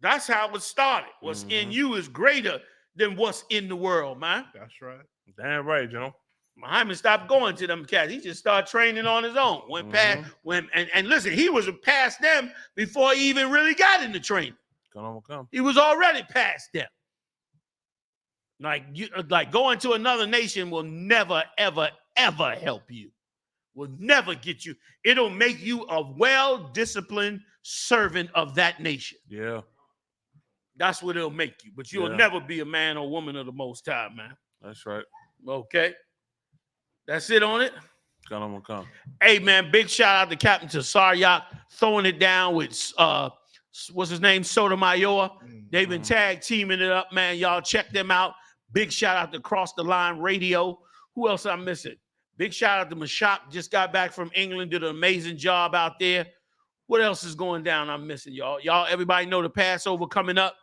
That's how it started. What's in you is greater than what's in the world, man. That's right. Damn right, General. Muhammad stopped going to them cats. He just started training on his own. And listen, he was past them before he even really got into training. He was already past them. Like going to another nation will never, ever, ever help you. Will never get you. It'll make you a well-disciplined servant of that nation. Yeah. That's what it'll make you. But you'll never be a man or woman of the Most High, man. That's right. Okay. That's it on it. Come. Hey, man, big shout out to Captain Tasaryak throwing it down with, what's his name, Sotomayor. They've been tag teaming it up, man. Y'all check them out. Big shout out to Cross the Line Radio. Who else I'm missing? Big shout out to Mashak. Just got back from England. Did an amazing job out there. What else is going down I'm missing, y'all? Everybody know the Passover coming up.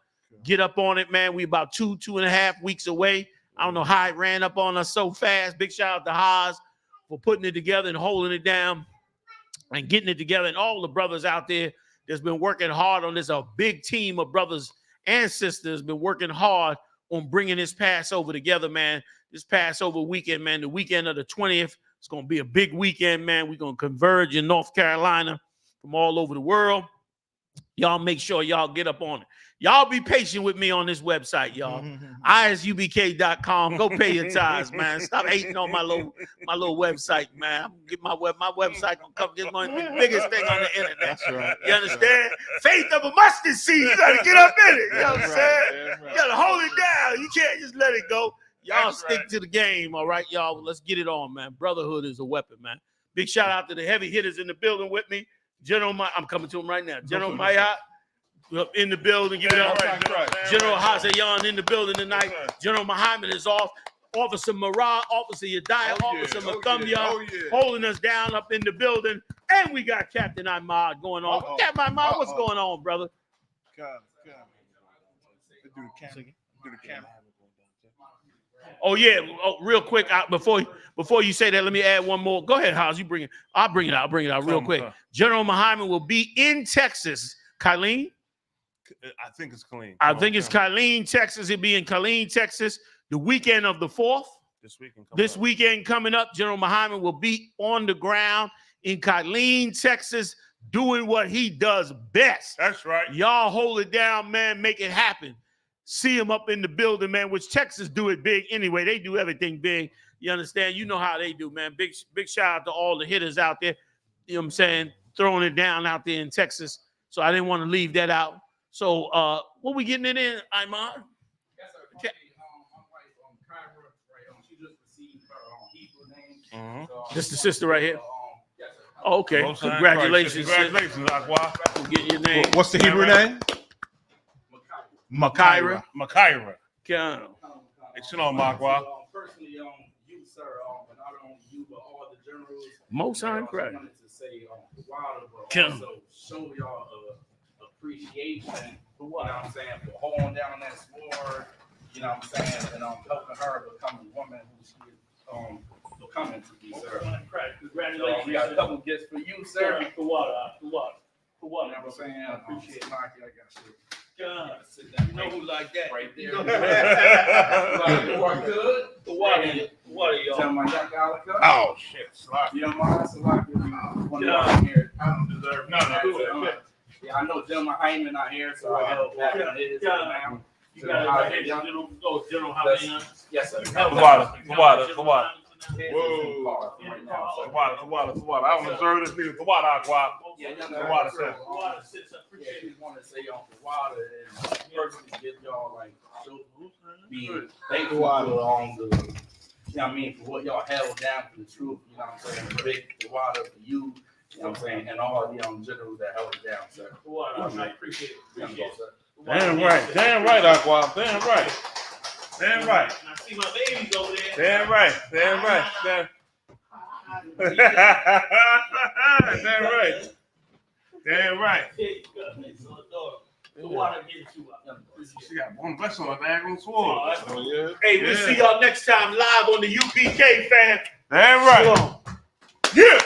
Get up on it, man. We about 2.5 weeks away. I don't know how it ran up on us so fast. Big shout out to Haas for putting it together and holding it down and getting it together. And all the brothers out there that's been working hard on this. A big team of brothers and sisters been working hard on bringing this Passover together, man. This Passover weekend, man, the weekend of the 20th, it's going to be a big weekend, man. We're going to converge in North Carolina from all over the world. Y'all make sure y'all get up on it. Y'all be patient with me on this website, y'all. ISUPK.com. Go pay your tithes, man. Stop hating on my little website, man. I'm gonna get my website gonna come. This going to be the biggest thing on the internet. That's right. You understand? Faith of a mustard seed. You gotta get up in it. You know what I'm saying? You gotta hold it down. You can't just let it go. Y'all stick to the game, all right, y'all. Let's get it on, man. Brotherhood is a weapon, man. Big shout out to the heavy hitters in the building with me. General, I'm coming to him right now. General Mayat in the building. Give it up. General Hazayan in the building tonight. General Muhammad is off. Officer Marah, Officer Yadiah, Officer Mathumya holding us down up in the building. And we got Captain Ahmad going on. Captain Ahmad, what's going on, brother? Do the camera. Oh yeah. Oh, real quick, before you say that, let me add one more. Go ahead, Haas. You bring it. I'll bring it out. Real quick. General Muhammad will be in Texas. Kylene? I think it's clean. I think it's Kylene, Texas. It'll be in Kylene, Texas, the weekend of the 4th. This weekend coming up, General Muhammad will be on the ground in Kylene, Texas, doing what he does best. That's right. Y'all hold it down, man. Make it happen. See him up in the building, man, which Texas do it big anyway. They do everything big. You understand? You know how they do, man. Big shout out to all the hitters out there. You know what I'm saying? Throwing it down out there in Texas. So I didn't want to leave that out. So what we getting it in, Iman? Okay. This the sister right here? Oh, okay. Congratulations. Congratulations, Aqua. We'll get your name. What's the Hebrew name? Makaira. It's Aqua. Personally, you, sir, but not only you, but all the generals. Most time, correct. I wanted to say, also show y'all appreciation. You know what I'm saying? For holding down that sword. You know what I'm saying? And helping her become a woman who she is becoming to be, sir. Congratulations. We got a couple gifts for you, sir. For what? You know what I'm saying? I appreciate it. I got you. You know who like that? Right there. Good. What are y'all? Oh, shit. You don't mind? I don't deserve none. Yeah, I know General Hyman not here, so I help that. Now. You got a General Hyman. Yes, sir. The water. Whoa. The water. I don't deserve this neither. The water, Aqua. The water, sir. Yeah, I just want to say on the water and personally get y'all like be thankful along the, you know what I mean, for what y'all held down for the truth, you know what I'm saying, the water for you, you know what I'm saying, and all the generals that held it down, sir. I appreciate it. Damn right, Aqua. Damn right. I see my babies over there. Damn right. The water gets you up. She got one blessing on her daggone sword. Hey, we'll see y'all next time live on the UPK, fam. Damn right. Yeah.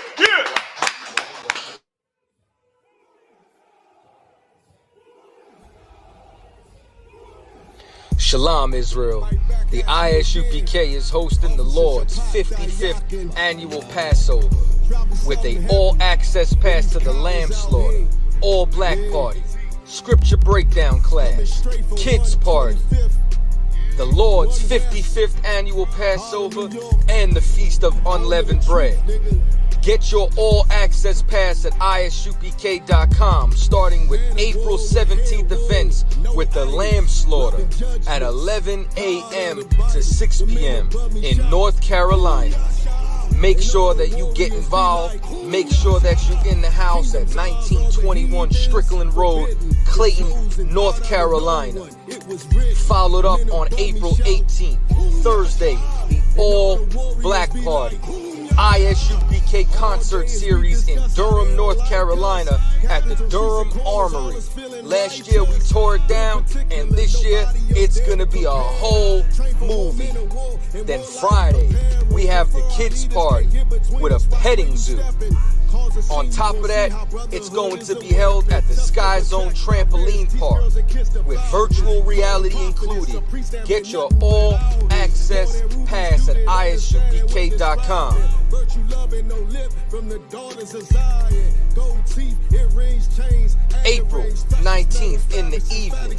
Shalom, Israel. The ISUPK is hosting the Lord's 55th annual Passover with a all-access pass to the lamb slaughter, all-black party, scripture breakdown class, kids party, the Lord's 55th annual Passover, and the Feast of Unleavened Bread. Get your all-access pass at ISUPK.com, starting with April 17th events with the lamb slaughter at 11 a.m. to 6 p.m. in North Carolina. Make sure that you get involved. Make sure that you're in the house at 1921 Strickland Road, Clayton, North Carolina. Followed up on April 18th, Thursday, the all-black party. ISUPK concert series in Durham, North Carolina at the Durham Armory. Last year we tore it down, and this year it's gonna be a whole movie. Then Friday, we have the kids party with a petting zoo. On top of that, it's going to be held at the Sky Zone Trampoline Park with virtual reality included. Get your all-access pass at ISUPK.com. April 19th in the evening,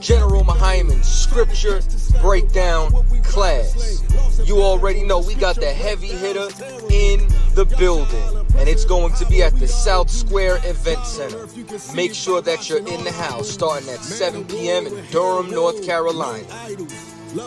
General Muhammad's scripture breakdown class. You already know we got the heavy hitter in the building, and it's going to be at the South Square Event Center. Make sure that you're in the house starting at 7 p.m. in Durham, North Carolina.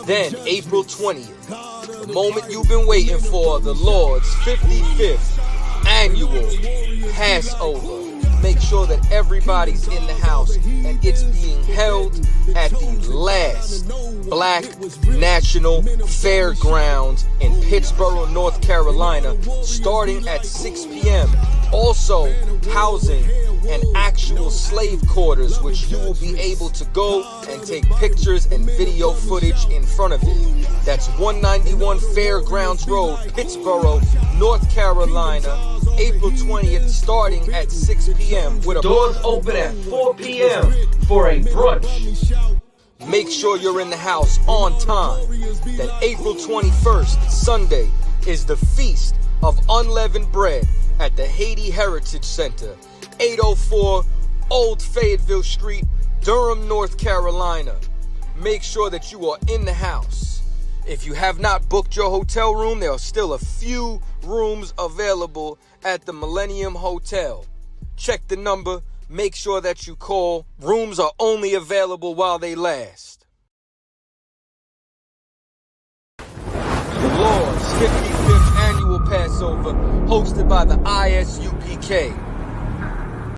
Then April 20th, the moment you've been waiting for, the Lord's 55th annual Passover. Make sure that everybody's in the house, and it's being held at the last Black National Fairgrounds in Pittsboro, North Carolina, starting at 6 p.m. Also housing an actual slave quarters, which you will be able to go and take pictures and video footage in front of it. That's 191 Fairgrounds Road, Pittsboro, North Carolina, April 20th, starting at 6 p.m. with a doors open at 4 p.m. for a brunch. Make sure you're in the house on time. Then April 21st, Sunday, is the Feast of Unleavened Bread at the Haiti Heritage Center, 804 Old Fayetteville Street, Durham, North Carolina. Make sure that you are in the house. If you have not booked your hotel room, there are still a few rooms available at the Millennium Hotel. Check the number. Make sure that you call. Rooms are only available while they last. The Lord's 55th annual Passover, hosted by the I.S.U.P.K.